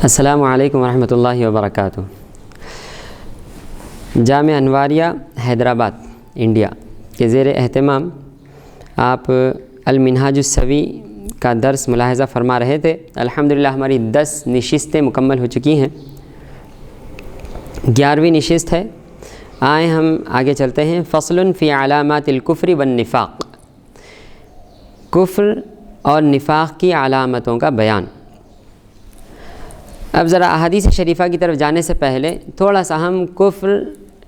السلام علیکم ورحمۃ اللہ وبرکاتہ۔ جامعہ انواریہ حیدرآباد انڈیا کے زیر اہتمام آپ المنہاج السوی کا درس ملاحظہ فرما رہے تھے۔ الحمدللہ ہماری 10 نشستیں مکمل ہو چکی ہیں، 11ویں نشست ہے۔ آئیں ہم آگے چلتے ہیں۔ فصل فی علامات الکفر والنفاق، کفر اور نفاق کی علامتوں کا بیان۔ اب ذرا احادیث شریفہ کی طرف جانے سے پہلے تھوڑا سا ہم کفر،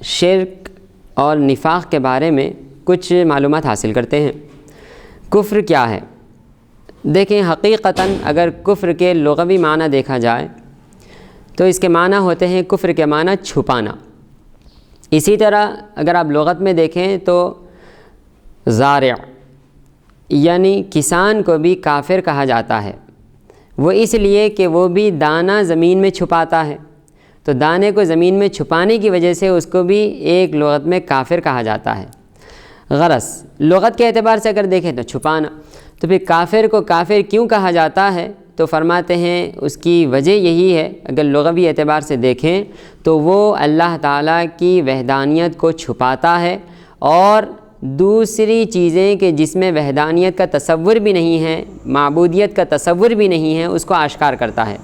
شرک اور نفاق کے بارے میں کچھ معلومات حاصل کرتے ہیں۔ کفر کیا ہے؟ دیکھیں، حقیقتاً اگر کفر کے لغوی معنی دیکھا جائے تو اس کے معنی ہوتے ہیں، کفر کے معنی چھپانا۔ اسی طرح اگر آپ لغت میں دیکھیں تو زارع یعنی کسان کو بھی کافر کہا جاتا ہے، وہ اس لیے کہ وہ بھی دانہ زمین میں چھپاتا ہے، تو دانے کو زمین میں چھپانے کی وجہ سے اس کو بھی ایک لغت میں کافر کہا جاتا ہے۔ غرض لغت کے اعتبار سے اگر دیکھیں تو چھپانا، تو پھر کافر کو کافر کیوں کہا جاتا ہے؟ تو فرماتے ہیں اس کی وجہ یہی ہے، اگر لغوی اعتبار سے دیکھیں تو وہ اللہ تعالیٰ کی وحدانیت کو چھپاتا ہے اور دوسری چیزیں کہ جس میں وحدانیت کا تصور بھی نہیں ہے، معبودیت کا تصور بھی نہیں ہے، اس کو آشکار کرتا ہے۔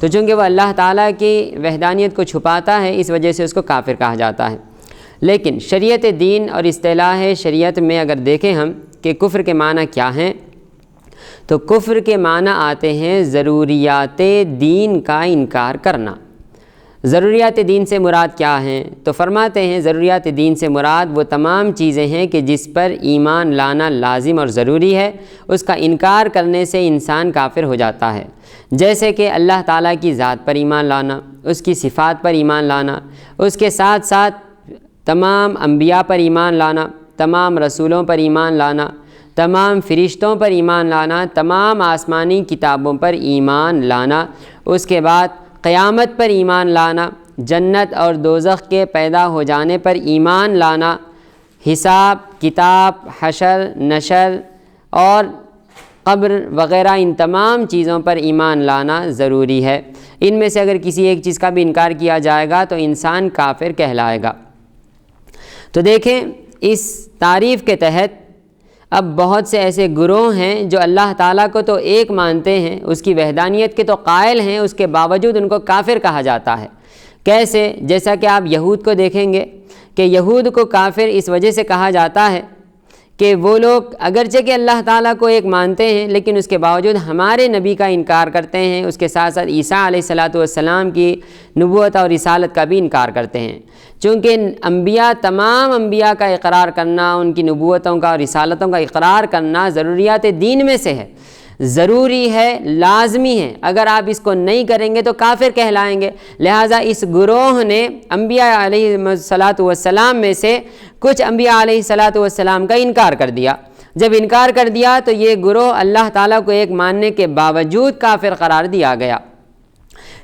تو چونکہ وہ اللہ تعالیٰ کی وحدانیت کو چھپاتا ہے، اس وجہ سے اس کو کافر کہا جاتا ہے۔ لیکن شریعت دین اور اصطلاح شریعت میں اگر دیکھیں ہم کہ کفر کے معنی کیا ہیں، تو کفر کے معنی آتے ہیں ضروریات دین کا انکار کرنا۔ ضروریات دین سے مراد کیا ہیں؟ تو فرماتے ہیں ضروریات دین سے مراد وہ تمام چیزیں ہیں کہ جس پر ایمان لانا لازم اور ضروری ہے، اس کا انکار کرنے سے انسان کافر ہو جاتا ہے۔ جیسے کہ اللہ تعالیٰ کی ذات پر ایمان لانا، اس کی صفات پر ایمان لانا، اس کے ساتھ ساتھ تمام انبیاء پر ایمان لانا، تمام رسولوں پر ایمان لانا، تمام فرشتوں پر ایمان لانا، تمام آسمانی کتابوں پر ایمان لانا، اس کے بعد قیامت پر ایمان لانا، جنت اور دوزخ کے پیدا ہو جانے پر ایمان لانا، حساب کتاب، حشر نشر اور قبر وغیرہ، ان تمام چیزوں پر ایمان لانا ضروری ہے۔ ان میں سے اگر کسی ایک چیز کا بھی انکار کیا جائے گا تو انسان کافر کہلائے گا۔ تو دیکھیں، اس تعریف کے تحت اب بہت سے ایسے گروہ ہیں جو اللہ تعالیٰ کو تو ایک مانتے ہیں، اس کی وحدانیت کے تو قائل ہیں، اس کے باوجود ان کو کافر کہا جاتا ہے۔ کیسے؟ جیسا کہ آپ یہود کو دیکھیں گے کہ یہود کو کافر اس وجہ سے کہا جاتا ہے کہ وہ لوگ اگرچہ کہ اللہ تعالیٰ کو ایک مانتے ہیں لیکن اس کے باوجود ہمارے نبی کا انکار کرتے ہیں، اس کے ساتھ ساتھ عیسیٰ علیہ السلام کی نبوت اور رسالت کا بھی انکار کرتے ہیں۔ چونکہ انبیاء، تمام انبیاء کا اقرار کرنا، ان کی نبوتوں کا اور رسالتوں کا اقرار کرنا ضروریات دین میں سے ہے، ضروری ہے، لازمی ہے۔ اگر آپ اس کو نہیں کریں گے تو کافر کہلائیں گے۔ لہٰذا اس گروہ نے انبیاء علیہ السلام میں سے کچھ انبیاء علیہ السلام کا انکار کر دیا۔ جب انکار کر دیا تو یہ گروہ اللہ تعالیٰ کو ایک ماننے کے باوجود کافر قرار دیا گیا۔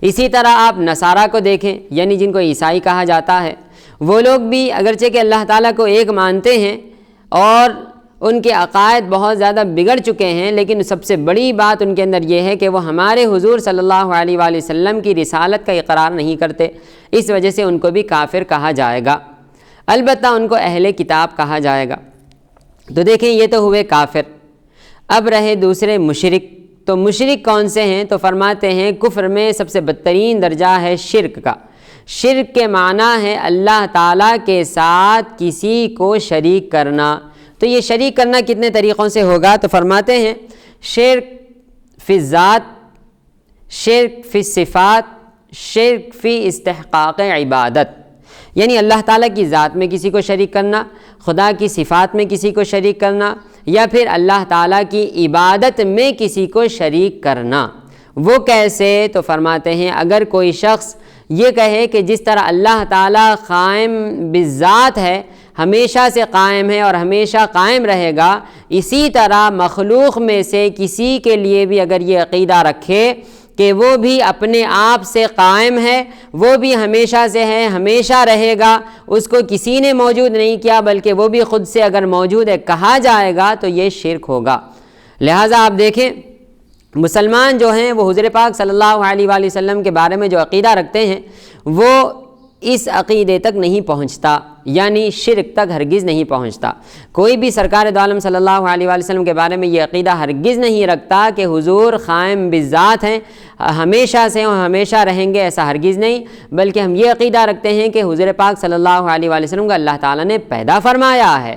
اسی طرح آپ نصارہ کو دیکھیں، یعنی جن کو عیسائی کہا جاتا ہے، وہ لوگ بھی اگرچہ کہ اللہ تعالیٰ کو ایک مانتے ہیں اور ان کے عقائد بہت زیادہ بگڑ چکے ہیں، لیکن سب سے بڑی بات ان کے اندر یہ ہے کہ وہ ہمارے حضور صلی اللہ علیہ وآلہ وسلم کی رسالت کا اقرار نہیں کرتے، اس وجہ سے ان کو بھی کافر کہا جائے گا۔ البتہ ان کو اہل کتاب کہا جائے گا۔ تو دیکھیں، یہ تو ہوئے کافر۔ اب رہے دوسرے مشرک۔ تو مشرک کون سے ہیں؟ تو فرماتے ہیں کفر میں سب سے بدترین درجہ ہے شرک کا۔ شرک کے معنی ہے اللہ تعالیٰ کے ساتھ کسی کو شریک کرنا۔ تو یہ شریک کرنا کتنے طریقوں سے ہوگا؟ تو فرماتے ہیں شرک فی الذات، شرک فی الصفات، شرک فی استحقاق عبادت، یعنی اللہ تعالیٰ کی ذات میں کسی کو شریک کرنا، خدا کی صفات میں کسی کو شریک کرنا، یا پھر اللہ تعالیٰ کی عبادت میں کسی کو شریک کرنا۔ وہ کیسے؟ تو فرماتے ہیں اگر کوئی شخص یہ کہے کہ جس طرح اللہ تعالیٰ قائم بالذات ہے، ہمیشہ سے قائم ہے اور ہمیشہ قائم رہے گا، اسی طرح مخلوق میں سے کسی کے لیے بھی اگر یہ عقیدہ رکھے کہ وہ بھی اپنے آپ سے قائم ہے، وہ بھی ہمیشہ سے ہے، ہمیشہ رہے گا، اس کو کسی نے موجود نہیں کیا بلکہ وہ بھی خود سے اگر موجود ہے کہا جائے گا، تو یہ شرک ہوگا۔ لہٰذا آپ دیکھیں مسلمان جو ہیں وہ حضور پاک صلی اللہ علیہ وآلہ وسلم کے بارے میں جو عقیدہ رکھتے ہیں وہ اس عقیدے تک نہیں پہنچتا، یعنی شرک تک ہرگز نہیں پہنچتا۔ کوئی بھی سرکار دو عالم صلی اللہ علیہ وآلہ وسلم کے بارے میں یہ عقیدہ ہرگز نہیں رکھتا کہ حضور قائم بالذات ہیں، ہمیشہ سے اور ہمیشہ رہیں گے، ایسا ہرگز نہیں، بلکہ ہم یہ عقیدہ رکھتے ہیں کہ حضور پاک صلی اللہ علیہ وآلہ وسلم کو اللہ تعالیٰ نے پیدا فرمایا ہے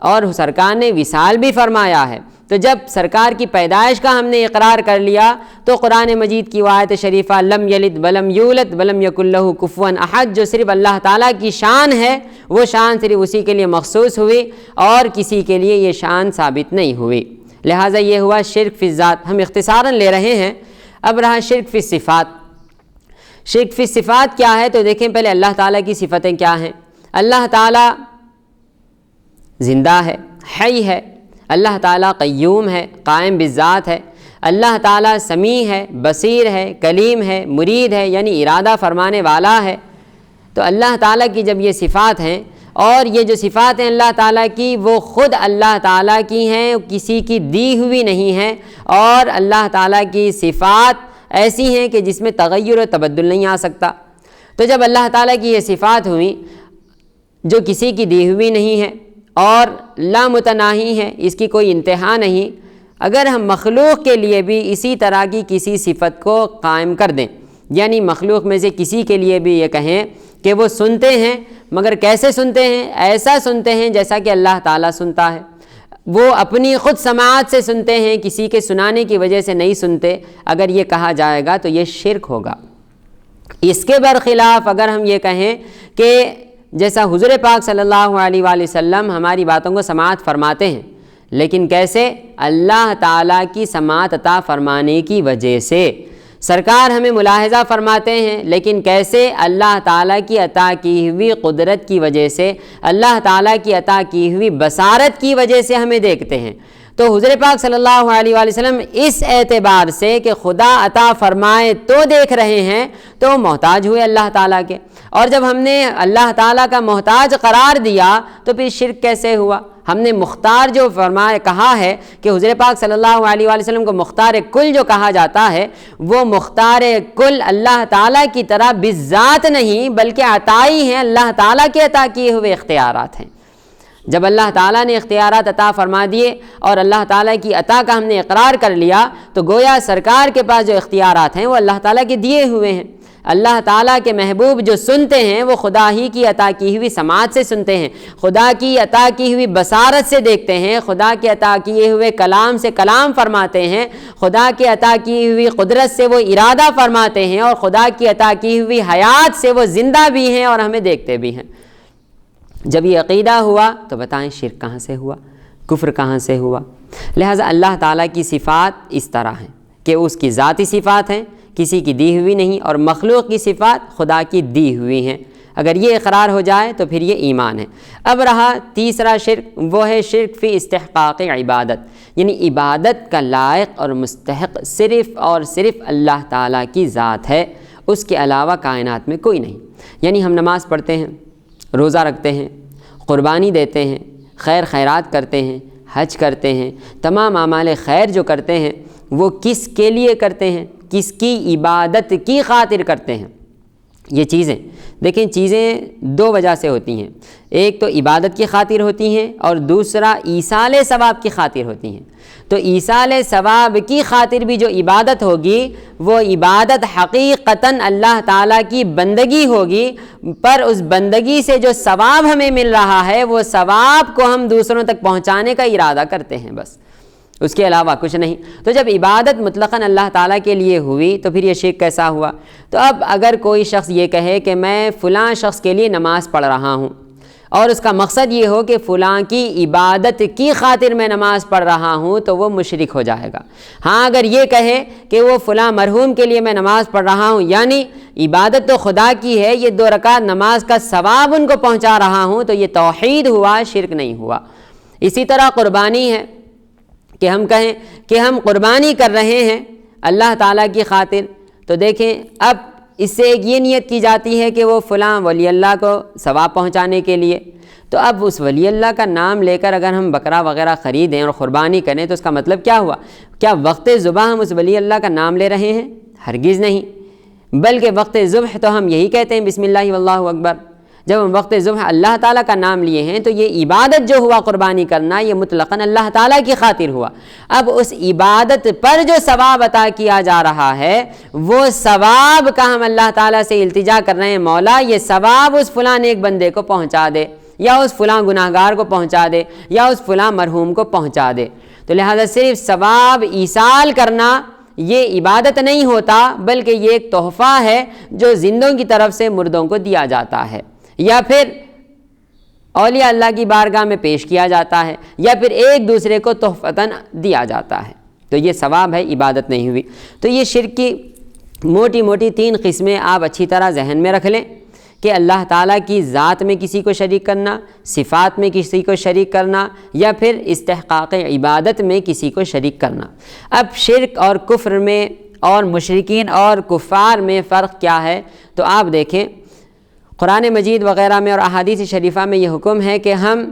اور سرکار نے وصال بھی فرمایا ہے۔ تو جب سرکار کی پیدائش کا ہم نے اقرار کر لیا تو قرآن مجید کی آیت شریفہ لم یلد ولم یولد ولم یکن لہ کفوا احد جو صرف اللہ تعالیٰ کی شان ہے، وہ شان صرف اسی کے لیے مخصوص ہوئی اور کسی کے لیے یہ شان ثابت نہیں ہوئی۔ لہٰذا یہ ہوا شرک فی الذات، ہم اختصاراً لے رہے ہیں۔ اب رہا شرک فی الصفات۔ شرک فی الصفات کیا ہے؟ تو دیکھیں پہلے اللہ تعالیٰ کی صفتیں کیا ہیں۔ اللہ تعالیٰ زندہ ہے، حی ہے، اللہ تعالیٰ قیوم ہے، قائم بالذات ہے، اللہ تعالیٰ سمیع ہے، بصیر ہے، کلیم ہے، مرید ہے، یعنی ارادہ فرمانے والا ہے۔ تو اللہ تعالیٰ کی جب یہ صفات ہیں، اور یہ جو صفات ہیں اللہ تعالیٰ کی وہ خود اللہ تعالیٰ کی ہیں، کسی کی دی ہوئی نہیں ہیں، اور اللہ تعالیٰ کی صفات ایسی ہیں کہ جس میں تغیر و تبدل نہیں آ سکتا۔ تو جب اللہ تعالیٰ کی یہ صفات ہوئیں جو کسی کی دی ہوئی نہیں ہے اور لا متناہی ہے، اس کی کوئی انتہا نہیں، اگر ہم مخلوق کے لیے بھی اسی طرح کی کسی صفت کو قائم کر دیں، یعنی مخلوق میں سے کسی کے لیے بھی یہ کہیں کہ وہ سنتے ہیں، مگر کیسے سنتے ہیں؟ ایسا سنتے ہیں جیسا کہ اللہ تعالیٰ سنتا ہے، وہ اپنی خود سماعت سے سنتے ہیں، کسی کے سنانے کی وجہ سے نہیں سنتے، اگر یہ کہا جائے گا تو یہ شرک ہوگا۔ اس کے برخلاف اگر ہم یہ کہیں کہ جیسا حضور پاک صلی اللہ علیہ وآلہ وسلم ہماری باتوں کو سماعت فرماتے ہیں، لیکن کیسے؟ اللہ تعالیٰ کی سماعت عطا فرمانے کی وجہ سے۔ سرکار ہمیں ملاحظہ فرماتے ہیں، لیکن کیسے؟ اللہ تعالیٰ کی عطا کی ہوئی قدرت کی وجہ سے، اللہ تعالیٰ کی عطا کی ہوئی بصارت کی وجہ سے ہمیں دیکھتے ہیں۔ تو حضور پاک صلی اللہ علیہ وآلہ وسلم اس اعتبار سے کہ خدا عطا فرمائے تو دیکھ رہے ہیں تو محتاج ہوئے اللہ تعالیٰ کے، اور جب ہم نے اللہ تعالیٰ کا محتاج قرار دیا تو پھر شرک کیسے ہوا؟ ہم نے مختار جو فرمایا کہا ہے کہ حضور پاک صلی اللہ علیہ وآلہ وسلم کو مختار کل جو کہا جاتا ہے، وہ مختار کل اللہ تعالیٰ کی طرح بالذات نہیں بلکہ عطائی ہیں، اللہ تعالیٰ کے عطا کیے ہوئے اختیارات ہیں۔ جب اللہ تعالیٰ نے اختیارات عطا فرما دیے اور اللہ تعالیٰ کی عطا کا ہم نے اقرار کر لیا تو گویا سرکار کے پاس جو اختیارات ہیں وہ اللہ تعالیٰ کے دیے ہوئے ہیں۔ اللہ تعالیٰ کے محبوب جو سنتے ہیں وہ خدا ہی کی عطا کی ہوئی سماعت سے سنتے ہیں، خدا کی عطا کی ہوئی بصارت سے دیکھتے ہیں، خدا کے عطا کیے ہوئے کلام سے کلام فرماتے ہیں، خدا کے عطا کی ہوئی قدرت سے وہ ارادہ فرماتے ہیں، اور خدا کی عطا کی ہوئی حیات سے وہ زندہ بھی ہیں اور ہمیں دیکھتے بھی ہیں۔ جب یہ عقیدہ ہوا تو بتائیں شرک کہاں سے ہوا، کفر کہاں سے ہوا؟ لہٰذا اللہ تعالیٰ کی صفات اس طرح ہیں کہ اس کی ذاتی صفات ہیں، کسی کی دی ہوئی نہیں، اور مخلوق کی صفات خدا کی دی ہوئی ہیں۔ اگر یہ اقرار ہو جائے تو پھر یہ ایمان ہے۔ اب رہا تیسرا شرک، وہ ہے شرک فی استحقاق عبادت، یعنی عبادت کا لائق اور مستحق صرف اور صرف اللہ تعالیٰ کی ذات ہے، اس کے علاوہ کائنات میں کوئی نہیں۔ یعنی ہم نماز پڑھتے ہیں، روزہ رکھتے ہیں، قربانی دیتے ہیں، خیر خیرات کرتے ہیں، حج کرتے ہیں، تمام اعمال خیر جو کرتے ہیں وہ کس کے لیے کرتے ہیں؟ کس کی عبادت کی خاطر کرتے ہیں؟ یہ چیزیں دیکھیں، چیزیں دو وجہ سے ہوتی ہیں، ایک تو عبادت کی خاطر ہوتی ہیں اور دوسرا ایصال ثواب کی خاطر ہوتی ہیں۔ تو ایصال ثواب کی خاطر بھی جو عبادت ہوگی وہ عبادت حقیقتاً اللہ تعالیٰ کی بندگی ہوگی، پر اس بندگی سے جو ثواب ہمیں مل رہا ہے وہ ثواب کو ہم دوسروں تک پہنچانے کا ارادہ کرتے ہیں، بس اس کے علاوہ کچھ نہیں۔ تو جب عبادت مطلقاً اللہ تعالیٰ کے لیے ہوئی تو پھر یہ شرک کیسا ہوا؟ تو اب اگر کوئی شخص یہ کہے کہ میں فلاں شخص کے لیے نماز پڑھ رہا ہوں اور اس کا مقصد یہ ہو کہ فلاں کی عبادت کی خاطر میں نماز پڑھ رہا ہوں تو وہ مشرک ہو جائے گا۔ ہاں اگر یہ کہے کہ وہ فلاں مرحوم کے لیے میں نماز پڑھ رہا ہوں، یعنی عبادت تو خدا کی ہے، یہ 2 رکعت نماز کا ثواب ان کو پہنچا رہا ہوں، تو یہ توحید ہوا، شرک نہیں ہوا۔ اسی طرح قربانی ہے کہ ہم کہیں کہ ہم قربانی کر رہے ہیں اللہ تعالیٰ کی خاطر، تو دیکھیں اب اس سے ایک یہ نیت کی جاتی ہے کہ وہ فلاں ولی اللہ کو ثواب پہنچانے کے لیے، تو اب اس ولی اللہ کا نام لے کر اگر ہم بکرا وغیرہ خریدیں اور قربانی کریں تو اس کا مطلب کیا ہوا؟ کیا وقت ذبح ہم اس ولی اللہ کا نام لے رہے ہیں؟ ہرگز نہیں، بلکہ وقت ذبح تو ہم یہی کہتے ہیں بسم اللہ واللہ اکبر۔ جب ہم وقت ذبح اللہ تعالیٰ کا نام لیے ہیں تو یہ عبادت جو ہوا قربانی کرنا، یہ مطلقاً اللہ تعالیٰ کی خاطر ہوا۔ اب اس عبادت پر جو ثواب عطا کیا جا رہا ہے، وہ ثواب کا ہم اللہ تعالیٰ سے التجا کر رہے ہیں، مولا یہ ثواب اس فلاں ایک بندے کو پہنچا دے، یا اس فلاں گناہگار کو پہنچا دے، یا اس فلاں مرحوم کو پہنچا دے۔ تو لہذا صرف ثواب ایصال کرنا یہ عبادت نہیں ہوتا، بلکہ یہ ایک تحفہ ہے جو زندوں کی طرف سے مردوں کو دیا جاتا ہے، یا پھر اولیاء اللہ کی بارگاہ میں پیش کیا جاتا ہے، یا پھر ایک دوسرے کو تحفتاً دیا جاتا ہے۔ تو یہ ثواب ہے، عبادت نہیں ہوئی۔ تو یہ شرک کی موٹی موٹی 3 قسمیں آپ اچھی طرح ذہن میں رکھ لیں کہ اللہ تعالیٰ کی ذات میں کسی کو شریک کرنا، صفات میں کسی کو شریک کرنا، یا پھر استحقاق عبادت میں کسی کو شریک کرنا۔ اب شرک اور کفر میں اور مشرکین اور کفار میں فرق کیا ہے؟ تو آپ دیکھیں قرآن مجید وغیرہ میں اور احادیث شریفہ میں یہ حکم ہے کہ ہم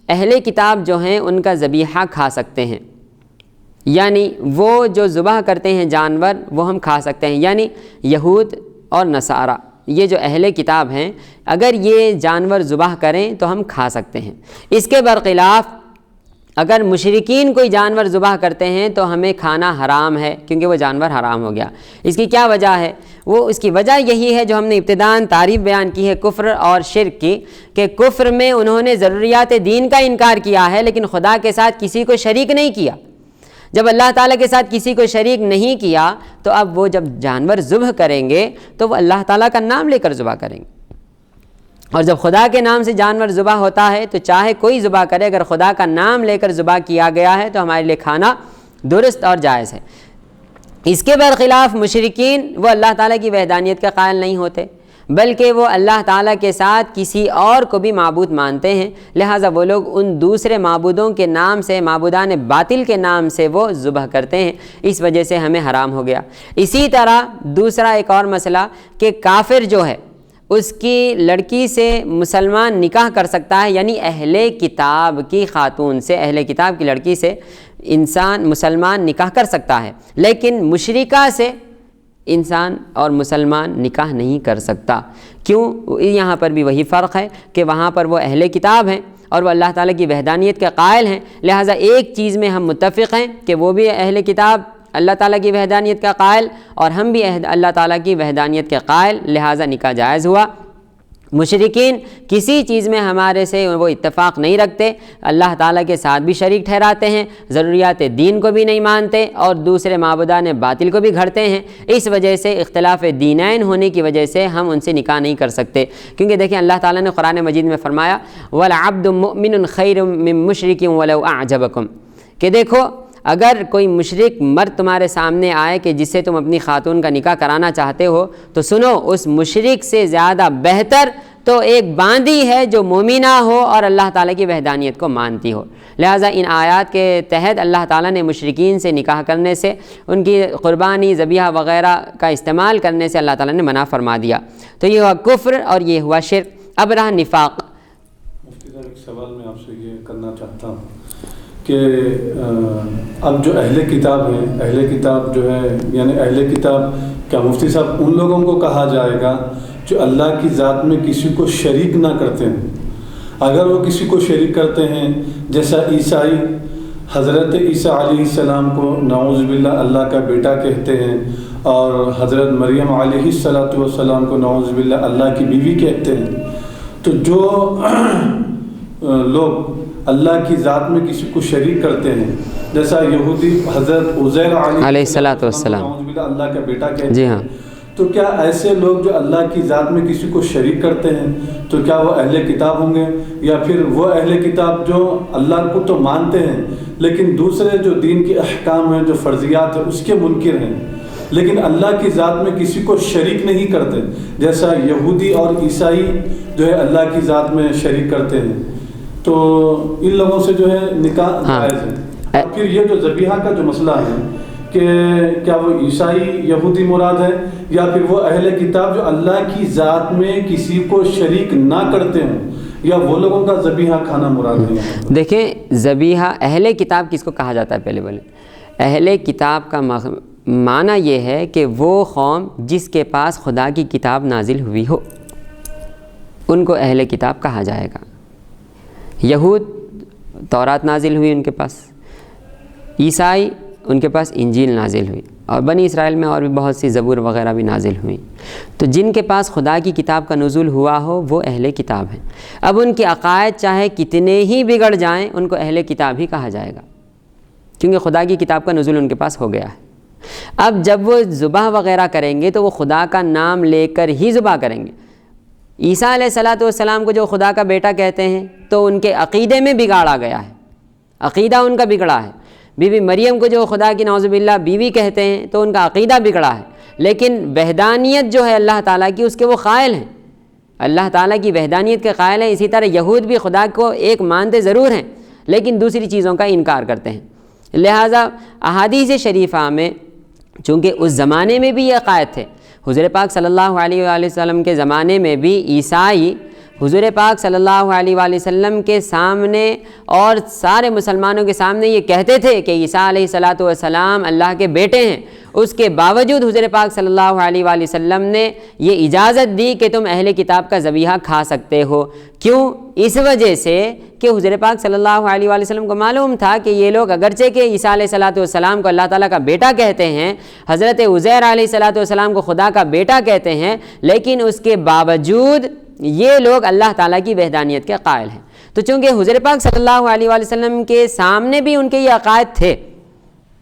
اہل کتاب جو ہیں ان کا ذبیحہ کھا سکتے ہیں، یعنی وہ جو ذبح کرتے ہیں جانور وہ ہم کھا سکتے ہیں، یعنی یہود اور نصارہ یہ جو اہل کتاب ہیں اگر یہ جانور ذبح کریں تو ہم کھا سکتے ہیں۔ اس کے برخلاف اگر مشرکین کوئی جانور ذبح کرتے ہیں تو ہمیں کھانا حرام ہے، کیونکہ وہ جانور حرام ہو گیا۔ اس کی کیا وجہ ہے؟ اس کی وجہ یہی ہے جو ہم نے ابتداءً تعریف بیان کی ہے کفر اور شرک کی، کہ کفر میں انہوں نے ضروریات دین کا انکار کیا ہے لیکن خدا کے ساتھ کسی کو شریک نہیں کیا۔ جب اللہ تعالیٰ کے ساتھ کسی کو شریک نہیں کیا تو اب وہ جب جانور ذبح کریں گے تو وہ اللہ تعالیٰ کا نام لے کر ذبح کریں گے، اور جب خدا کے نام سے جانور ذبح ہوتا ہے تو چاہے کوئی ذبح کرے، اگر خدا کا نام لے کر ذبح کیا گیا ہے تو ہمارے لیے کھانا درست اور جائز ہے۔ اس کے برخلاف مشرکین وہ اللہ تعالیٰ کی وحدانیت کا قائل نہیں ہوتے، بلکہ وہ اللہ تعالیٰ کے ساتھ کسی اور کو بھی معبود مانتے ہیں، لہٰذا وہ لوگ ان دوسرے معبودوں کے نام سے، معبودان باطل کے نام سے وہ ذبح کرتے ہیں، اس وجہ سے ہمیں حرام ہو گیا۔ اسی طرح دوسرا ایک اور مسئلہ کہ کافر جو ہے اس کی لڑکی سے مسلمان نکاح کر سکتا ہے، یعنی اہل کتاب کی خاتون سے، اہل کتاب کی لڑکی سے انسان مسلمان نکاح کر سکتا ہے، لیکن مشرکہ سے انسان اور مسلمان نکاح نہیں کر سکتا۔ کیوں؟ یہاں پر بھی وہی فرق ہے کہ وہاں پر وہ اہل کتاب ہیں اور وہ اللہ تعالیٰ کی وحدانیت کے قائل ہیں، لہٰذا ایک چیز میں ہم متفق ہیں کہ وہ بھی اہل کتاب اللہ تعالیٰ کی وحدانیت کا قائل اور ہم بھی اللہ تعالیٰ کی وحدانیت کے قائل، لہٰذا نکاح جائز ہوا۔ مشرکین کسی چیز میں ہمارے سے وہ اتفاق نہیں رکھتے، اللہ تعالیٰ کے ساتھ بھی شریک ٹھہراتے ہیں، ضروریات دین کو بھی نہیں مانتے اور دوسرے معبودان باطل کو بھی گھڑتے ہیں۔ اس وجہ سے اختلاف دینین ہونے کی وجہ سے ہم ان سے نکاح نہیں کر سکتے، کیونکہ دیکھیں اللہ تعالیٰ نے قرآن مجید میں فرمایا وَلَعَبْدٌ مُؤْمِنٌ خَيْرٌ مِّن مُشْرِكٍ وَلَوْ أَعْجَبَكُمْ، کہ دیکھو اگر کوئی مشرک مرد تمہارے سامنے آئے کہ جس سے تم اپنی خاتون کا نکاح کرانا چاہتے ہو، تو سنو اس مشرک سے زیادہ بہتر تو ایک باندی ہے جو مومنہ ہو اور اللہ تعالیٰ کی وحدانیت کو مانتی ہو۔ لہٰذا ان آیات کے تحت اللہ تعالیٰ نے مشرکین سے نکاح کرنے سے، ان کی قربانی ذبیحہ وغیرہ کا استعمال کرنے سے اللہ تعالیٰ نے منع فرما دیا۔ تو یہ ہوا کفر اور یہ ہوا شرک۔ اب رہا نفاق۔ مفتی صاحب ایک سوال میں آپ سے یہ کرنا چاہتا ہوں کہ اب جو اہل کتاب ہیں، اہل کتاب جو ہے یعنی اہل کتاب کیا مفتی صاحب ان لوگوں کو کہا جائے گا جو اللہ کی ذات میں کسی کو شریک نہ کرتے ہیں؟ اگر وہ کسی کو شریک کرتے ہیں، جیسا عیسائی حضرت عیسیٰ علیہ السلام کو نعوذ باللہ اللہ کا بیٹا کہتے ہیں، اور حضرت مریم علیہ السلام کو نعوذ باللہ اللہ کی بیوی کہتے ہیں، تو جو لوگ اللہ کی ذات میں کسی کو شریک کرتے ہیں، جیسا یہودی حضرت عزیر علیہ السلام نعوذ باللہ اللہ کا بیٹا کہتے ہیں، تو کیا ایسے لوگ جو اللہ کی ذات میں کسی کو شریک کرتے ہیں تو کیا وہ اہل کتاب ہوں گے، یا پھر وہ اہل کتاب جو اللہ کو تو مانتے ہیں لیکن دوسرے جو دین کے احکام ہیں، جو فرضیات ہیں، اس کے منکر ہیں، لیکن اللہ کی ذات میں کسی کو شریک نہیں کرتے، جیسا یہودی اور عیسائی جو ہے اللہ کی ذات میں شریک کرتے ہیں؟ تو ان لوگوں سے جو ہے نکاح جائز ہے۔ اور پھر یہ جو ذبیحہ کا جو مسئلہ ہے کہ کیا وہ عیسائی یہودی مراد ہے یا پھر وہ اہل کتاب جو اللہ کی ذات میں کسی کو شریک نہ کرتے ہوں، یا وہ لوگوں کا ذبیحہ کھانا مراد ہے؟ دیکھیں ذبیحہ اہل کتاب کس کو کہا جاتا ہے؟ پہلے بولیں اہل کتاب کا معنی یہ ہے کہ وہ قوم جس کے پاس خدا کی کتاب نازل ہوئی ہو ان کو اہل کتاب کہا جائے گا۔ یہود تورات نازل ہوئی ان کے پاس، عیسائی ان کے پاس انجیل نازل ہوئی، اور بنی اسرائیل میں اور بھی بہت سی زبور وغیرہ بھی نازل ہوئیں۔ تو جن کے پاس خدا کی کتاب کا نزول ہوا ہو وہ اہل کتاب ہیں۔ اب ان کے عقائد چاہے کتنے ہی بگڑ جائیں ان کو اہل کتاب ہی کہا جائے گا، کیونکہ خدا کی کتاب کا نزول ان کے پاس ہو گیا ہے۔ اب جب وہ ذبح وغیرہ کریں گے تو وہ خدا کا نام لے کر ہی ذبح کریں گے۔ عیسیٰ علیہ السلام کو جو خدا کا بیٹا کہتے ہیں تو ان کے عقیدے میں بگاڑ آ گیا ہے، عقیدہ ان کا بگڑا ہے۔ بی بی مریم کو جو خدا کی نعوذ باللہ بیوی کہتے ہیں تو ان کا عقیدہ بگڑا ہے، لیکن وحدانیت جو ہے اللہ تعالیٰ کی اس کے وہ قائل ہیں، اللہ تعالیٰ کی وحدانیت کے قائل ہیں۔ اسی طرح یہود بھی خدا کو ایک مانتے ضرور ہیں لیکن دوسری چیزوں کا انکار کرتے ہیں۔ لہٰذا احادیث شریفہ میں چونکہ اس زمانے میں بھی یہ عقائد تھے، حضور پاک صلی اللہ علیہ وآلہ وسلم کے زمانے میں بھی عیسائی حضور پاک صلی اللہ علیہ وآلہ وسلم کے سامنے اور سارے مسلمانوں کے سامنے یہ کہتے تھے کہ عیسیٰ علیہ السلام اللہ کے بیٹے ہیں۔ اس کے باوجود حضور پاک صلی اللہ علیہ وآلہ وسلم نے یہ اجازت دی کہ تم اہل کتاب کا ذبیحہ کھا سکتے ہو۔ کیوں؟ اس وجہ سے کہ حضور پاک صلی اللہ علیہ وآلہ وسلم کو معلوم تھا کہ یہ لوگ اگرچہ کہ عیسیٰ علیہ السلام کو اللہ تعالیٰ کا بیٹا کہتے ہیں، حضرت عزیر علیہ السلام کو خدا کا بیٹا کہتے ہیں، لیکن اس کے باوجود یہ لوگ اللہ تعالیٰ کی وحدانیت کے قائل ہیں۔ تو چونکہ حضور پاک صلی اللہ علیہ وآلہ وسلم کے سامنے بھی ان کے یہ عقائد تھے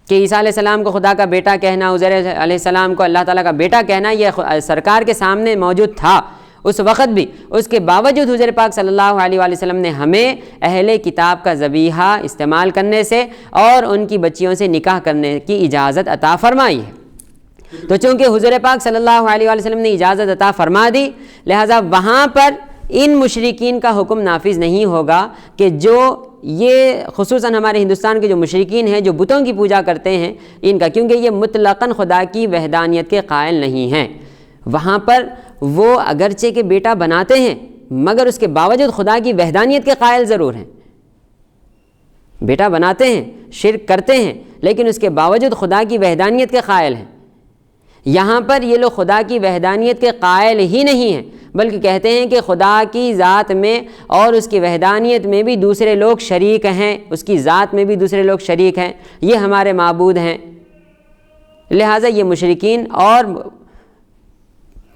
کہ عیسیٰ علیہ السلام کو خدا کا بیٹا کہنا، عزیر علیہ السلام کو اللہ تعالیٰ کا بیٹا کہنا، یہ سرکار کے سامنے موجود تھا اس وقت بھی، اس کے باوجود حضور پاک صلی اللہ علیہ وآلہ وسلم نے ہمیں اہل کتاب کا ذبیحہ استعمال کرنے سے اور ان کی بچیوں سے نکاح کرنے کی اجازت عطا فرمائی ہے۔ تو چونکہ حضور پاک صلی اللہ علیہ وآلہ وسلم نے اجازت عطا فرما دی، لہٰذا وہاں پر ان مشرکین کا حکم نافذ نہیں ہوگا کہ جو یہ خصوصاً ہمارے ہندوستان کے جو مشرکین ہیں جو بتوں کی پوجا کرتے ہیں ان کا، کیونکہ یہ مطلقاً خدا کی وحدانیت کے قائل نہیں ہیں۔ وہاں پر وہ اگرچہ کہ بیٹا بناتے ہیں مگر اس کے باوجود خدا کی وحدانیت کے قائل ضرور ہیں، بیٹا بناتے ہیں، شرک کرتے ہیں، لیکن اس کے باوجود خدا کی وحدانیت کے قائل ہیں۔ یہاں پر یہ لوگ خدا کی وحدانیت کے قائل ہی نہیں ہیں، بلکہ کہتے ہیں کہ خدا کی ذات میں اور اس کی وحدانیت میں بھی دوسرے لوگ شریک ہیں، اس کی ذات میں بھی دوسرے لوگ شریک ہیں، یہ ہمارے معبود ہیں۔ لہٰذا یہ مشرکین اور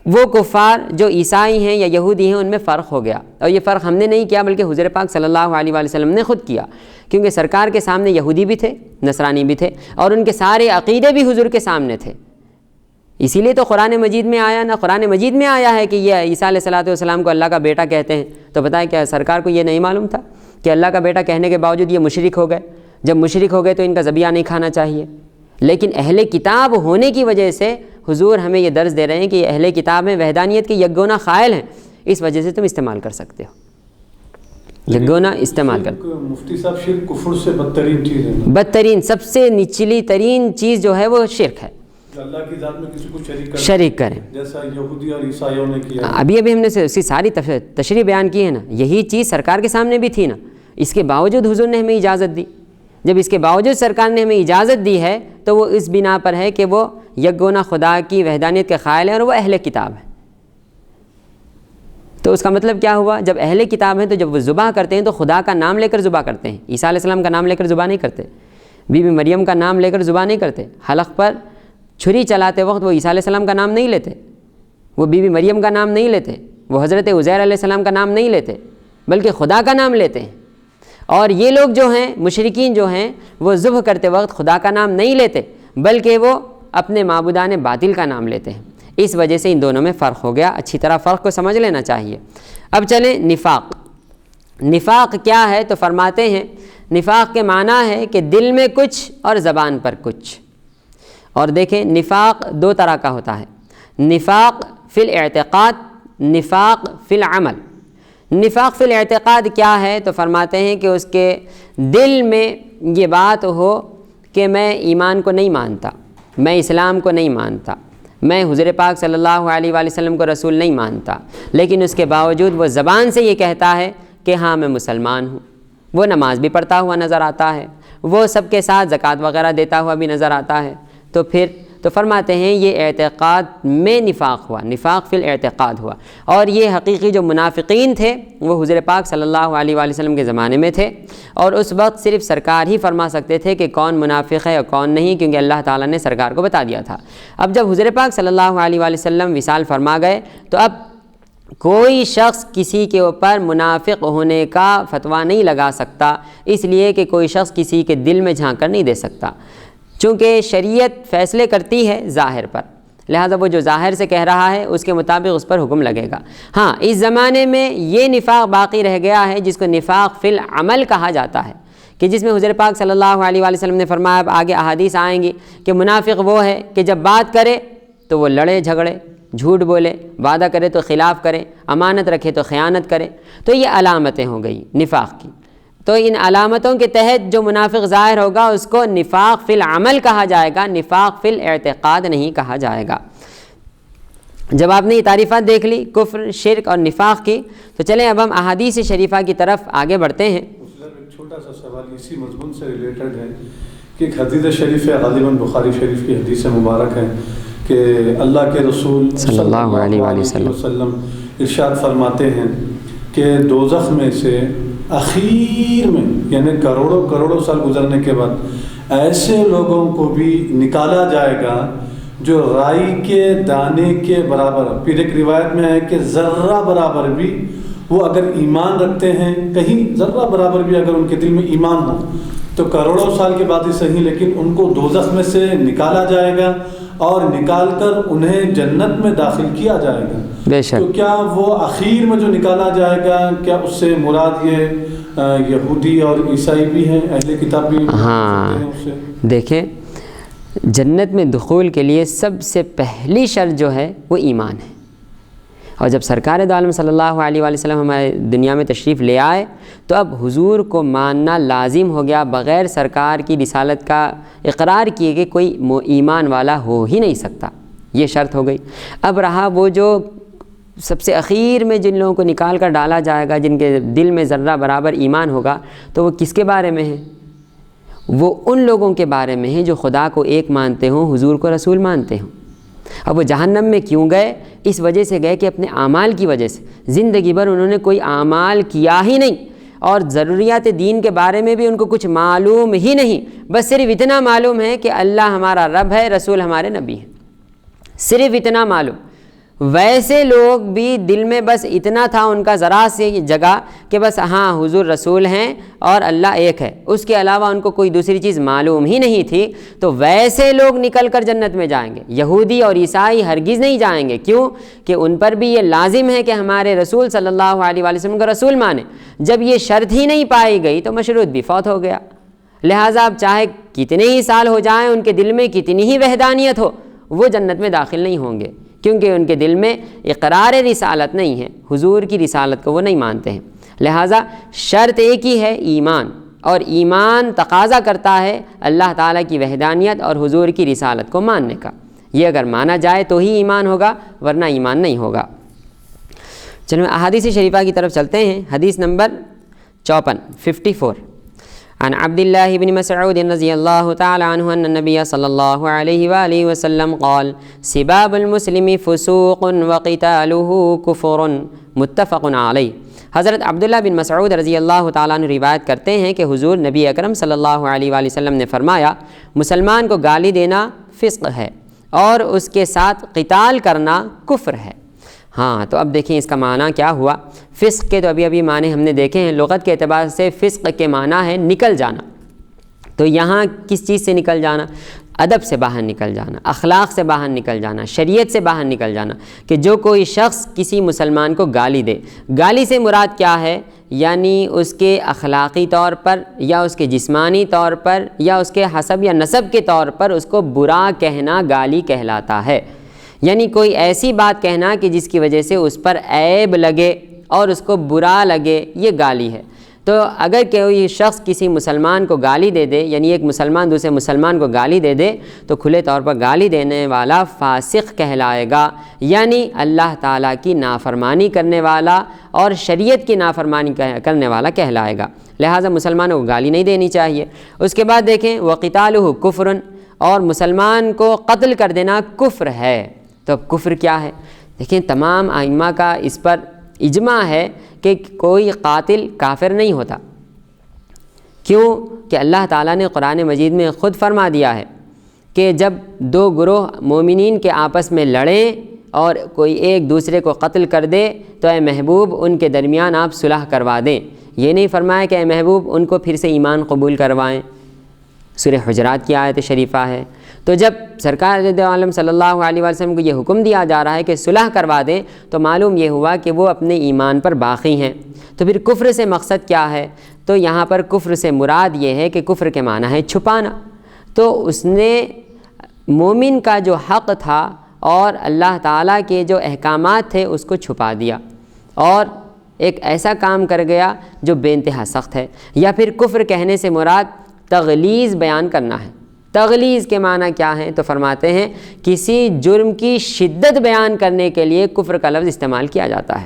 وہ کفار جو عیسائی ہیں یا یہودی ہیں ان میں فرق ہو گیا، اور یہ فرق ہم نے نہیں کیا بلکہ حضور پاک صلی اللہ علیہ وآلہ وسلم نے خود کیا، کیونکہ سرکار کے سامنے یہودی بھی تھے، نصرانی بھی تھے، اور ان کے سارے عقیدے بھی حضور کے سامنے تھے۔ اسی لیے تو قرآن مجید میں آیا نا، قرآن مجید میں آیا ہے کہ یہ عیسیٰ علیہ السلام کو اللہ کا بیٹا کہتے ہیں۔ تو بتائیں کیا سرکار کو یہ نہیں معلوم تھا کہ اللہ کا بیٹا کہنے کے باوجود یہ مشرک ہو گئے؟ جب مشرک ہو گئے تو ان کا ذبیحہ نہیں کھانا چاہیے، لیکن اہل کتاب ہونے کی وجہ سے حضور ہمیں یہ درس دے رہے ہیں کہ یہ اہل کتاب میں وحدانیت کے یکگونا قائل ہیں، اس وجہ سے تم استعمال کر سکتے ہو، یکگونا استعمال کر۔ مفتی صاحب شرک کفر سے بدترین چیز ہے، بدترین سب سے نچلی ترین چیز جو ہے وہ شرک ہے، اللہ کی ذات میں کسی کو شریک کریں، جیسا یہودی اور عیسائیوں نے کیا۔ ابھی ہم نے اس کی ساری تشریح بیان کی ہے نا، یہی چیز سرکار کے سامنے بھی تھی نا، اس کے باوجود حضور نے ہمیں اجازت دی۔ جب اس کے باوجود سرکار نے ہمیں اجازت دی ہے تو وہ اس بنا پر ہے کہ وہ یکگونا خدا کی وحدانیت کے قائل ہیں اور وہ اہل کتاب ہے۔ تو اس کا مطلب کیا ہوا؟ جب اہل کتاب ہیں تو جب وہ ذبح کرتے ہیں تو خدا کا نام لے کر ذبح کرتے ہیں، عیسیٰ علیہ السلام کا نام لے کر ذبح نہیں کرتے، بی بی مریم کا نام لے کر ذبح نہیں کرتے، حلق پر چھری چلاتے وقت وہ عیسیٰ علیہ السلام کا نام نہیں لیتے، وہ بی بی مریم کا نام نہیں لیتے، وہ حضرت عزیر علیہ السلام کا نام نہیں لیتے، بلکہ خدا کا نام لیتے ہیں۔ اور یہ لوگ جو ہیں مشرکین جو ہیں وہ ذبح کرتے وقت خدا کا نام نہیں لیتے بلکہ وہ اپنے معبودان باطل کا نام لیتے ہیں۔ اس وجہ سے ان دونوں میں فرق ہو گیا، اچھی طرح فرق کو سمجھ لینا چاہیے۔ اب چلیں نفاق۔ نفاق کیا ہے؟ تو فرماتے ہیں نفاق کے معنی ہے کہ دل میں کچھ اور زبان پر کچھ۔ اور دیکھیں نفاق دو طرح کا ہوتا ہے، نفاق فی الاعتقاد، نفاق فی العمل۔ نفاق فی الاعتقاد کیا ہے؟ تو فرماتے ہیں کہ اس کے دل میں یہ بات ہو کہ میں ایمان کو نہیں مانتا، میں اسلام کو نہیں مانتا، میں حضور پاک صلی اللہ علیہ وآلہ وسلم کو رسول نہیں مانتا، لیکن اس کے باوجود وہ زبان سے یہ کہتا ہے کہ ہاں میں مسلمان ہوں، وہ نماز بھی پڑھتا ہوا نظر آتا ہے، وہ سب کے ساتھ زکوٰۃ وغیرہ دیتا ہوا بھی نظر آتا ہے، تو فرماتے ہیں یہ اعتقاد میں نفاق ہوا، نفاق فی الاعتقاد ہوا۔ اور یہ حقیقی جو منافقین تھے وہ حضور پاک صلی اللہ علیہ وآلہ وسلم کے زمانے میں تھے، اور اس وقت صرف سرکار ہی فرما سکتے تھے کہ کون منافق ہے اور کون نہیں، کیونکہ اللہ تعالیٰ نے سرکار کو بتا دیا تھا۔ اب جب حضور پاک صلی اللہ علیہ وآلہ وسلم وصال فرما گئے تو اب کوئی شخص کسی کے اوپر منافق ہونے کا فتویٰ نہیں لگا سکتا، اس لیے کہ کوئی شخص کسی کے دل میں جھانک کر نہیں دے سکتا، چونکہ شریعت فیصلے کرتی ہے ظاہر پر، لہذا وہ جو ظاہر سے کہہ رہا ہے اس کے مطابق اس پر حکم لگے گا۔ ہاں اس زمانے میں یہ نفاق باقی رہ گیا ہے جس کو نفاق فی العمل کہا جاتا ہے، کہ جس میں حضور پاک صلی اللہ علیہ وآلہ وسلم نے فرمایا، اب آگے احادیث آئیں گی کہ منافق وہ ہے کہ جب بات کرے تو وہ لڑے جھگڑے، جھوٹ بولے، وعدہ کرے تو خلاف کرے، امانت رکھے تو خیانت کرے، تو یہ علامتیں ہو گئی نفاق کی۔ تو ان علامتوں کے تحت جو منافق ظاہر ہوگا اس کو نفاق فی العمل کہا جائے گا، نفاق فی الاعتقاد نہیں کہا جائے گا۔ جب آپ نے یہ تعریفات دیکھ لی کفر، شرک اور نفاق کی، تو چلیں اب ہم احادیث شریفہ کی طرف آگے بڑھتے ہیں۔ ایک چھوٹا سا سوال اسی مضمون سے ریلیٹڈ ہے کہ ایک حدیث شریف ہے، غالباً بخاری شریف کی حدیث مبارک ہے کہ اللہ کے رسول صلی اللہ علیہ وآلہ وسلم ارشاد فرماتے ہیں کہ دوزخ میں سے اخیر میں، یعنی کروڑوں سال گزرنے کے بعد، ایسے لوگوں کو بھی نکالا جائے گا جو رائی کے دانے کے برابر، پھر ایک روایت میں ہے کہ ذرہ برابر بھی وہ اگر ایمان رکھتے ہیں، کہیں ذرہ برابر بھی اگر ان کے دل میں ایمان ہو تو کروڑوں سال کے بعد ہی صحیح، لیکن ان کو دوزخ میں سے نکالا جائے گا اور نکال کر انہیں جنت میں داخل کیا جائے گا۔ بے شک۔ تو کیا وہ اخیر میں جو نکالا جائے گا، کیا اس سے مراد یہ یہودی اور عیسائی بھی ہیں، اہل کتاب بھی ہیں؟ ہاں دیکھیں، جنت میں دخول کے لیے سب سے پہلی شرط جو ہے وہ ایمان ہے، اور جب سرکار دو عالم صلی اللہ علیہ وآلہ وسلم ہمارے دنیا میں تشریف لے آئے تو اب حضور کو ماننا لازم ہو گیا، بغیر سرکار کی رسالت کا اقرار کیے کہ کوئی ایمان والا ہو ہی نہیں سکتا، یہ شرط ہو گئی۔ اب رہا وہ جو سب سے اخیر میں جن لوگوں کو نکال کر ڈالا جائے گا، جن کے دل میں ذرہ برابر ایمان ہوگا، تو وہ کس کے بارے میں ہے؟ وہ ان لوگوں کے بارے میں ہے جو خدا کو ایک مانتے ہوں، حضور کو رسول مانتے ہوں۔ اب وہ جہنم میں کیوں گئے؟ اس وجہ سے گئے کہ اپنے اعمال کی وجہ سے زندگی بھر انہوں نے کوئی اعمال کیا ہی نہیں، اور ضروریات دین کے بارے میں بھی ان کو کچھ معلوم ہی نہیں، بس صرف اتنا معلوم ہے کہ اللہ ہمارا رب ہے، رسول ہمارے نبی ہیں، صرف اتنا معلوم۔ ویسے لوگ بھی دل میں بس اتنا تھا ان کا ذرا سے جگہ کہ بس ہاں حضور رسول ہیں اور اللہ ایک ہے، اس کے علاوہ ان کو کوئی دوسری چیز معلوم ہی نہیں تھی، تو ویسے لوگ نکل کر جنت میں جائیں گے۔ یہودی اور عیسائی ہرگز نہیں جائیں گے، کیوں کہ ان پر بھی یہ لازم ہے کہ ہمارے رسول صلی اللہ علیہ وآلہ وسلم کا رسول مانیں۔ جب یہ شرط ہی نہیں پائی گئی تو مشروط بھی فوت ہو گیا، لہٰذا اب چاہے کتنے ہی سال ہو جائیں، ان کے دل میں کتنی ہی وحدانیت ہو، وہ جنت میں داخل نہیں ہوں گے، کیونکہ ان کے دل میں اقرار رسالت نہیں ہے، حضور کی رسالت کو وہ نہیں مانتے ہیں۔ لہٰذا شرط ایک ہی ہے، ایمان، اور ایمان تقاضا کرتا ہے اللہ تعالیٰ کی وحدانیت اور حضور کی رسالت کو ماننے کا۔ یہ اگر مانا جائے تو ہی ایمان ہوگا، ورنہ ایمان نہیں ہوگا۔ چلو احادیث شریفہ کی طرف چلتے ہیں۔ حدیث نمبر 54 عن عبد الله بن مسعود رضي الله تعالى عنه أن النبي صلى الله عليه وآله وسلم قال سباب المسلم فسوق وقتاله كفر متفق علیہ۔ حضرت عبداللہ بن مسعود رضی اللہ تعالیٰ عنہ روایت کرتے ہیں کہ حضور نبی اکرم صلی اللہ علیہ وآلہ وسلم نے فرمایا، مسلمان کو گالی دینا فسق ہے اور اس کے ساتھ قتال کرنا کفر ہے۔ ہاں تو اب دیکھیں اس کا معنی کیا ہوا۔ فسق کے تو ابھی معنی ہم نے دیکھے ہیں، لغت کے اعتبار سے فسق کے معنی ہے نکل جانا۔ تو یہاں کس چیز سے نکل جانا؟ ادب سے باہر نکل جانا، اخلاق سے باہر نکل جانا، شریعت سے باہر نکل جانا، کہ جو کوئی شخص کسی مسلمان کو گالی دے، گالی سے مراد کیا ہے؟ یعنی اس کے اخلاقی طور پر یا اس کے جسمانی طور پر یا اس کے حسب یا نسب کے طور پر اس کو برا کہنا گالی کہلاتا ہے۔ یعنی کوئی ایسی بات کہنا کہ جس کی وجہ سے اس پر عیب لگے اور اس کو برا لگے، یہ گالی ہے۔ تو اگر کوئی شخص کسی مسلمان کو گالی دے دے، یعنی ایک مسلمان دوسرے مسلمان کو گالی دے دے، تو کھلے طور پر گالی دینے والا فاسق کہلائے گا، یعنی اللہ تعالیٰ کی نافرمانی کرنے والا اور شریعت کی نافرمانی کرنے والا کہلائے گا۔ لہٰذا مسلمانوں کو گالی نہیں دینی چاہیے۔ اس کے بعد دیکھیں وَقِتَالُهُ كُفْرٌ، اور مسلمان کو قتل کر دینا کفر ہے۔ تو اب کفر کیا ہے؟ دیکھیں تمام ائمہ کا اس پر اجماع ہے کہ کوئی قاتل کافر نہیں ہوتا۔ کیوں کہ اللہ تعالیٰ نے قرآن مجید میں خود فرما دیا ہے کہ جب دو گروہ مومنین کے آپس میں لڑیں اور کوئی ایک دوسرے کو قتل کر دے تو اے محبوب ان کے درمیان آپ صلح کروا دیں۔ یہ نہیں فرمایا کہ اے محبوب ان کو پھر سے ایمان قبول کروائیں، سورہ حجرات کی آیت شریفہ ہے۔ تو جب سرکار عالم صلی اللہ علیہ وسلم کو یہ حکم دیا جا رہا ہے کہ صلح کروا دیں، تو معلوم یہ ہوا کہ وہ اپنے ایمان پر باقی ہیں۔ تو پھر کفر سے مقصد کیا ہے؟ تو یہاں پر کفر سے مراد یہ ہے کہ کفر کے معنی ہے چھپانا۔ تو اس نے مومن کا جو حق تھا اور اللہ تعالیٰ کے جو احکامات تھے اس کو چھپا دیا اور ایک ایسا کام کر گیا جو بے انتہا سخت ہے۔ یا پھر کفر کہنے سے مراد تغلیظ بیان کرنا ہے۔ تغلیظ کے معنی کیا ہیں؟ تو فرماتے ہیں کسی جرم کی شدت بیان کرنے کے لیے کفر کا لفظ استعمال کیا جاتا ہے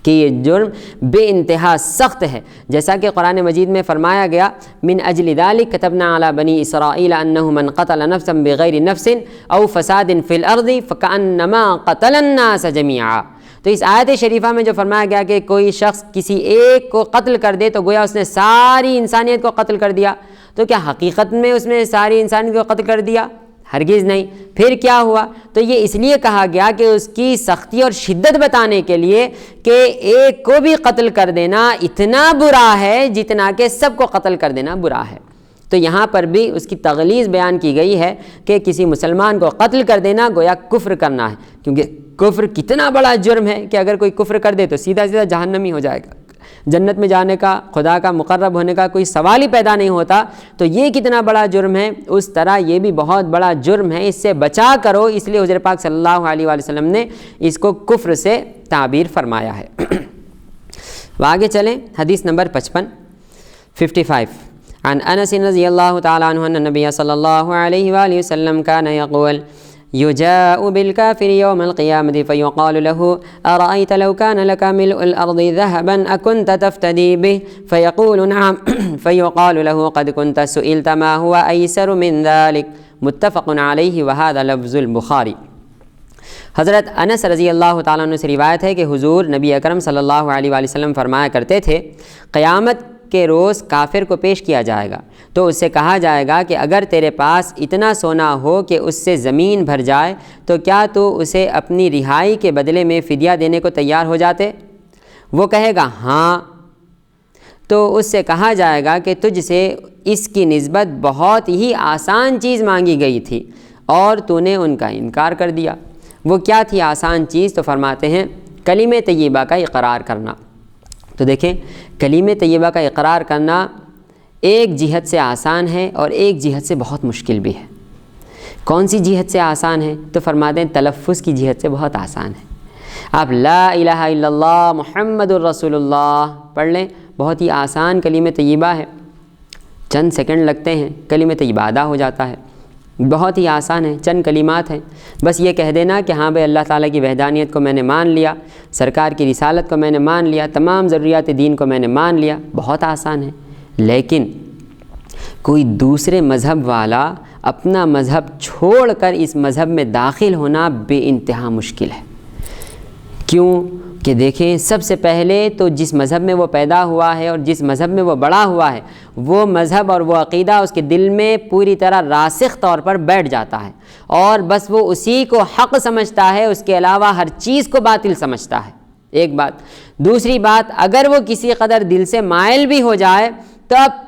کہ یہ جرم بے انتہا سخت ہے، جیسا کہ قرآن مجید میں فرمایا گیا من اجل ذلک کتبنا علی بنی اسرائیل انہ من قتل نفسا بغیر نفس او فساد فی الارض فکأنما قتل الناس جمیعا۔ تو اس آیت شریفہ میں جو فرمایا گیا کہ کوئی شخص کسی ایک کو قتل کر دے تو گویا اس نے ساری انسانیت کو قتل کر دیا، تو کیا حقیقت میں اس نے ساری انسانیت کو قتل کر دیا؟ ہرگز نہیں۔ پھر کیا ہوا؟ تو یہ اس لیے کہا گیا کہ اس کی سختی اور شدت بتانے کے لیے کہ ایک کو بھی قتل کر دینا اتنا برا ہے جتنا کہ سب کو قتل کر دینا برا ہے۔ تو یہاں پر بھی اس کی تغلیظ بیان کی گئی ہے کہ کسی مسلمان کو قتل کر دینا گویا کفر کرنا ہے، کیونکہ کفر کتنا بڑا جرم ہے کہ اگر کوئی کفر کر دے تو سیدھا سیدھا جہنمی ہو جائے گا، جنت میں جانے کا، خدا کا مقرب ہونے کا کوئی سوال ہی پیدا نہیں ہوتا۔ تو یہ کتنا بڑا جرم ہے، اس طرح یہ بھی بہت بڑا جرم ہے، اس سے بچا کرو، اس لیے حضور پاک صلی اللہ علیہ وآلہ وسلم نے اس کو کفر سے تعبیر فرمایا ہے۔ آگے چلیں، حدیث نمبر 55 عن انس رضی اللہ تعالی عنہ ان النبی صلی اللہ علیہ وآلہ وسلم کان یقول يجاء بالكافر يوم القيامة فيقال له أرأيت لو كان لك ملء الأرض ذهبا أكنت تفتدي به فيقول نعم فيقال له قد كنت سئلت ما هو أيسر من ذلك متفق عليه وهذا لفظ البخاری۔ حضرت انس رضی اللہ تعالیٰ عنہ سے روایت ہے کہ حضور نبی اکرم صلی اللہ علیہ وآلہ وسلم فرمایا کرتے تھے قیامت کے روز کافر کو پیش کیا جائے گا تو اس سے کہا جائے گا کہ اگر تیرے پاس اتنا سونا ہو کہ اس سے زمین بھر جائے تو کیا تو اسے اپنی رہائی کے بدلے میں فدیہ دینے کو تیار ہو جاتے؟ وہ کہے گا ہاں، تو اس سے کہا جائے گا کہ تجھ سے اس کی نسبت بہت ہی آسان چیز مانگی گئی تھی اور تو نے ان کا انکار کر دیا۔ وہ کیا تھی آسان چیز؟ تو فرماتے ہیں کلمہ طیبہ کا اقرار کرنا۔ تو دیکھیں کلمہ طیبہ کا اقرار کرنا ایک جہت سے آسان ہے اور ایک جہت سے بہت مشکل بھی ہے۔ کون سی جہت سے آسان ہے؟ تو فرماتے ہیں تلفظ کی جہت سے بہت آسان ہے۔ آپ لا الہ الا اللہ محمد الرسول اللہ پڑھ لیں، بہت ہی آسان کلمہ طیبہ ہے، چند سیکنڈ لگتے ہیں کلمہ طیبہ ادا ہو جاتا ہے، بہت ہی آسان ہے، چند کلمات ہیں، بس یہ کہہ دینا کہ ہاں بھائی اللہ تعالیٰ کی وحدانیت کو میں نے مان لیا، سرکار کی رسالت کو میں نے مان لیا، تمام ضروریات دین کو میں نے مان لیا، بہت آسان ہے۔ لیکن کوئی دوسرے مذہب والا اپنا مذہب چھوڑ کر اس مذہب میں داخل ہونا بے انتہا مشکل ہے۔ کیوں کہ دیکھیں سب سے پہلے تو جس مذہب میں وہ پیدا ہوا ہے اور جس مذہب میں وہ بڑا ہوا ہے وہ مذہب اور وہ عقیدہ اس کے دل میں پوری طرح راسخ طور پر بیٹھ جاتا ہے اور بس وہ اسی کو حق سمجھتا ہے، اس کے علاوہ ہر چیز کو باطل سمجھتا ہے، ایک بات۔ دوسری بات، اگر وہ کسی قدر دل سے مائل بھی ہو جائے تو اب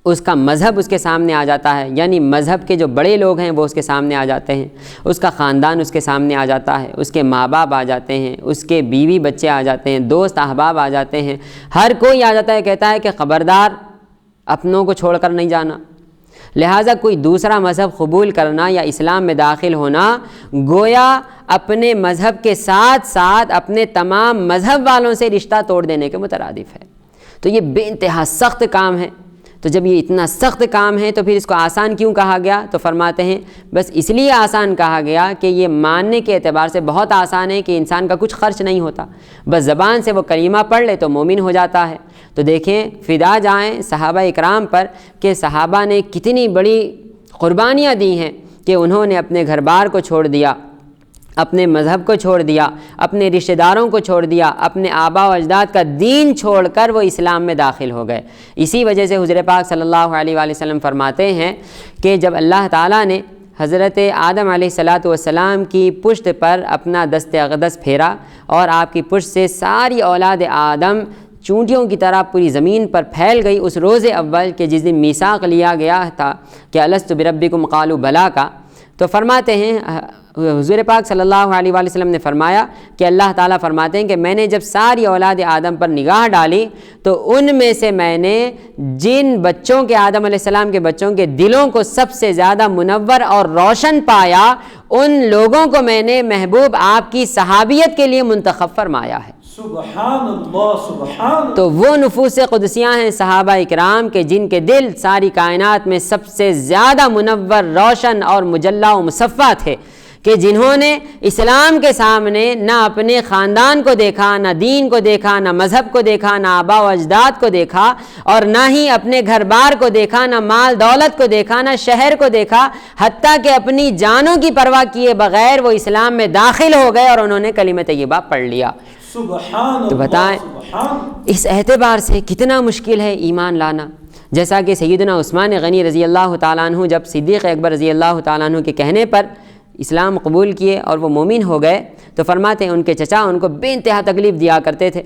اس کا مذہب اس کے سامنے آ جاتا ہے، یعنی مذہب کے جو بڑے لوگ ہیں وہ اس کے سامنے آ جاتے ہیں، اس کا خاندان اس کے سامنے آ جاتا ہے، اس کے ماں باپ آ جاتے ہیں، اس کے بیوی بچے آ جاتے ہیں، دوست احباب آ جاتے ہیں، ہر کوئی آ جاتا ہے، کہتا ہے کہ خبردار اپنوں کو چھوڑ کر نہیں جانا۔ لہٰذا کوئی دوسرا مذہب قبول کرنا یا اسلام میں داخل ہونا گویا اپنے مذہب کے ساتھ ساتھ اپنے تمام مذہب والوں سے رشتہ توڑ دینے کے مترادف ہے۔ تو یہ بے انتہا سخت کام ہے۔ تو جب یہ اتنا سخت کام ہے تو پھر اس کو آسان کیوں کہا گیا؟ تو فرماتے ہیں بس اس لیے آسان کہا گیا کہ یہ ماننے کے اعتبار سے بہت آسان ہے کہ انسان کا کچھ خرچ نہیں ہوتا، بس زبان سے وہ کلمہ پڑھ لے تو مومن ہو جاتا ہے۔ تو دیکھیں فدا جائیں صحابہ اکرام پر کہ صحابہ نے کتنی بڑی قربانیاں دی ہیں کہ انہوں نے اپنے گھر بار کو چھوڑ دیا، اپنے مذہب کو چھوڑ دیا، اپنے رشتہ داروں کو چھوڑ دیا، اپنے آبا و اجداد کا دین چھوڑ کر وہ اسلام میں داخل ہو گئے۔ اسی وجہ سے حضور پاک صلی اللہ علیہ وآلہ وسلم فرماتے ہیں کہ جب اللہ تعالیٰ نے حضرت آدم علیہ السلام کی پشت پر اپنا دست اقدس پھیرا اور آپ کی پشت سے ساری اولاد آدم چونٹیوں کی طرح پوری زمین پر پھیل گئی، اس روز اول کہ جس دن میثاق لیا گیا تھا کہ الست بربکم قالوا بلا کا، تو فرماتے ہیں حضور پاک صلی اللہ علیہ وآلہ وسلم نے فرمایا کہ اللہ تعالیٰ فرماتے ہیں کہ میں نے جب ساری اولاد آدم پر نگاہ ڈالی تو ان میں سے میں نے جن بچوں کے آدم علیہ السلام کے بچوں کے دلوں کو سب سے زیادہ منور اور روشن پایا، ان لوگوں کو میں نے محبوب آپ کی صحابیت کے لیے منتخب فرمایا ہے۔ سبحان اللہ سبحان اللہ۔ تو وہ نفوس قدسیاں ہیں صحابہ اکرام کے جن کے دل ساری کائنات میں سب سے زیادہ منور، روشن اور مجلہ و مصفہ تھے، کہ جنہوں نے اسلام کے سامنے نہ اپنے خاندان کو دیکھا، نہ دین کو دیکھا، نہ مذہب کو دیکھا، نہ آبا و اجداد کو دیکھا، اور نہ ہی اپنے گھر بار کو دیکھا، نہ مال دولت کو دیکھا، نہ شہر کو دیکھا، حتیٰ کہ اپنی جانوں کی پرواہ کیے بغیر وہ اسلام میں داخل ہو گئے اور انہوں نے کلمہ طیبہ پڑھ لیا۔ سبحان تو بتائیں اس اعتبار سے کتنا مشکل ہے ایمان لانا۔ جیسا کہ سیدنا عثمان غنی رضی اللہ تعالیٰ عنہ جب صدیق اکبر رضی اللہ تعالیٰ عنہ کے کہنے پر اسلام قبول کیے اور وہ مومن ہو گئے، تو فرماتے ہیں ان کے چچا ان کو بے انتہا تکلیف دیا کرتے تھے۔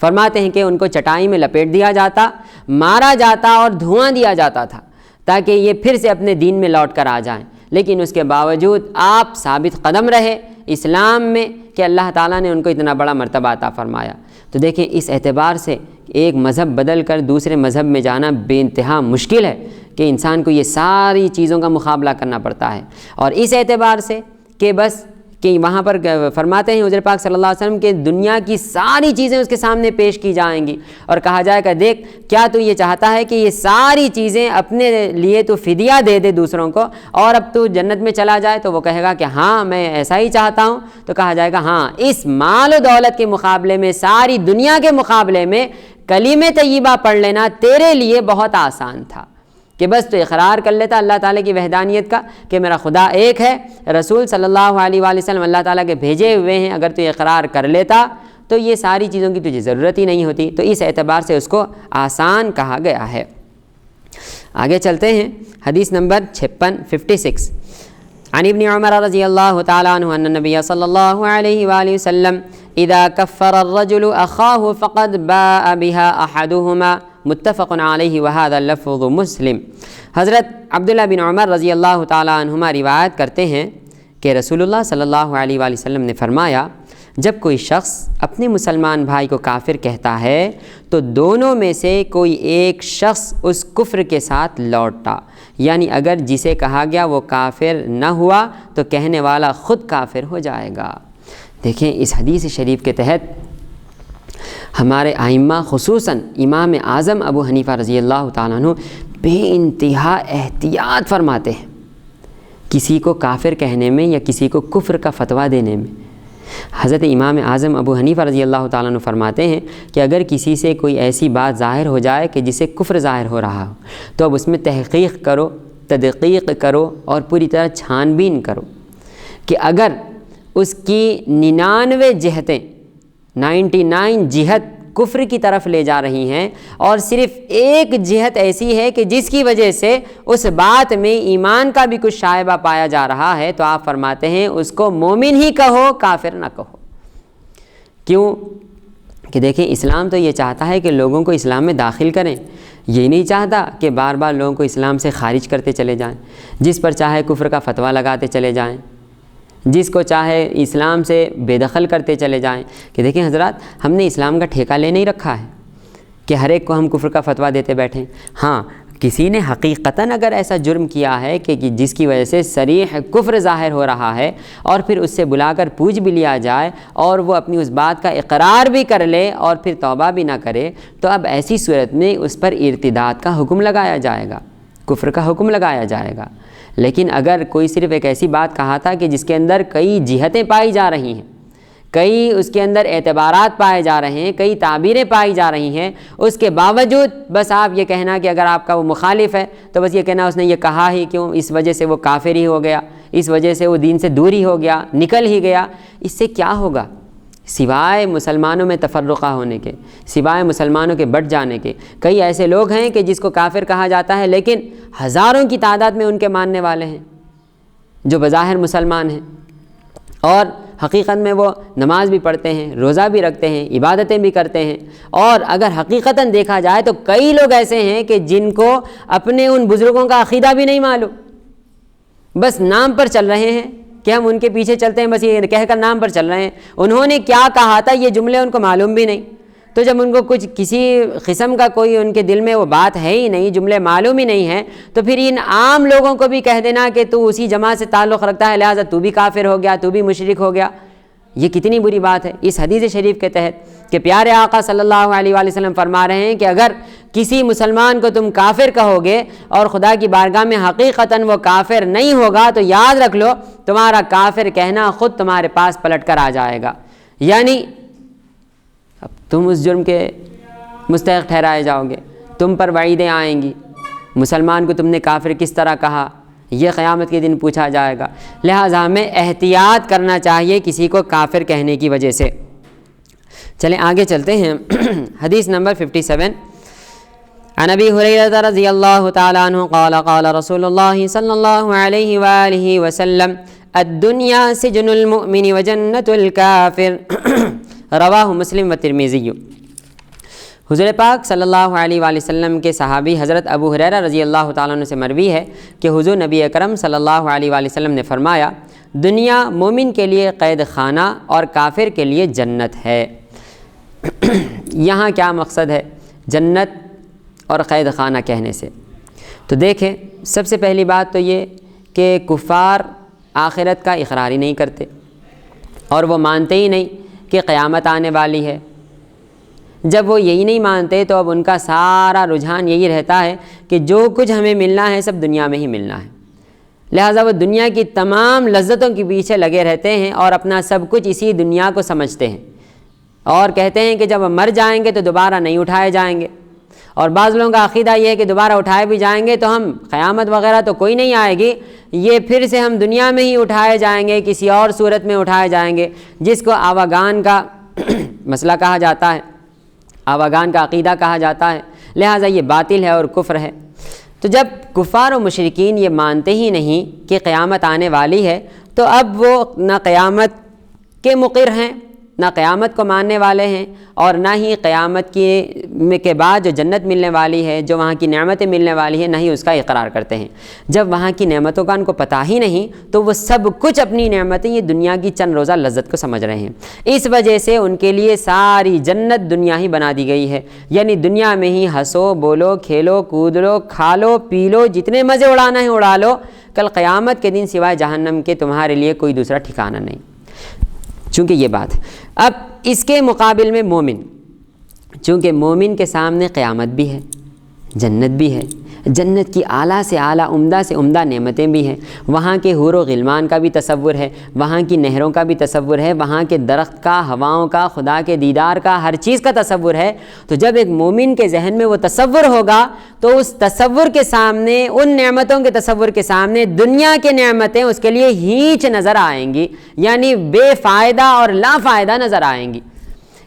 فرماتے ہیں کہ ان کو چٹائی میں لپیٹ دیا جاتا، مارا جاتا اور دھواں دیا جاتا تھا تاکہ یہ پھر سے اپنے دین میں لوٹ کر آ جائیں، لیکن اس کے باوجود آپ ثابت قدم رہے اسلام میں کہ اللہ تعالیٰ نے ان کو اتنا بڑا مرتبہ عطا فرمایا۔ تو دیکھیں اس اعتبار سے ایک مذہب بدل کر دوسرے مذہب میں جانا بے انتہا مشکل ہے کہ انسان کو یہ ساری چیزوں کا مقابلہ کرنا پڑتا ہے۔ اور اس اعتبار سے کہ بس کہ وہاں پر فرماتے ہیں حضور پاک صلی اللہ علیہ وسلم کہ دنیا کی ساری چیزیں اس کے سامنے پیش کی جائیں گی اور کہا جائے گا دیکھ کیا تو یہ چاہتا ہے کہ یہ ساری چیزیں اپنے لیے تو فدیہ دے دے دوسروں کو اور اب تو جنت میں چلا جائے؟ تو وہ کہے گا کہ ہاں میں ایسا ہی چاہتا ہوں۔ تو کہا جائے گا ہاں اس مال و دولت کے مقابلے میں، ساری دنیا کے مقابلے میں کلمہ طیبہ پڑھ لینا تیرے لیے بہت آسان تھا کہ بس تو اقرار کر لیتا اللہ تعالیٰ کی وحدانیت کا کہ میرا خدا ایک ہے، رسول صلی اللہ علیہ وآلہ وسلم اللہ تعالیٰ کے بھیجے ہوئے ہیں، اگر تو اقرار کر لیتا تو یہ ساری چیزوں کی تجھے ضرورت ہی نہیں ہوتی۔ تو اس اعتبار سے اس کو آسان کہا گیا ہے۔ آگے چلتے ہیں، حدیث نمبر 56 عن ابن عمر رضی اللہ تعالیٰ عنہ ان النبی صلی اللہ علیہ وآلہ وسلم اذا کفر الرجل اخاہ فقد باء بها احدہما متفق علیہ وہذا لفظ مسلم۔ حضرت عبداللہ بن عمر رضی اللہ تعالیٰ عنہما روایت کرتے ہیں کہ رسول اللہ صلی اللہ علیہ وآلہ وسلم نے فرمایا جب کوئی شخص اپنے مسلمان بھائی کو کافر کہتا ہے تو دونوں میں سے کوئی ایک شخص اس کفر کے ساتھ لوٹا، یعنی اگر جسے کہا گیا وہ کافر نہ ہوا تو کہنے والا خود کافر ہو جائے گا۔ دیکھیں اس حدیث شریف کے تحت ہمارے ائمہ خصوصاً امام اعظم ابو حنیفہ رضی اللہ تعالیٰ عنہ بے انتہا احتیاط فرماتے ہیں کسی کو کافر کہنے میں یا کسی کو کفر کا فتویٰ دینے میں۔ حضرت امام اعظم ابو حنیفہ رضی اللہ تعالیٰ عنہ فرماتے ہیں کہ اگر کسی سے کوئی ایسی بات ظاہر ہو جائے کہ جسے کفر ظاہر ہو رہا ہو تو اب اس میں تحقیق کرو، تدقیق کرو اور پوری طرح چھان بین کرو کہ اگر اس کی 99 جہتیں 99 جہت کفر کی طرف لے جا رہی ہیں اور صرف ایک جہت ایسی ہے کہ جس کی وجہ سے اس بات میں ایمان کا بھی کچھ شائبہ پایا جا رہا ہے، تو آپ فرماتے ہیں اس کو مومن ہی کہو، کافر نہ کہو۔ کیوں کہ دیکھیں اسلام تو یہ چاہتا ہے کہ لوگوں کو اسلام میں داخل کریں، یہ نہیں چاہتا کہ بار بار لوگوں کو اسلام سے خارج کرتے چلے جائیں، جس پر چاہے کفر کا فتویٰ لگاتے چلے جائیں، جس کو چاہے اسلام سے بے دخل کرتے چلے جائیں۔ کہ دیکھیں حضرات ہم نے اسلام کا ٹھیکہ لے نہیں رکھا ہے کہ ہر ایک کو ہم کفر کا فتویٰ دیتے بیٹھیں۔ ہاں کسی نے حقیقتاً اگر ایسا جرم کیا ہے کہ جس کی وجہ سے صریح کفر ظاہر ہو رہا ہے اور پھر اس سے بلا کر پوچھ بھی لیا جائے اور وہ اپنی اس بات کا اقرار بھی کر لے اور پھر توبہ بھی نہ کرے، تو اب ایسی صورت میں اس پر ارتداد کا حکم لگایا جائے گا، کفر کا حکم لگایا جائے گا۔ لیکن اگر کوئی صرف ایک ایسی بات کہا تھا کہ جس کے اندر کئی جہتیں پائی جا رہی ہیں، کئی اس کے اندر اعتبارات پائے جا رہے ہیں، کئی تعبیریں پائی جا رہی ہیں، اس کے باوجود بس آپ یہ کہنا کہ اگر آپ کا وہ مخالف ہے تو بس یہ کہنا اس نے یہ کہا ہی کیوں، اس وجہ سے وہ کافر ہی ہو گیا، اس وجہ سے وہ دین سے دور ہی ہو گیا، نکل ہی گیا، اس سے کیا ہوگا سوائے مسلمانوں میں تفرقہ ہونے کے، سوائے مسلمانوں کے بٹ جانے کے۔ کئی ایسے لوگ ہیں کہ جس کو کافر کہا جاتا ہے لیکن ہزاروں کی تعداد میں ان کے ماننے والے ہیں جو بظاہر مسلمان ہیں، اور حقیقت میں وہ نماز بھی پڑھتے ہیں، روزہ بھی رکھتے ہیں، عبادتیں بھی کرتے ہیں، اور اگر حقیقتاً دیکھا جائے تو کئی لوگ ایسے ہیں کہ جن کو اپنے ان بزرگوں کا عقیدہ بھی نہیں معلوم، بس نام پر چل رہے ہیں کہ ہم ان کے پیچھے چلتے ہیں، بس یہ کہہ کر نام پر چل رہے ہیں، انہوں نے کیا کہا تھا یہ جملے ان کو معلوم بھی نہیں۔ تو جب ان کو کچھ کسی قسم کا کوئی ان کے دل میں وہ بات ہے ہی نہیں، جملے معلوم ہی نہیں ہیں، تو پھر ان عام لوگوں کو بھی کہہ دینا کہ تو اسی جماعت سے تعلق رکھتا ہے لہٰذا تو بھی کافر ہو گیا، تو بھی مشرک ہو گیا، یہ کتنی بری بات ہے۔ اس حدیث شریف کے تحت کہ پیارے آقا صلی اللہ علیہ وآلہ وسلم فرما رہے ہیں کہ اگر کسی مسلمان کو تم کافر کہو گے اور خدا کی بارگاہ میں حقیقتاً وہ کافر نہیں ہوگا تو یاد رکھ لو تمہارا کافر کہنا خود تمہارے پاس پلٹ کر آ جائے گا، یعنی اب تم اس جرم کے مستحق ٹھہرائے جاؤ گے، تم پر وعیدیں آئیں گی، مسلمان کو تم نے کافر کس طرح کہا یہ قیامت کے دن پوچھا جائے گا۔ لہٰذا ہمیں احتیاط کرنا چاہیے کسی کو کافر کہنے کی وجہ سے۔ چلیں آگے چلتے ہیں۔ حدیث نمبر 57 عن ابی ہریرہ رضی اللہ تعالی عنہ قال قال رسول اللہ صلی اللہ علیہ وآلہ وسلم الدنیا سجن المؤمن وجنت الکافر رواہ مسلم و ترمذی۔ حضور پاک صلی اللہ علیہ وآلہ وسلم کے صحابی حضرت ابو ہریرہ رضی اللہ تعالیٰ عنہ سے مروی ہے کہ حضور نبی اکرم صلی اللہ علیہ وآلہ وسلم نے فرمایا دنیا مومن کے لیے قید خانہ اور کافر کے لیے جنت ہے۔ یہاں کیا مقصد ہے جنت اور قید خانہ کہنے سے؟ تو دیکھیں سب سے پہلی بات تو یہ کہ کفار آخرت کا اقرار ہی نہیں کرتے اور وہ مانتے ہی نہیں کہ قیامت آنے والی ہے۔ جب وہ یہی نہیں مانتے تو اب ان کا سارا رجحان یہی رہتا ہے کہ جو کچھ ہمیں ملنا ہے سب دنیا میں ہی ملنا ہے، لہٰذا وہ دنیا کی تمام لذتوں کے پیچھے لگے رہتے ہیں اور اپنا سب کچھ اسی دنیا کو سمجھتے ہیں، اور کہتے ہیں کہ جب ہم مر جائیں گے تو دوبارہ نہیں اٹھائے جائیں گے، اور بعض لوگوں کا عقیدہ یہ ہے کہ دوبارہ اٹھائے بھی جائیں گے تو ہم قیامت وغیرہ تو کوئی نہیں آئے گی، یہ پھر سے ہم دنیا میں ہی اٹھائے جائیں گے، کسی اور صورت میں اٹھائے جائیں گے، جس کو آواگان کا مسئلہ کہا جاتا ہے، آواگان کا عقیدہ کہا جاتا ہے، لہٰذا یہ باطل ہے اور کفر ہے۔ تو جب کفار و مشرکین یہ مانتے ہی نہیں کہ قیامت آنے والی ہے تو اب وہ نہ قیامت کے مقر ہیں، نہ قیامت کو ماننے والے ہیں، اور نہ ہی قیامت کے بعد جو جنت ملنے والی ہے، جو وہاں کی نعمتیں ملنے والی ہیں، نہ ہی اس کا اقرار کرتے ہیں۔ جب وہاں کی نعمتوں کا ان کو پتہ ہی نہیں تو وہ سب کچھ اپنی نعمتیں یہ دنیا کی چند روزہ لذت کو سمجھ رہے ہیں، اس وجہ سے ان کے لیے ساری جنت دنیا ہی بنا دی گئی ہے، یعنی دنیا میں ہی ہنسو بولو کھیلو کود لو کھا لو پی لو، جتنے مزے اڑانا ہے اڑا لو، کل قیامت کے دن سوائے جہنم کے تمہارے لیے کوئی دوسرا ٹھکانہ نہیں۔ چونکہ یہ بات ہے۔ اب اس کے مقابل میں مومن، چونکہ مومن کے سامنے قیامت بھی ہے، جنت بھی ہے، جنت کی اعلیٰ سے اعلیٰ عمدہ سے عمدہ نعمتیں بھی ہیں، وہاں کے حور و غلمان کا بھی تصور ہے، وہاں کی نہروں کا بھی تصور ہے، وہاں کے درخت کا، ہواؤں کا، خدا کے دیدار کا، ہر چیز کا تصور ہے۔ تو جب ایک مومن کے ذہن میں وہ تصور ہوگا تو اس تصور کے سامنے، ان نعمتوں کے تصور کے سامنے دنیا کے نعمتیں اس کے لیے ہیچ نظر آئیں گی، یعنی بے فائدہ اور لا فائدہ نظر آئیں گی،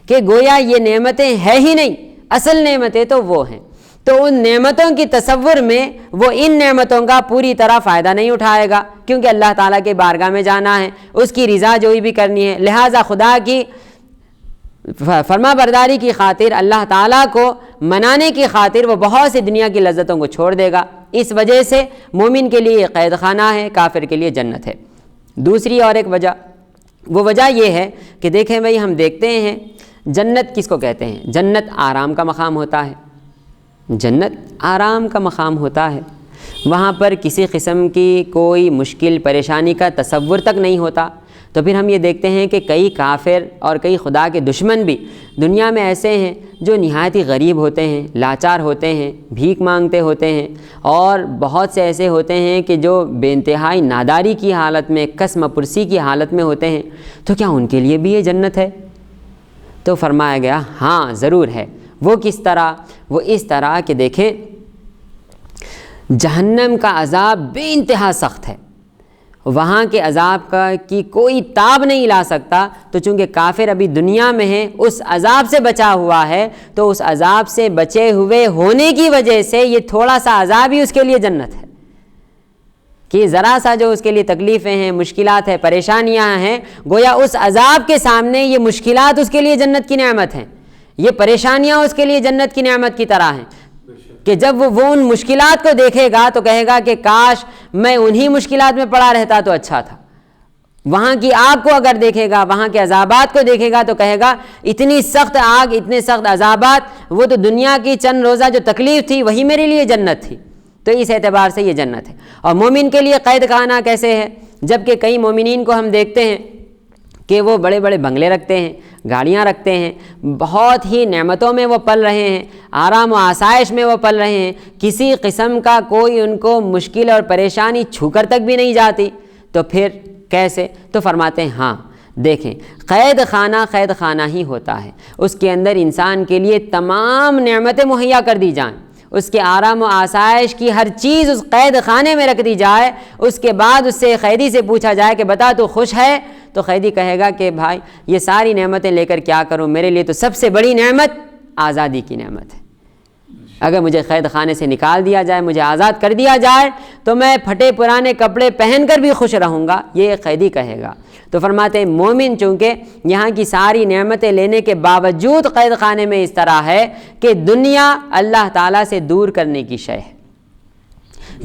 کہ گویا یہ نعمتیں ہیں ہی نہیں، اصل نعمتیں تو وہ ہیں۔ تو ان نعمتوں کی تصور میں وہ ان نعمتوں کا پوری طرح فائدہ نہیں اٹھائے گا، کیونکہ اللہ تعالیٰ کے بارگاہ میں جانا ہے، اس کی رضا جوئی بھی کرنی ہے، لہٰذا خدا کی فرما برداری کی خاطر، اللہ تعالیٰ کو منانے کی خاطر وہ بہت سی دنیا کی لذتوں کو چھوڑ دے گا۔ اس وجہ سے مومن کے لیے قید خانہ ہے، کافر کے لیے جنت ہے۔ دوسری اور ایک وجہ، وہ وجہ یہ ہے کہ دیکھیں بھائی، ہم دیکھتے ہیں جنت کس کو کہتے ہیں؟ جنت آرام کا مقام ہوتا ہے، جنت آرام کا مقام ہوتا ہے، وہاں پر کسی قسم کی کوئی مشکل پریشانی کا تصور تک نہیں ہوتا۔ تو پھر ہم یہ دیکھتے ہیں کہ کئی کافر اور کئی خدا کے دشمن بھی دنیا میں ایسے ہیں جو نہایت ہی غریب ہوتے ہیں، لاچار ہوتے ہیں، بھیک مانگتے ہوتے ہیں، اور بہت سے ایسے ہوتے ہیں کہ جو بے انتہائی ناداری کی حالت میں، قسم پرسی کی حالت میں ہوتے ہیں۔ تو کیا ان کے لیے بھی یہ جنت ہے؟ تو فرمایا گیا ہاں ضرور ہے۔ وہ کس طرح؟ وہ اس طرح کہ دیکھیں جہنم کا عذاب بے انتہا سخت ہے، وہاں کے عذاب کی کوئی تاب نہیں لا سکتا۔ تو چونکہ کافر ابھی دنیا میں ہے، اس عذاب سے بچا ہوا ہے، تو اس عذاب سے بچے ہوئے ہونے کی وجہ سے یہ تھوڑا سا عذاب ہی اس کے لیے جنت ہے، کہ ذرا سا جو اس کے لیے تکلیفیں ہیں، مشکلات ہیں، پریشانیاں ہیں، گویا اس عذاب کے سامنے یہ مشکلات اس کے لیے جنت کی نعمت ہیں، یہ پریشانیاں اس کے لیے جنت کی نعمت کی طرح ہیں، کہ جب وہ ان مشکلات کو دیکھے گا تو کہے گا کہ کاش میں انہی مشکلات میں پڑا رہتا تو اچھا تھا۔ وہاں کی آگ کو اگر دیکھے گا، وہاں کے عذابات کو دیکھے گا تو کہے گا اتنی سخت آگ، اتنے سخت عذابات، وہ تو دنیا کی چند روزہ جو تکلیف تھی وہی میرے لیے جنت تھی۔ تو اس اعتبار سے یہ جنت ہے۔ اور مومن کے لیے قید خانہ کیسے ہے؟ جبکہ کئی مومنین کو ہم دیکھتے ہیں کہ وہ بڑے بڑے بنگلے رکھتے ہیں، گاڑیاں رکھتے ہیں، بہت ہی نعمتوں میں وہ پل رہے ہیں، آرام و آسائش میں وہ پل رہے ہیں، کسی قسم کا کوئی ان کو مشکل اور پریشانی چھو کر تک بھی نہیں جاتی۔ تو پھر کیسے؟ تو فرماتے ہیں ہاں دیکھیں قید خانہ ہی ہوتا ہے، اس کے اندر انسان کے لیے تمام نعمتیں مہیا کر دی جائیں، اس کے آرام و آسائش کی ہر چیز اس قید خانے میں رکھ دی جائے، اس کے بعد اس سے قیدی سے پوچھا جائے کہ بتا تو خوش ہے؟ تو قیدی کہے گا کہ بھائی یہ ساری نعمتیں لے کر کیا کروں، میرے لیے تو سب سے بڑی نعمت آزادی کی نعمت ہے۔ اگر مجھے قید خانے سے نکال دیا جائے، مجھے آزاد کر دیا جائے تو میں پھٹے پرانے کپڑے پہن کر بھی خوش رہوں گا، یہ قیدی کہے گا۔ تو فرماتے ہیں مومن چونکہ یہاں کی ساری نعمتیں لینے کے باوجود قید خانے میں اس طرح ہے کہ دنیا اللہ تعالیٰ سے دور کرنے کی شے ہے،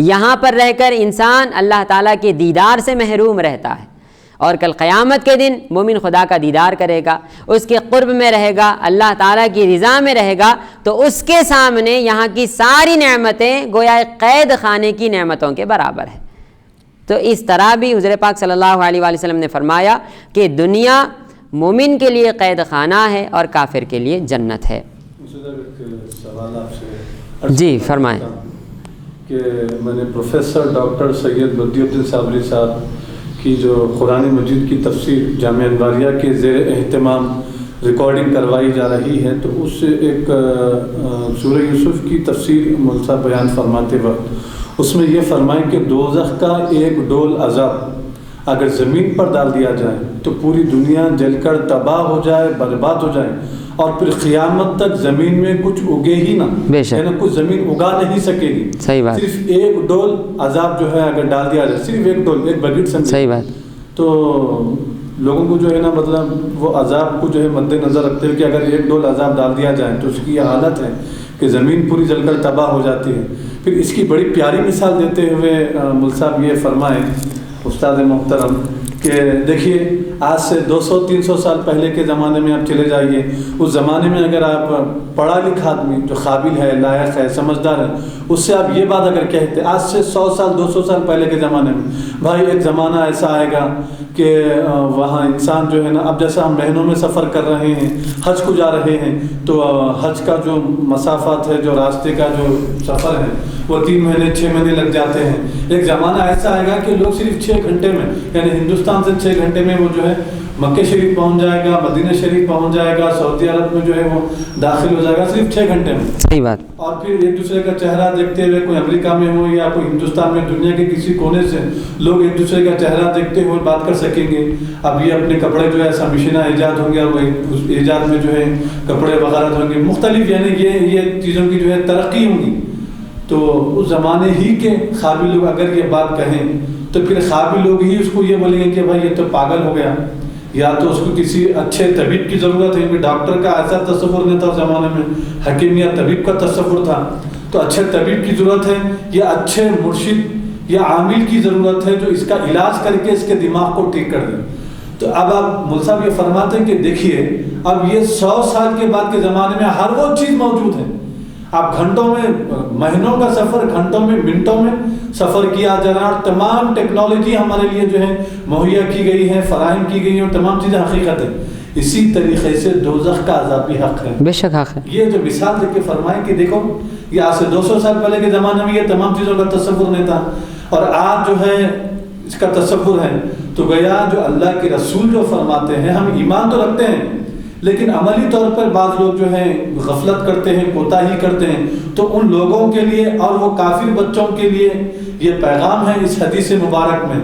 یہاں پر رہ کر انسان اللہ تعالیٰ کے دیدار سے محروم رہتا ہے، اور کل قیامت کے دن مومن خدا کا دیدار کرے گا، اس کے قرب میں رہے گا، اللہ تعالیٰ کی رضا میں رہے گا، تو اس کے سامنے یہاں کی ساری نعمتیں گویا قید خانے کی نعمتوں کے برابر ہے۔ تو اس طرح بھی حضور پاک صلی اللہ علیہ وآلہ وسلم نے فرمایا کہ دنیا مومن کے لیے قید خانہ ہے اور کافر کے لیے جنت ہے۔ سوال آپ سے جی فرمائیں۔ کہ میں نے پروفیسر ڈاکٹر سید بدی الدین صابری صاحب کی جو قرآن مجید کی تفسیر جامعہ انواریہ کے زیر اہتمام ریکارڈنگ کروائی جا رہی ہے، تو اس سے ایک سورہ یوسف کی تفسیر مول صاحب بیان فرماتے وقت اس میں یہ فرمائیں کہ دوزخ کا ایک ڈول عذاب اگر زمین پر ڈال دیا جائے تو پوری دنیا جل کر تباہ ہو جائے، برباد ہو جائے، اور پھر قیامت تک زمین میں کچھ اگے ہی نہ، یعنی کچھ زمین اگا نہیں سکے گی۔ صحیح بات۔ صرف ایک ڈول عذاب جو ہے اگر ڈال دیا جائے، صرف ایک ڈول، ایک بکیٹ سمجھے، صحیح بات، تو لوگوں کو جو ہے نا مطلب وہ عذاب کو جو ہے مد نظر رکھتے ہوئے کہ اگر ایک ڈول عذاب ڈال دیا جائے تو اس کی یہ حالت ہے کہ زمین پوری جل کر تباہ ہو جاتی ہے۔ پھر اس کی بڑی پیاری مثال دیتے ہوئے مول صاحب یہ فرمائیں استاد محترم کہ دیکھیے آج سے 200-300 سال پہلے کے زمانے میں آپ چلے جائیے، اس زمانے میں اگر آپ پڑھا لکھا آدمی جو قابل ہے، لائق ہے، سمجھدار ہے، اس سے آپ یہ بات اگر کہتے آج سے 100 سال 200 سال پہلے کے زمانے میں، بھائی ایک زمانہ ایسا آئے گا کہ وہاں انسان جو ہے نا، اب جیسا ہم مہینوں میں سفر کر رہے ہیں، حج کو جا رہے ہیں، تو حج کا جو مسافت ہے، جو راستے کا جو سفر ہے وہ 3 مہینے 6 مہینے لگ جاتے ہیں۔ ایک زمانہ ایسا آئے گا کہ لوگ صرف 6 گھنٹے میں، یعنی ہندوستان سے 6 گھنٹے میں وہ جو ہے مکہ شریف پہنچ جائے گا، مدینہ شریف پہنچ جائے گا، سعودی عرب میں جو ہے وہ داخل ہو جائے گا صرف 6 گھنٹے میں۔ صحیح بات۔ اور پھر ایک دوسرے کا چہرہ دیکھتے ہوئے، کوئی امریکہ میں ہو یا کوئی ہندوستان میں، دنیا کے کسی کونے سے لوگ ایک دوسرے کا چہرہ دیکھتے ہوئے بات کر سکیں گے۔ اب یہ اپنے کپڑے جو ہے ایسا مشینہ ایجاد ہوں گے، اور اس ایجاد میں جو ہے کپڑے وغیرہ ہوں گے مختلف، یعنی یہ چیزوں کی جو ہے ترقی ہوں گی۔ تو اس زمانے ہی کے خوابی لوگ اگر یہ بات کہیں تو پھر خوابی لوگ ہی اس کو یہ بولیں گے کہ بھائی یہ تو پاگل ہو گیا، یا تو اس کو کسی اچھے طبیب کی ضرورت ہے، کیونکہ ڈاکٹر کا ایسا تصور نہیں تھا اس زمانے میں، حکیم یا طبیب کا تصور تھا، تو اچھے طبیب کی ضرورت ہے، یا اچھے مرشد یا عامل کی ضرورت ہے جو اس کا علاج کر کے اس کے دماغ کو ٹھیک کر دے۔ تو اب آپ مول صاحب یہ فرماتے ہیں کہ دیکھیے اب یہ 100 سال کے بعد کے زمانے میں ہر وہ چیز موجود ہے، آپ گھنٹوں میں مہینوں کا سفر گھنٹوں میں منٹوں میں سفر کیا جا رہا ہے، اور تمام ٹیکنالوجی ہمارے لیے جو ہے مہیا کی گئی ہے، فراہم کی گئی ہے، اور تمام چیزیں حقیقت ہے. اسی طریقے سے دوزخ کا عذاب بھی حق ہے، بے شک حق ہے. یہ جو مثال دے کے فرمائیں کہ دیکھو یہ آج سے 200 سال پہلے کے زمانے میں یہ تمام چیزوں کا تصور نہیں تھا، اور آج جو ہے اس کا تصور ہے. تو گویا جو اللہ کے رسول جو فرماتے ہیں، ہم ایمان تو رکھتے ہیں لیکن عملی طور پر بعض لوگ جو ہیں غفلت کرتے ہیں، کوتاہی کرتے ہیں. تو ان لوگوں کے لیے اور وہ کافر بچوں کے لیے یہ پیغام ہے اس حدیث مبارک میں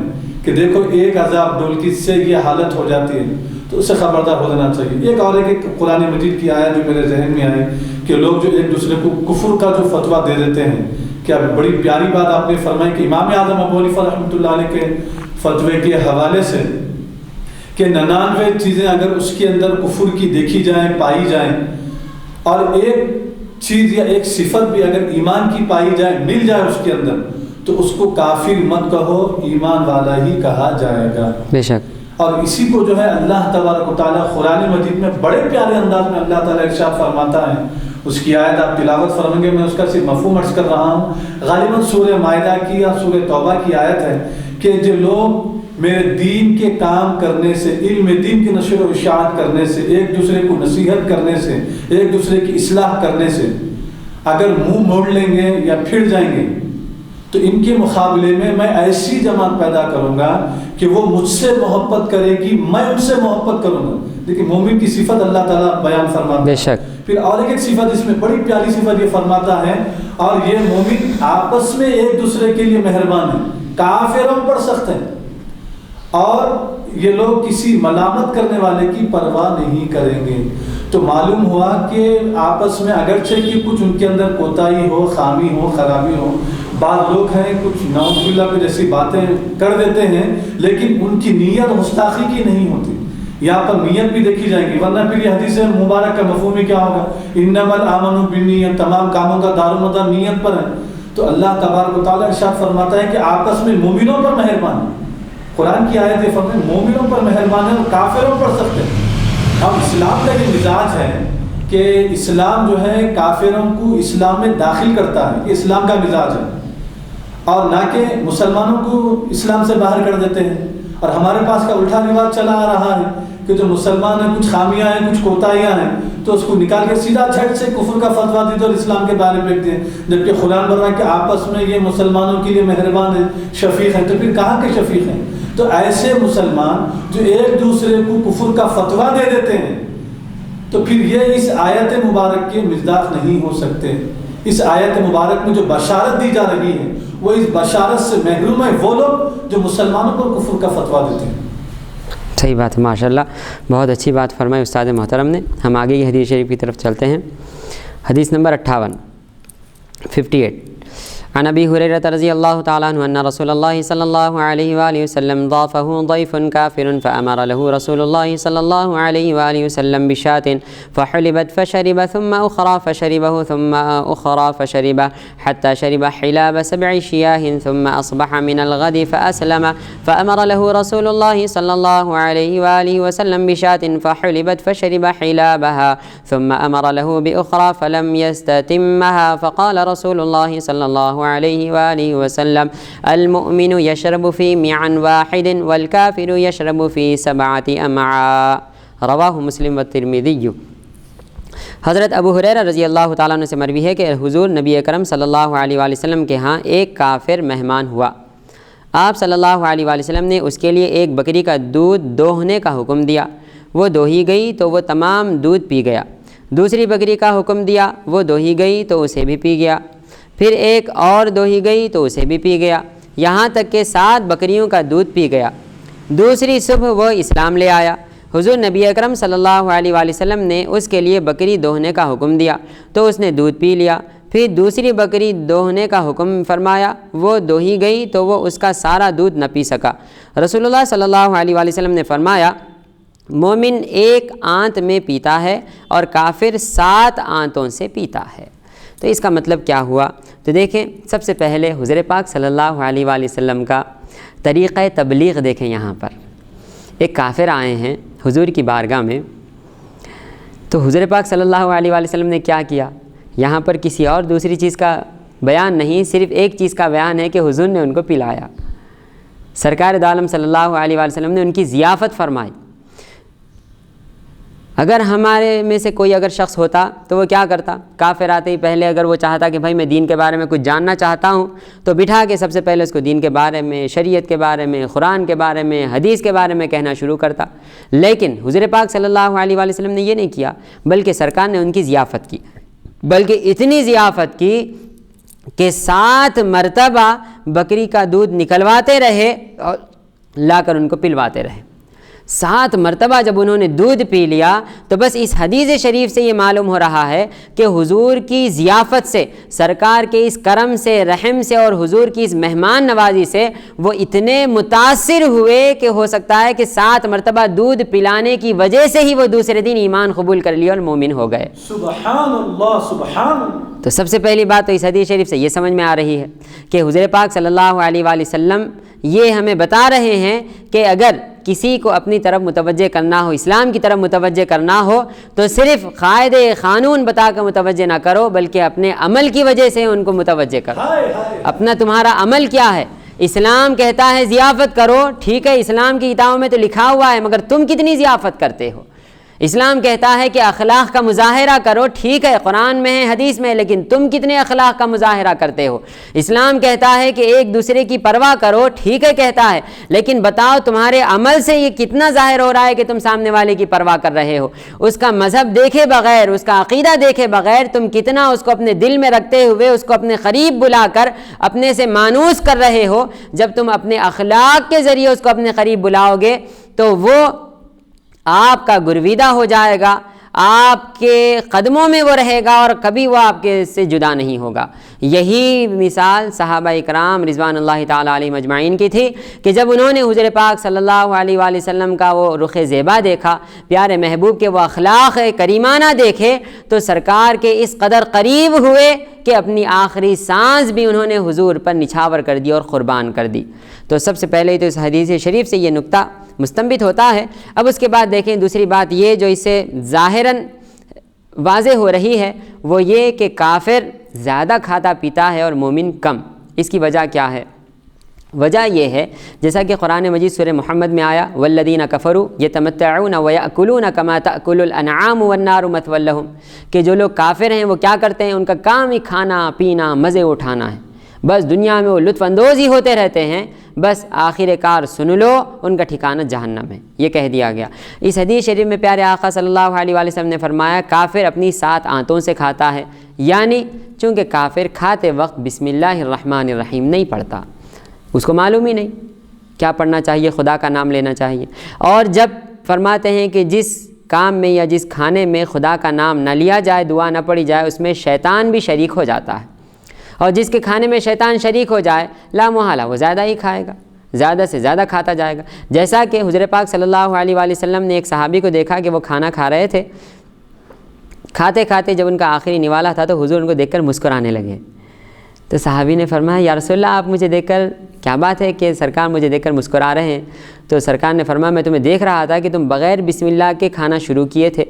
کہ دیکھو ایک عذاب ڈولکی سے یہ حالت ہو جاتی ہے تو اس سے خبردار ہو جانا چاہیے. ایک اور ایک قرآن مجید کی آیت جو میرے ذہن میں آئی کہ لوگ جو ایک دوسرے کو کفر کا جو فتویٰ دے دیتے ہیں. کیا بڑی پیاری بات آپ نے فرمائی کہ امام اعظم ابو حنیفہ رحمۃ اللہ علیہ کے فتوے کے حوالے سے کہ 99 چیزیں اگر اس کے اندر کفر کی دیکھی جائیں، پائی جائیں، اور ایک چیز یا ایک صفت بھی اگر ایمان کی پائی جائے، مل جائے اس کے اندر، تو اس کو کافر مت کہو، ایمان والا ہی کہا جائے گا. بے شک. اور اسی کو جو ہے اللہ تبارک و تعالیٰ قرآن مجید میں بڑے پیارے انداز میں اللہ تعالیٰ ارشاد فرماتا ہے. اس کی آیت آپ تلاوت فرمائیں گے، میں اس کا صرف مفہوم عرض کر رہا ہوں. غالباً سورہ مائدہ کی یا سورہ توبہ کی آیت ہے کہ جو لوگ میرے دین کے کام کرنے سے، علم دین کی نشر و اشاعت کرنے سے، ایک دوسرے کو نصیحت کرنے سے، ایک دوسرے کی اصلاح کرنے سے اگر منہ موڑ لیں گے یا پھر جائیں گے تو ان کے مقابلے میں ایسی جماعت پیدا کروں گا کہ وہ مجھ سے محبت کرے گی، میں ان سے محبت کروں گا. لیکن مومن کی صفت اللہ تعالیٰ بیان فرماتا ہے. بے شک. پھر اور ایک صفت اس میں بڑی پیاری صفت یہ فرماتا ہے، اور یہ مومن آپس میں ایک دوسرے کے لیے مہربان ہیں، کافروں پر سخت ہیں، اور یہ لوگ کسی ملامت کرنے والے کی پرواہ نہیں کریں گے. تو معلوم ہوا کہ آپس میں اگرچہ کہ کچھ ان کے اندر کوتاہی ہو، خامی ہو، خرابی ہو، بعض لوگ ہیں کچھ نعوذ باللہ پہ جیسی باتیں کر دیتے ہیں، لیکن ان کی نیت گستاخی کی نہیں ہوتی. یہاں پر نیت بھی دیکھی جائے گی، ورنہ پھر یہ حدیث مبارک کا مفہوم ہی کیا ہوگا؟ انما الاعمال بالنیات، تمام کاموں کا دار و مدار نیت پر ہے. تو اللہ تبارک و تعالیٰ ارشاد فرماتا ہے کہ آپس میں مومنوں پر مہربان ہے. قرآن کی آیت یہ فرماتا ہے مومنوں پر مہربان ہے اور کافروں پر سخت ہے. اب اسلام کا یہ مزاج ہے کہ اسلام جو ہے کافروں کو اسلام میں داخل کرتا ہے، یہ اسلام کا مزاج ہے، اور نہ کہ مسلمانوں کو اسلام سے باہر کر دیتے ہیں. اور ہمارے پاس کا الٹا رواج چلا آ رہا ہے کہ جو مسلمان ہیں کچھ خامیاں ہیں، کچھ کوتاہیاں ہیں، تو اس کو نکال کے سیدھا جھٹ سے کفر کا فتویٰ دیتے اور اسلام کے بارے میں پھینکتے ہیں. جبکہ قرآن بول رہا ہے کہ آپس میں یہ مسلمانوں کے لیے مہربان ہیں، شفیق ہیں. تو پھر کہاں کے شفیق ہیں؟ تو ایسے مسلمان جو ایک دوسرے کو کفر کا فتویٰ دے دیتے ہیں، تو پھر یہ اس آیت مبارک کے مصداق نہیں ہو سکتے. اس آیت مبارک میں جو بشارت دی جا رہی ہے وہ اس بشارت سے محروم ہے وہ لوگ جو مسلمانوں پر کفر کا فتویٰ دیتے ہیں. صحیح بات ہے، ماشاءاللہ بہت اچھی بات فرمائی استاد محترم نے. ہم آگے کی حدیث شریف کی طرف چلتے ہیں. حدیث نمبر 58 عن ابی ہریرہ رضی اللہ تعالیٰ عنہ ان رسول اللہ صلی اللہ علیہ وآلہ وسلم ضافه ضیف کافر فامر له رسول اللہ صلی اللہ علیہ وآلہ وسلم بشاة فحلبت فشرب ثم اخرى فشربه ثم اخرى فشرب حتى شرب حلاب 7 شياه ثم اصبح من الغد فاسلم فامر له رسول اللہ صلی اللہ علیہ وآلہ وسلم بشاة فحلبت فشرب حلابها ثم امر له باخرى فلم يستتمها فقال رسول اللہ صلی اللہ علیہ وآلہ وسلم المؤمن یشرب فی معا واحد والکافر یشرب فی 7 امعاء رواہ مسلم والترمذی. حضرت ابو ہریرہ رضی اللہ تعالیٰ عنہ سے مروی ہے کہ حضور نبی اکرم صلی اللہ علیہ وآلہ وسلم کے ہاں ایک کافر مہمان ہوا. آپ صلی اللہ علیہ وآلہ وسلم نے اس کے لیے ایک بکری کا دودھ دوہنے کا حکم دیا. وہ دوہی گئی تو وہ تمام دودھ پی گیا. دوسری بکری کا حکم دیا، وہ دوہی گئی تو اسے بھی پی گیا. پھر ایک اور دوہی گئی تو اسے بھی پی گیا، یہاں تک کہ 7 بکریوں کا دودھ پی گیا. دوسری صبح وہ اسلام لے آیا. حضور نبی اکرم صلی اللہ علیہ وآلہ وسلم نے اس کے لیے بکری دوہنے کا حکم دیا تو اس نے دودھ پی لیا. پھر دوسری بکری دوہنے کا حکم فرمایا، وہ دوہی گئی تو وہ اس کا سارا دودھ نہ پی سکا. رسول اللہ صلی اللہ علیہ وآلہ وسلم نے فرمایا مومن ایک آنت میں پیتا ہے اور کافر 7 آنتوں سے پیتا ہے. تو اس کا مطلب کیا ہوا؟ تو دیکھیں، سب سے پہلے حضور پاک صلی اللہ علیہ وآلہ وسلم کا طریقہ تبلیغ دیکھیں. یہاں پر ایک کافر آئے ہیں حضور کی بارگاہ میں، تو حضور پاک صلی اللہ علیہ وآلہ وسلم نے کیا کیا یہاں پر کسی اور دوسری چیز کا بیان نہیں، صرف ایک چیز کا بیان ہے کہ حضور نے ان کو پلایا، سرکار دو عالم صلی اللہ علیہ وآلہ وسلم نے ان کی ضیافت فرمائی۔ اگر ہمارے میں سے کوئی اگر شخص ہوتا تو وہ کیا کرتا؟ کافر آتے ہی پہلے اگر وہ چاہتا کہ بھائی میں دین کے بارے میں کچھ جاننا چاہتا ہوں تو بٹھا کے سب سے پہلے اس کو دین کے بارے میں، شریعت کے بارے میں، قرآن کے بارے میں، حدیث کے بارے میں کہنا شروع کرتا۔ لیکن حضور پاک صلی اللہ علیہ وآلہ وسلم نے یہ نہیں کیا، بلکہ سرکار نے ان کی ضیافت کی، بلکہ اتنی ضیافت کی کہ 7 مرتبہ بکری کا دودھ نکلواتے رہے اور لا کر ان کو پلواتے رہے۔ 7 مرتبہ جب انہوں نے دودھ پی لیا تو بس اس حدیث شریف سے یہ معلوم ہو رہا ہے کہ حضور کی ضیافت سے، سرکار کے اس کرم سے، رحم سے اور حضور کی اس مہمان نوازی سے وہ اتنے متاثر ہوئے کہ ہو سکتا ہے کہ 7 مرتبہ دودھ پلانے کی وجہ سے ہی وہ دوسرے دن ایمان قبول کر لیا اور مومن ہو گئے۔ سبحان اللہ، سبحان اللہ۔ تو سب سے پہلی بات تو اس حدیث شریف سے یہ سمجھ میں آ رہی ہے کہ حضور پاک صلی اللہ علیہ وآلہ وسلم یہ ہمیں بتا رہے ہیں کہ اگر کسی کو اپنی طرف متوجہ کرنا ہو، اسلام کی طرف متوجہ کرنا ہو تو صرف قاعدے قانون بتا کر متوجہ نہ کرو، بلکہ اپنے عمل کی وجہ سے ان کو متوجہ کرو۔ اپنا تمہارا عمل کیا ہے؟ اسلام کہتا ہے ضیافت کرو، ٹھیک ہے، اسلام کی کتابوں میں تو لکھا ہوا ہے، مگر تم کتنی ضیافت کرتے ہو؟ اسلام کہتا ہے کہ اخلاق کا مظاہرہ کرو، ٹھیک ہے، قرآن میں ہے، حدیث میں ہے، لیکن تم کتنے اخلاق کا مظاہرہ کرتے ہو؟ اسلام کہتا ہے کہ ایک دوسرے کی پرواہ کرو، ٹھیک ہے کہتا ہے، لیکن بتاؤ تمہارے عمل سے یہ کتنا ظاہر ہو رہا ہے کہ تم سامنے والے کی پرواہ کر رہے ہو؟ اس کا مذہب دیکھے بغیر، اس کا عقیدہ دیکھے بغیر تم کتنا اس کو اپنے دل میں رکھتے ہوئے اس کو اپنے قریب بلا کر اپنے سے مانوس کر رہے ہو؟ جب تم اپنے اخلاق کے ذریعے اس کو اپنے قریب بلاؤ گے تو وہ آپ کا گرویدہ ہو جائے گا، آپ کے قدموں میں وہ رہے گا اور کبھی وہ آپ کے سے جدا نہیں ہوگا۔ یہی مثال صحابہ اکرام رضوان اللہ تعالیٰ علیہم اجمعین کی تھی کہ جب انہوں نے حضور پاک صلی اللہ علیہ وآلہ وسلم کا وہ رخ زیبا دیکھا، پیارے محبوب کے وہ اخلاق کریمانہ دیکھے تو سرکار کے اس قدر قریب ہوئے کہ اپنی آخری سانس بھی انہوں نے حضور پر نچھاور کر دی اور قربان کر دی۔ تو سب سے پہلے تو اس حدیث شریف سے یہ نقطہ مستنبط ہوتا ہے۔ اب اس کے بعد دیکھیں دوسری بات یہ جو اس سے ظاہراً واضح ہو رہی ہے وہ یہ کہ کافر زیادہ کھاتا پیتا ہے اور مومن کم۔ اس کی وجہ کیا ہے؟ وجہ یہ ہے جیسا کہ قرآن مجید سورہ محمد میں آیا والذین کفروا یتمتعون ویأکلون کما تأکل الانعام والنار مثوی لہم، کہ جو لوگ کافر ہیں وہ کیا کرتے ہیں؟ ان کا کام ہی کھانا پینا مزے اٹھانا ہے، بس دنیا میں وہ لطف اندوز ہی ہوتے رہتے ہیں، بس آخر کار سن لو ان کا ٹھکانہ جہنم ہے، یہ کہہ دیا گیا۔ اس حدیث شریف میں پیارے آقا صلی اللہ علیہ وآلہ وسلم نے فرمایا کافر اپنی 7 آنتوں سے کھاتا ہے، یعنی چونکہ کافر کھاتے وقت بسم اللہ الرحمن الرحیم نہیں پڑھتا، اس کو معلوم ہی نہیں کیا پڑھنا چاہیے، خدا کا نام لینا چاہیے۔ اور جب فرماتے ہیں کہ جس کام میں یا جس کھانے میں خدا کا نام نہ لیا جائے، دعا نہ پڑھی جائے، اس میں شیطان بھی شریک ہو جاتا ہے، اور جس کے کھانے میں شیطان شریک ہو جائے لا محالہ وہ زیادہ ہی کھائے گا، زیادہ سے زیادہ کھاتا جائے گا۔ جیسا کہ حضور پاک صلی اللہ علیہ وآلہ وسلم نے ایک صحابی کو دیکھا کہ وہ کھانا کھا رہے تھے، کھاتے کھاتے جب ان کا آخری نوالا تھا تو حضور ان کو دیکھ کر مسکرانے لگے، تو صحابی نے فرمایا یا رسول اللہ آپ مجھے دیکھ کر کیا بات ہے کہ سرکار مجھے دیکھ کر مسکرا رہے ہیں؟ تو سرکار نے فرمایا میں تمہیں دیکھ رہا تھا کہ تم بغیر بسم اللہ کے کھانا شروع کیے تھے،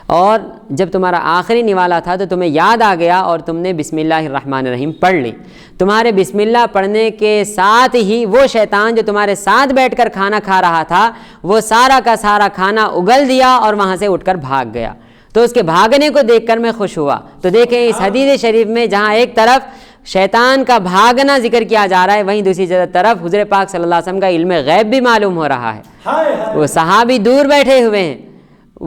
اور جب تمہارا آخری نوالا تھا تو تمہیں یاد آ گیا اور تم نے بسم اللہ الرحمن الرحیم پڑھ لی۔ تمہارے بسم اللہ پڑھنے کے ساتھ ہی وہ شیطان جو تمہارے ساتھ بیٹھ کر کھانا کھا رہا تھا وہ سارا کا سارا کھانا اگل دیا اور وہاں سے اٹھ کر بھاگ گیا۔ تو اس کے بھاگنے کو دیکھ کر میں خوش ہوا۔ تو دیکھیں اس حدیث شریف میں جہاں ایک طرف شیطان کا بھاگنا ذکر کیا جا رہا ہے، وہیں دوسری طرف حضور پاک صلی اللہ علیہ وسلم کا علم غیب بھی معلوم ہو رہا ہے۔ وہ صحابی دور بیٹھے ہوئے ہیں،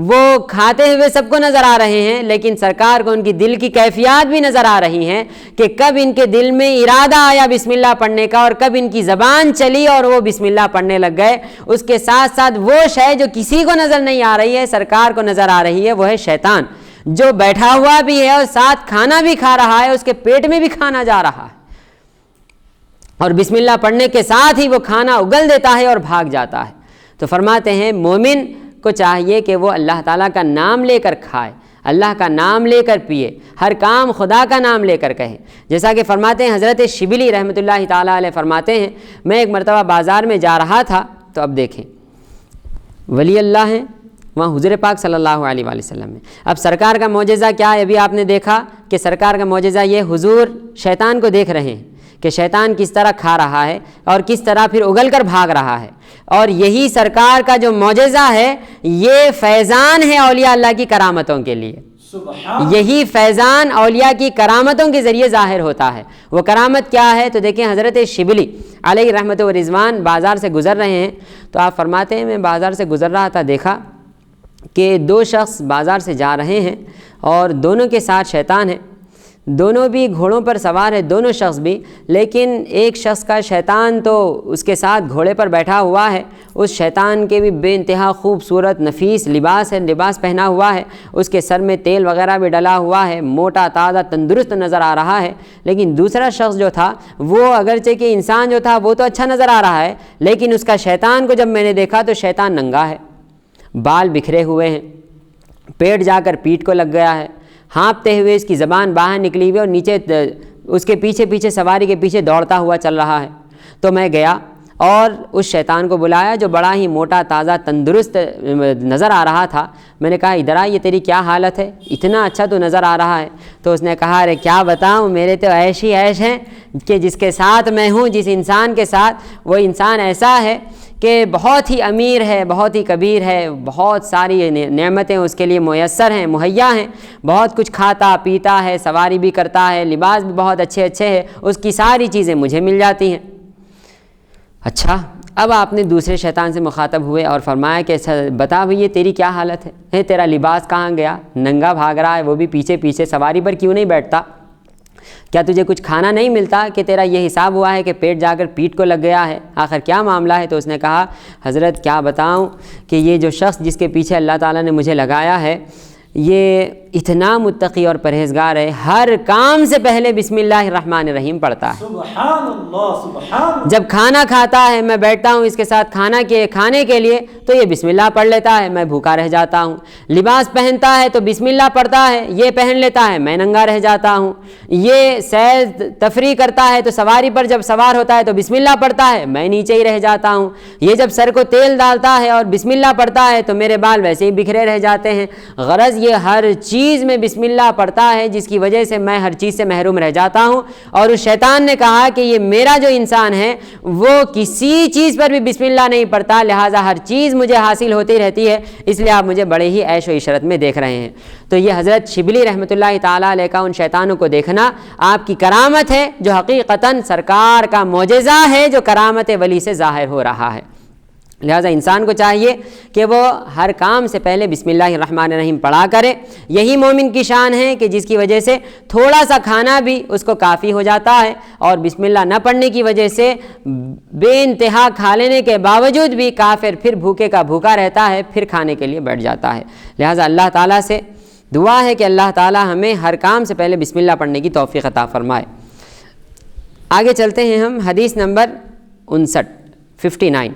وہ کھاتے ہوئے سب کو نظر آ رہے ہیں، لیکن سرکار کو ان کی دل کی کیفیات بھی نظر آ رہی ہیں کہ کب ان کے دل میں ارادہ آیا بسم اللہ پڑھنے کا اور کب ان کی زبان چلی اور وہ بسم اللہ پڑھنے لگ گئے۔ اس کے ساتھ ساتھ وہ شے جو کسی کو نظر نہیں آ رہی ہے سرکار کو نظر آ رہی ہے، وہ ہے شیطان، جو بیٹھا ہوا بھی ہے اور ساتھ کھانا بھی کھا رہا ہے، اس کے پیٹ میں بھی کھانا جا رہا ہے، اور بسم اللہ پڑھنے کے ساتھ ہی وہ کھانا اگل دیتا ہے اور بھاگ جاتا ہے۔ تو فرماتے ہیں مومن کو چاہیے کہ وہ اللہ تعالیٰ کا نام لے کر کھائے، اللہ کا نام لے کر پیے، ہر کام خدا کا نام لے کر کہے۔ جیسا کہ فرماتے ہیں حضرت شبلی رحمۃ اللہ تعالیٰ علیہ فرماتے ہیں میں ایک مرتبہ بازار میں جا رہا تھا، تو اب دیکھیں ولی اللہ ہیں، وہاں حضور پاک صلی اللہ علیہ وآلہ وسلم میں۔ اب سرکار کا معجزہ کیا ہے؟ ابھی آپ نے دیکھا کہ سرکار کا معجزہ یہ حضور شیطان کو دیکھ رہے ہیں کہ شیطان کس طرح کھا رہا ہے اور کس طرح پھر اگل کر بھاگ رہا ہے، اور یہی سرکار کا جو معجزہ ہے یہ فیضان ہے اولیاء اللہ کی کرامتوں کے لیے۔ یہی فیضان اولیاء کی کرامتوں کے ذریعے ظاہر ہوتا ہے۔ وہ کرامت کیا ہے؟ تو دیکھیں حضرت شبلی علیہ رحمت و رضوان بازار سے گزر رہے ہیں، تو آپ فرماتے ہیں میں بازار سے گزر رہا تھا، دیکھا کہ دو شخص بازار سے جا رہے ہیں اور دونوں کے ساتھ شیطان ہے، دونوں بھی گھوڑوں پر سوار ہے، دونوں شخص بھی، لیکن ایک شخص کا شیطان تو اس کے ساتھ گھوڑے پر بیٹھا ہوا ہے، اس شیطان کے بھی بے انتہا خوبصورت نفیس لباس ہے، لباس پہنا ہوا ہے، اس کے سر میں تیل وغیرہ بھی ڈلا ہوا ہے، موٹا تازہ تندرست نظر آ رہا ہے۔ لیکن دوسرا شخص جو تھا وہ اگرچہ کہ انسان جو تھا وہ تو اچھا نظر آ رہا ہے، لیکن اس کا شیطان کو جب میں نے دیکھا تو شیطان ننگا ہے، بال بکھرے ہوئے ہیں، پیٹ جا کر پیٹھ کو لگ گیا ہے، ہانپتے ہوئے اس کی زبان باہر نکلی ہوئی اور نیچے اس کے پیچھے پیچھے سواری کے پیچھے دوڑتا ہوا چل رہا ہے۔ تو میں گیا اور اس شیطان کو بلایا جو بڑا ہی موٹا تازہ تندرست نظر آ رہا تھا، میں نے کہا ادھر آ، یہ تیری کیا حالت ہے؟ اتنا اچھا تو نظر آ رہا ہے۔ تو اس نے کہا ارے کیا بتاؤں، میرے تو ایش ہی ایش ہیں کہ جس کے ساتھ میں ہوں، جس انسان کے ساتھ، وہ انسان ایسا ہے کہ بہت ہی امیر ہے، بہت ہی کبیر ہے، بہت ساری نعمتیں اس کے لیے میسر ہیں، مہیا ہیں، بہت کچھ کھاتا پیتا ہے، سواری بھی کرتا ہے، لباس بھی بہت اچھے اچھے ہیں، اس کی ساری چیزیں مجھے مل جاتی ہیں۔ اچھا، اب آپ نے دوسرے شیطان سے مخاطب ہوئے اور فرمایا کہ بتا بھئی یہ تیری کیا حالت ہے؟ تیرا لباس کہاں گیا؟ ننگا بھاگ رہا ہے، وہ بھی پیچھے پیچھے، سواری پر کیوں نہیں بیٹھتا؟ کیا تجھے کچھ کھانا نہیں ملتا کہ تیرا یہ حساب ہوا ہے کہ پیٹ جا کر پیٹھ کو لگ گیا ہے؟ آخر کیا معاملہ ہے؟ تو اس نے کہا حضرت کیا بتاؤں کہ یہ جو شخص جس کے پیچھے اللہ تعالیٰ نے مجھے لگایا ہے یہ اتنا متقی اور پرہیزگار ہے، ہر کام سے پہلے بسم اللہ الرحمن الرحیم پڑھتا ہے۔ سبحان اللہ، سبحان اللہ۔ جب کھانا کھاتا ہے، میں بیٹھتا ہوں اس کے ساتھ کھانے کے لیے تو یہ بسم اللہ پڑھ لیتا ہے، میں بھوکا رہ جاتا ہوں۔ لباس پہنتا ہے تو بسم اللہ پڑھتا ہے، یہ پہن لیتا ہے، میں ننگا رہ جاتا ہوں۔ یہ سیر تفریح کرتا ہے تو سواری پر جب سوار ہوتا ہے تو بسم اللہ پڑھتا ہے، میں نیچے ہی رہ جاتا ہوں۔ یہ جب سر کو تیل ڈالتا ہے اور بسم اللہ پڑھتا ہے تو میرے بال ویسے ہی بکھرے رہ جاتے ہیں۔ غرض یہ ہر چیز میں بسم اللہ پڑھتا ہے، جس کی وجہ سے میں ہر چیز سے محروم رہ جاتا ہوں۔ اور اس شیطان نے کہا کہ یہ میرا جو انسان ہے وہ کسی چیز پر بھی بسم اللہ نہیں پڑھتا، لہٰذا ہر چیز مجھے حاصل ہوتی رہتی ہے، اس لیے آپ مجھے بڑے ہی عیش و عشرت میں دیکھ رہے ہیں۔ تو یہ حضرت شبلی رحمۃ اللہ تعالیٰ علیہ کا ان شیطانوں کو دیکھنا آپ کی کرامت ہے، جو حقیقتاً سرکار کا معجزہ ہے، جو کرامت ولی سے ظاہر ہو رہا ہے۔ لہٰذا انسان کو چاہیے کہ وہ ہر کام سے پہلے بسم اللہ الرحمن الرحیم پڑھا کرے۔ یہی مومن کی شان ہے کہ جس کی وجہ سے تھوڑا سا کھانا بھی اس کو کافی ہو جاتا ہے، اور بسم اللہ نہ پڑھنے کی وجہ سے بے انتہا کھا لینے کے باوجود بھی کافر پھر بھوکے کا بھوکا رہتا ہے، پھر کھانے کے لیے بیٹھ جاتا ہے۔ لہٰذا اللہ تعالیٰ سے دعا ہے کہ اللہ تعالیٰ ہمیں ہر کام سے پہلے بسم اللہ پڑھنے کی توفیق عطا فرمائے۔ آگے چلتے ہیں ہم حدیث نمبر 59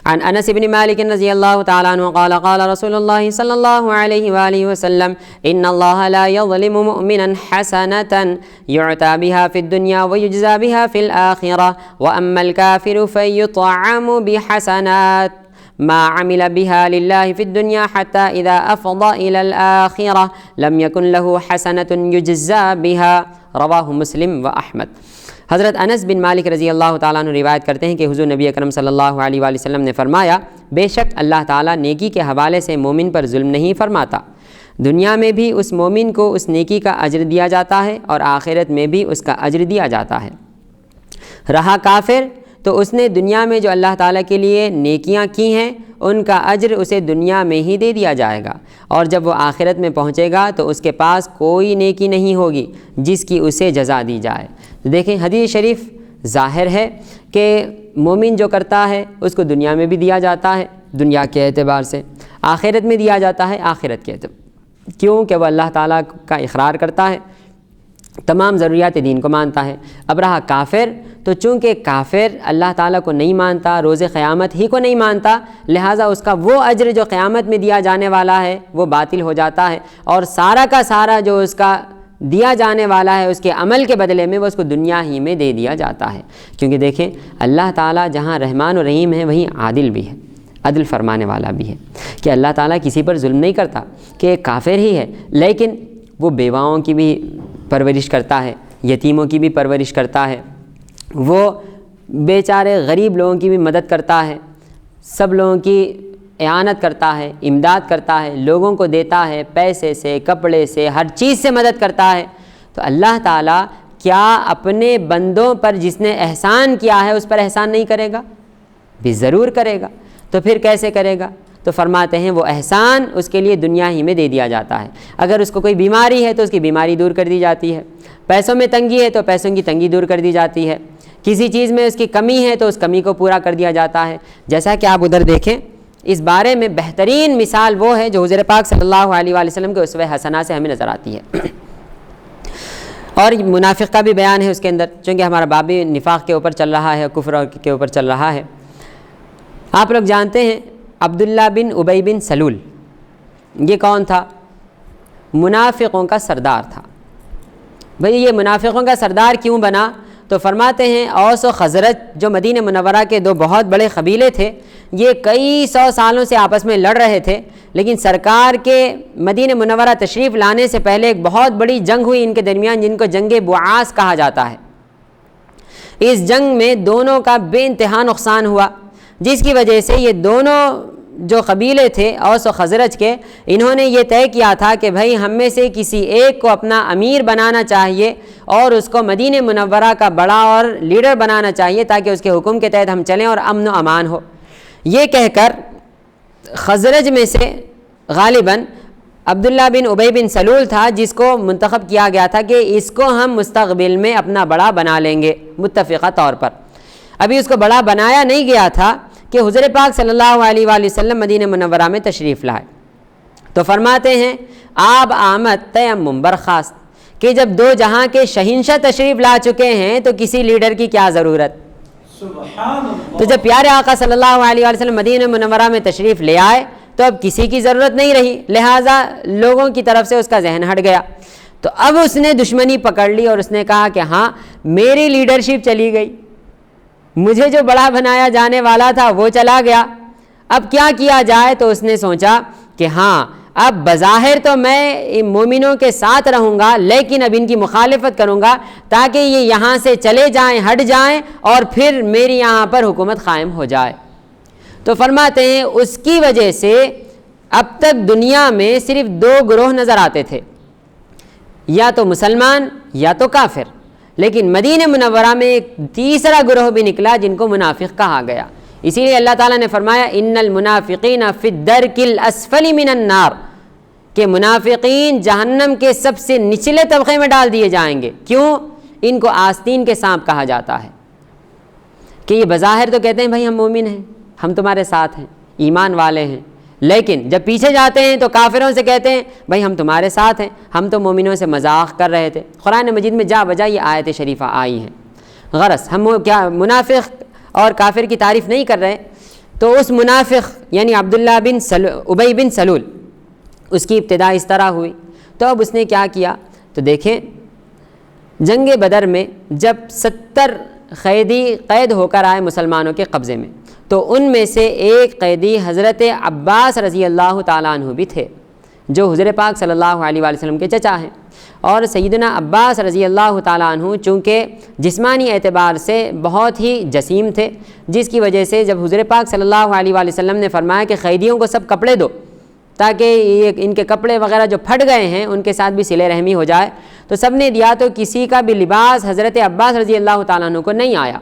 عن انس بن مالک رضی اللہ تعالیٰ عنہ قال قال رسول اللہ صلی اللہ علیہ وآلہ وسلم ان اللہ لا يظلم مؤمنا حسنة يعطى بها في الدنيا ويجزى بها في الآخرة واما الكافر فيطعم بحسنات ما عمل بها لله في الدنيا حتى إذا أفضى إلى الآخرة لم يكن له حسنة يجزى بها رواہ مسلم و احمد۔ حضرت انس بن مالک رضی اللہ تعالیٰ عنہ روایت کرتے ہیں کہ حضور نبی اکرم صلی اللہ علیہ وآلہ وسلم نے فرمایا بے شک اللہ تعالیٰ نیکی کے حوالے سے مومن پر ظلم نہیں فرماتا، دنیا میں بھی اس مومن کو اس نیکی کا اجر دیا جاتا ہے اور آخرت میں بھی اس کا اجر دیا جاتا ہے۔ رہا کافر تو اس نے دنیا میں جو اللہ تعالیٰ کے لیے نیکیاں کی ہیں ان کا اجر اسے دنیا میں ہی دے دیا جائے گا، اور جب وہ آخرت میں پہنچے گا تو اس کے پاس کوئی نیکی نہیں ہوگی جس کی اسے جزا دی جائے۔ دیکھیں حدیث شریف ظاہر ہے کہ مومن جو کرتا ہے اس کو دنیا میں بھی دیا جاتا ہے دنیا کے اعتبار سے، آخرت میں دیا جاتا ہے آخرت کے اعتبار، کیوں کہ وہ اللہ تعالیٰ کا اقرار کرتا ہے، تمام ضروریات دین کو مانتا ہے۔ اب رہا کافر تو چونکہ کافر اللہ تعالیٰ کو نہیں مانتا، روز قیامت ہی کو نہیں مانتا، لہٰذا اس کا وہ اجر جو قیامت میں دیا جانے والا ہے وہ باطل ہو جاتا ہے، اور سارا کا سارا جو اس کا دیا جانے والا ہے اس کے عمل کے بدلے میں وہ اس کو دنیا ہی میں دے دیا جاتا ہے۔ کیونکہ دیکھیں اللہ تعالیٰ جہاں رحمان و رحیم ہے وہیں عادل بھی ہے۔ عدل فرمانے والا بھی ہے کہ اللہ تعالیٰ کسی پر ظلم نہیں کرتا کہ ایک کافر ہی ہے لیکن وہ بیواؤں کی بھی پرورش کرتا ہے، یتیموں کی بھی پرورش کرتا ہے، وہ بیچارے غریب لوگوں کی بھی مدد کرتا ہے، سب لوگوں کی اعانت کرتا ہے، امداد کرتا ہے، لوگوں کو دیتا ہے، پیسے سے، کپڑے سے، ہر چیز سے مدد کرتا ہے۔ تو اللہ تعالیٰ کیا اپنے بندوں پر جس نے احسان کیا ہے اس پر احسان نہیں کرے گا؟ بھی ضرور کرے گا۔ تو پھر کیسے کرے گا؟ تو فرماتے ہیں وہ احسان اس کے لیے دنیا ہی میں دے دیا جاتا ہے۔ اگر اس کو کوئی بیماری ہے تو اس کی بیماری دور کر دی جاتی ہے، پیسوں میں تنگی ہے تو پیسوں کی تنگی دور کر دی جاتی ہے، کسی چیز میں اس کی کمی ہے تو اس کمی کو پورا کر دیا جاتا ہے۔ جیسا کہ آپ ادھر دیکھیں، اس بارے میں بہترین مثال وہ ہے جو حضور پاک صلی اللہ علیہ وآلہ وسلم کے اسوہ حسنہ سے ہمیں نظر آتی ہے۔ اور منافق کا بھی بیان ہے اس کے اندر، چونکہ ہمارا باب بھی نفاق کے اوپر چل رہا ہے، کفر کے اوپر چل رہا ہے۔ آپ لوگ جانتے ہیں عبداللہ بن ابی بن سلول، یہ کون تھا؟ منافقوں کا سردار تھا۔ بھئی یہ منافقوں کا سردار کیوں بنا؟ تو فرماتے ہیں اوس و خزرج جو مدینہ منورہ کے دو بہت بڑے قبیلے تھے، یہ کئی سو سالوں سے آپس میں لڑ رہے تھے، لیکن سرکار کے مدینہ منورہ تشریف لانے سے پہلے ایک بہت بڑی جنگ ہوئی ان کے درمیان، جن کو جنگ بعاث کہا جاتا ہے۔ اس جنگ میں دونوں کا بے انتہا نقصان ہوا، جس کی وجہ سے یہ دونوں جو قبیلے تھے اوس و خزرج کے، انہوں نے یہ طے کیا تھا کہ بھائی ہم میں سے کسی ایک کو اپنا امیر بنانا چاہیے اور اس کو مدینہ منورہ کا بڑا اور لیڈر بنانا چاہیے تاکہ اس کے حکم کے تحت ہم چلیں اور امن و امان ہو۔ یہ کہہ کر خزرج میں سے غالباً عبداللہ بن ابی بن سلول تھا جس کو منتخب کیا گیا تھا کہ اس کو ہم مستقبل میں اپنا بڑا بنا لیں گے متفقہ طور پر۔ ابھی اس کو بڑا بنایا نہیں گیا تھا کہ حضور پاک صلی اللہ علیہ وآلہ وسلم مدینہ منورہ میں تشریف لائے تو فرماتے ہیں آب آمد تیمم برخاست، کہ جب دو جہاں کے شہنشاہ تشریف لا چکے ہیں تو کسی لیڈر کی کیا ضرورت؟ سبحان اللہ۔ تو جب پیارے آقا صلی اللہ علیہ وآلہ وسلم مدینہ منورہ میں تشریف لے آئے تو اب کسی کی ضرورت نہیں رہی، لہٰذا لوگوں کی طرف سے اس کا ذہن ہٹ گیا۔ تو اب اس نے دشمنی پکڑ لی اور اس نے کہا کہ ہاں میری لیڈرشپ چلی گئی، مجھے جو بڑا بنایا جانے والا تھا وہ چلا گیا، اب کیا کیا جائے؟ تو اس نے سوچا کہ ہاں اب بظاہر تو میں مومنوں کے ساتھ رہوں گا لیکن اب ان کی مخالفت کروں گا تاکہ یہ یہاں سے چلے جائیں، ہٹ جائیں اور پھر میری یہاں پر حکومت قائم ہو جائے۔ تو فرماتے ہیں اس کی وجہ سے اب تک دنیا میں صرف دو گروہ نظر آتے تھے، یا تو مسلمان یا تو کافر، لیکن مدینہ منورہ میں ایک تیسرا گروہ بھی نکلا جن کو منافق کہا گیا۔ اسی لیے اللہ تعالیٰ نے فرمایا ان المنافقین فی الدرک الاسفل من النار، کہ منافقین جہنم کے سب سے نچلے طبقے میں ڈال دیے جائیں گے۔ کیوں؟ ان کو آستین کے سانپ کہا جاتا ہے کہ یہ بظاہر تو کہتے ہیں بھائی ہم مومن ہیں، ہم تمہارے ساتھ ہیں، ایمان والے ہیں، لیکن جب پیچھے جاتے ہیں تو کافروں سے کہتے ہیں بھائی ہم تمہارے ساتھ ہیں، ہم تو مومنوں سے مذاق کر رہے تھے۔ قرآن مجید میں جا بجا یہ آیت شریفہ آئی ہیں۔ غرض ہم کیا منافق اور کافر کی تعریف نہیں کر رہے، تو اس منافق یعنی عبداللہ بن ابی بن سلول اس کی ابتدا اس طرح ہوئی۔ تو اب اس نے کیا کیا؟ تو دیکھیں جنگ بدر میں جب 70 قیدی قید ہو کر آئے مسلمانوں کے قبضے میں، تو ان میں سے ایک قیدی حضرت عباس رضی اللہ تعالیٰ عنہ بھی تھے جو حضور پاک صلی اللہ علیہ وآلہ وسلم کے چچا ہیں۔ اور سیدنا عباس رضی اللہ تعالیٰ عنہ چونکہ جسمانی اعتبار سے بہت ہی جسیم تھے، جس کی وجہ سے جب حضور پاک صلی اللہ علیہ وآلہ وسلم نے فرمایا کہ قیدیوں کو سب کپڑے دو تاکہ یہ ان کے کپڑے وغیرہ جو پھٹ گئے ہیں ان کے ساتھ بھی صلہ رحمی ہو جائے، تو سب نے دیا، تو کسی کا بھی لباس حضرت عباس رضی اللہ تعالیٰ عنہ کو نہیں آیا۔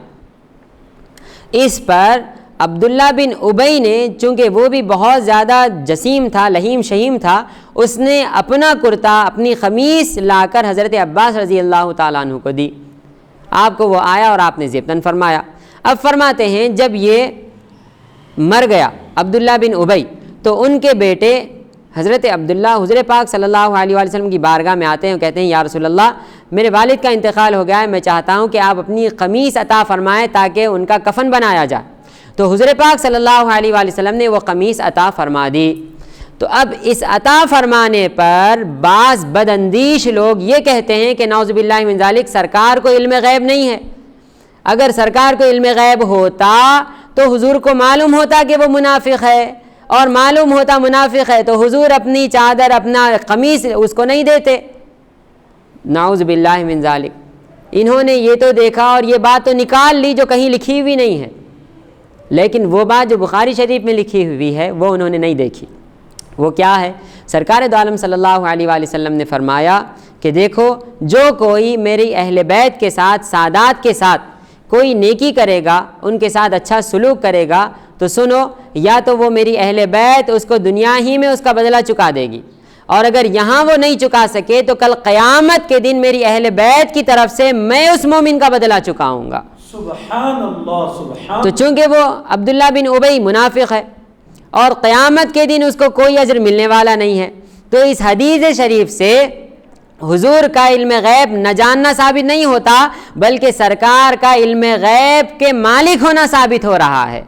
اس پر عبداللہ بن ابی نے، چونکہ وہ بھی بہت زیادہ جسیم تھا، لہیم شہیم تھا، اس نے اپنا کرتا، اپنی قمیص لا کر حضرت عباس رضی اللہ تعالیٰ عنہ کو دی۔ آپ کو وہ آیا اور آپ نے ضبطاً فرمایا۔ اب فرماتے ہیں جب یہ مر گیا عبداللہ بن ابی تو ان کے بیٹے حضرت عبداللہ حضور پاک صلی اللہ علیہ وآلہ وسلم کی بارگاہ میں آتے ہیں، کہتے ہیں یا رسول اللہ میرے والد کا انتقال ہو گیا ہے، میں چاہتا ہوں کہ آپ اپنی قمیص عطا فرمائیں تاکہ ان کا کفن بنایا جائے۔ تو حضور پاک صلی اللہ علیہ وآلہ وسلم نے وہ قمیص عطا فرما دی۔ تو اب اس عطا فرمانے پر بعض بداندیش لوگ یہ کہتے ہیں کہ نعوذ باللہ من ذالک سرکار کو علم غیب نہیں ہے۔ اگر سرکار کو علم غیب ہوتا تو حضور کو معلوم ہوتا کہ وہ منافق ہے، اور معلوم ہوتا منافق ہے تو حضور اپنی چادر اپنا قمیص اس کو نہیں دیتے۔ نعوذ باللہ من ذالک۔ انہوں نے یہ تو دیکھا اور یہ بات تو نکال لی جو کہیں لکھی ہوئی نہیں ہے، لیکن وہ بات جو بخاری شریف میں لکھی ہوئی ہے وہ انہوں نے نہیں دیکھی۔ وہ کیا ہے؟ سرکار دو عالم صلی اللہ علیہ وآلہ وسلم نے فرمایا کہ دیکھو، جو کوئی میری اہل بیت کے ساتھ، سادات کے ساتھ کوئی نیکی کرے گا، ان کے ساتھ اچھا سلوک کرے گا، تو سنو، یا تو وہ میری اہل بیت اس کو دنیا ہی میں اس کا بدلہ چکا دے گی، اور اگر یہاں وہ نہیں چکا سکے تو کل قیامت کے دن میری اہل بیت کی طرف سے میں اس مومن کا بدلہ چکاؤں گا۔ سبحان اللہ، سبحان۔ تو چونکہ وہ عبداللہ بن ابی منافق ہے اور قیامت کے دن اس کو کوئی اجر ملنے والا نہیں ہے، تو اس حدیث شریف سے حضور کا علم غیب نہ جاننا ثابت نہیں ہوتا، بلکہ سرکار کا علم غیب کے مالک ہونا ثابت ہو رہا ہے۔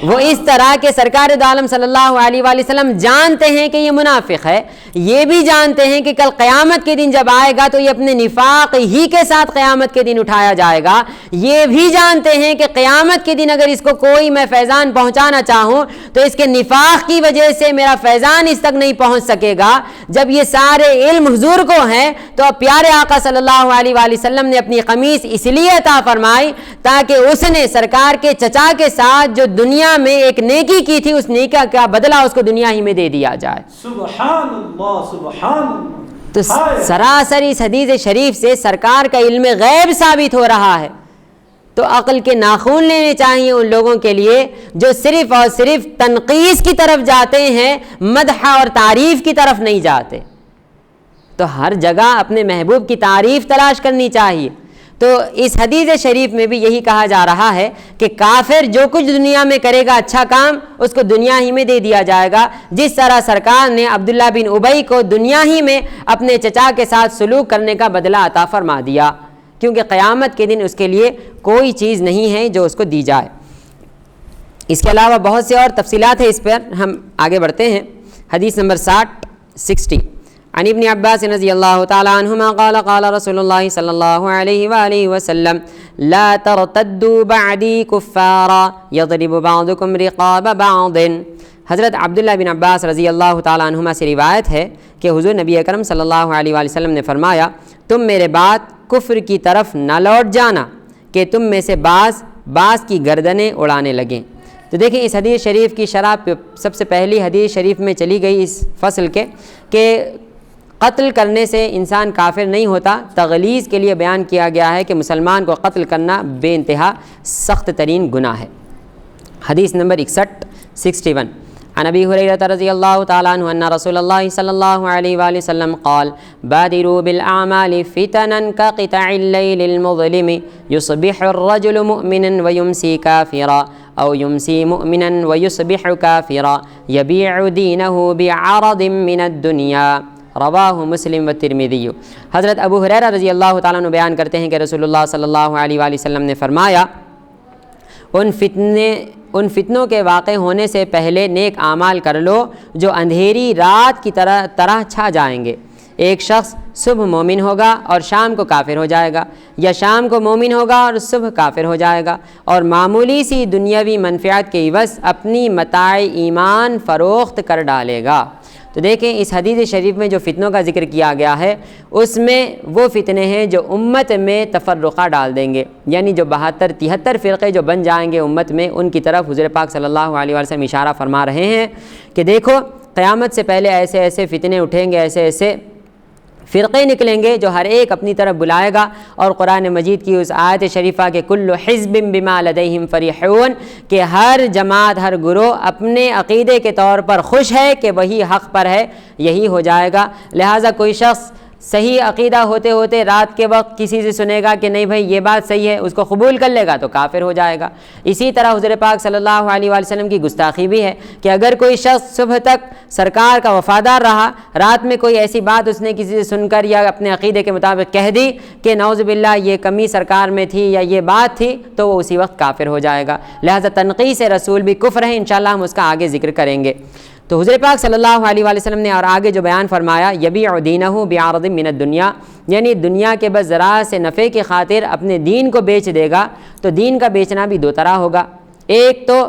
وہ اس طرح کہ سرکار دو عالم صلی اللہ علیہ وآلہ وسلم جانتے ہیں کہ یہ منافق ہے، یہ بھی جانتے ہیں کہ کل قیامت کے دن جب آئے گا تو یہ اپنے نفاق ہی کے ساتھ قیامت کے دن اٹھایا جائے گا، یہ بھی جانتے ہیں کہ قیامت کے دن اگر اس کو کوئی میں فیضان پہنچانا چاہوں تو اس کے نفاق کی وجہ سے میرا فیضان اس تک نہیں پہنچ سکے گا۔ جب یہ سارے علم حضور کو ہیں تو اب پیارے آقا صلی اللہ علیہ وآلہ وسلم نے اپنی قمیص اس لیے عطا فرمائی تاکہ اس نے سرکار کے چچا کے ساتھ جو دنیا میں ایک نیکی کی تھی، اس نیکی کا بدلہ اس کو دنیا ہی میں دے دیا جائے۔ سبحان اللہ، سبحان اللہ۔ تو سراسر اس حدیث شریف سے سرکار کا علم غیب ثابت ہو رہا ہے۔ تو عقل کے ناخون لینے چاہیے ان لوگوں کے لیے جو صرف اور صرف تنقیص کی طرف جاتے ہیں، مدح اور تعریف کی طرف نہیں جاتے۔ تو ہر جگہ اپنے محبوب کی تعریف تلاش کرنی چاہیے۔ تو اس حدیث شریف میں بھی یہی کہا جا رہا ہے کہ کافر جو کچھ دنیا میں کرے گا اچھا کام، اس کو دنیا ہی میں دے دیا جائے گا، جس طرح سرکار نے عبداللہ بن ابی کو دنیا ہی میں اپنے چچا کے ساتھ سلوک کرنے کا بدلہ عطا فرما دیا، کیونکہ قیامت کے دن اس کے لیے کوئی چیز نہیں ہے جو اس کو دی جائے۔ اس کے علاوہ بہت سے اور تفصیلات ہیں، اس پر ہم آگے بڑھتے ہیں۔ حدیث نمبر 60 عن ابن عباس رضی اللہ تعالی عنہما قال قال رسول اللہ صلی اللہ علیہ وآلہ وسلم لا ترتدوا بعدی کفارا یضرب بعضکم رقاب بعض۔ حضرت عبداللہ بن عباس رضی اللہ تعالی عنہما سے روایت ہے کہ حضور نبی اکرم صلی اللہ علیہ وآلہ وسلم نے فرمایا، تم میرے بعد کفر کی طرف نہ لوٹ جانا کہ تم میں سے بعض کی گردنیں اڑانے لگیں۔ تو دیکھیں اس حدیث شریف کی شرح سب سے پہلی حدیث شریف میں چلی گئی اس فصل کے کہ قتل کرنے سے انسان کافر نہیں ہوتا، تغلیظ کے لیے بیان کیا گیا ہے کہ مسلمان کو قتل کرنا بے انتہا سخت ترین گناہ ہے۔ حدیث نمبر 61 عن ابی ہریرہ رضی اللہ تعالی عنہ ان رسول اللہ صلی اللہ علیہ وآلہ وسلم قال بادروا بالاعمال فتنا كقطع الليل المظلم يصبح الرجل مؤمنا ويمسي كافرا او يمسي مؤمنا ويصبح كافرا يبيع دينه بعرض من الدنيا رواہ مسلم و ترمذی۔ حضرت ابو ہریرہ رضی اللہ تعالیٰ عنہ بیان کرتے ہیں کہ رسول اللہ صلی اللہ علیہ وآلہ وسلم نے فرمایا، ان فتنوں کے واقع ہونے سے پہلے نیک اعمال کر لو جو اندھیری رات کی طرح چھا جائیں گے۔ ایک شخص صبح مومن ہوگا اور شام کو کافر ہو جائے گا، یا شام کو مومن ہوگا اور صبح کافر ہو جائے گا، اور معمولی سی دنیاوی منفعت کے عوض اپنی متاع ایمان فروخت کر ڈالے گا۔ تو دیکھیں اس حدیث شریف میں جو فتنوں کا ذکر کیا گیا ہے اس میں وہ فتنے ہیں جو امت میں تفرقہ ڈال دیں گے، یعنی جو 72-73 فرقے جو بن جائیں گے امت میں، ان کی طرف حضور پاک صلی اللہ علیہ وسلم اشارہ فرما رہے ہیں کہ دیکھو قیامت سے پہلے ایسے ایسے فتنے اٹھیں گے، ایسے ایسے فرقے نکلیں گے جو ہر ایک اپنی طرف بلائے گا، اور قرآن مجید کی اس آیت شریفہ کے کل حزب بما لدیہم فریحون کہ ہر جماعت، ہر گروہ اپنے عقیدے کے طور پر خوش ہے کہ وہی حق پر ہے، یہی ہو جائے گا۔ لہٰذا کوئی شخص صحیح عقیدہ ہوتے ہوتے رات کے وقت کسی سے سنے گا کہ نہیں بھائی یہ بات صحیح ہے، اس کو قبول کر لے گا تو کافر ہو جائے گا۔ اسی طرح حضور پاک صلی اللہ علیہ وآلہ وسلم کی گستاخی بھی ہے کہ اگر کوئی شخص صبح تک سرکار کا وفادار رہا، رات میں کوئی ایسی بات اس نے کسی سے سن کر یا اپنے عقیدے کے مطابق کہہ دی کہ نعوذ باللہ یہ کمی سرکار میں تھی یا یہ بات تھی، تو وہ اسی وقت کافر ہو جائے گا۔ لہٰذا تنقیص رسول بھی کفر ہے، انشاءاللہ ہم اس کا آگے ذکر کریں گے۔ تو حضور پاک صلی اللہ علیہ وآلہ وسلم نے اور آگے جو بیان فرمایا، یبیع دینہ بعرض من الدنیا، یعنی دنیا کے بس ذرا سے نفع کی خاطر اپنے دین کو بیچ دے گا۔ تو دین کا بیچنا بھی دو طرح ہوگا، ایک تو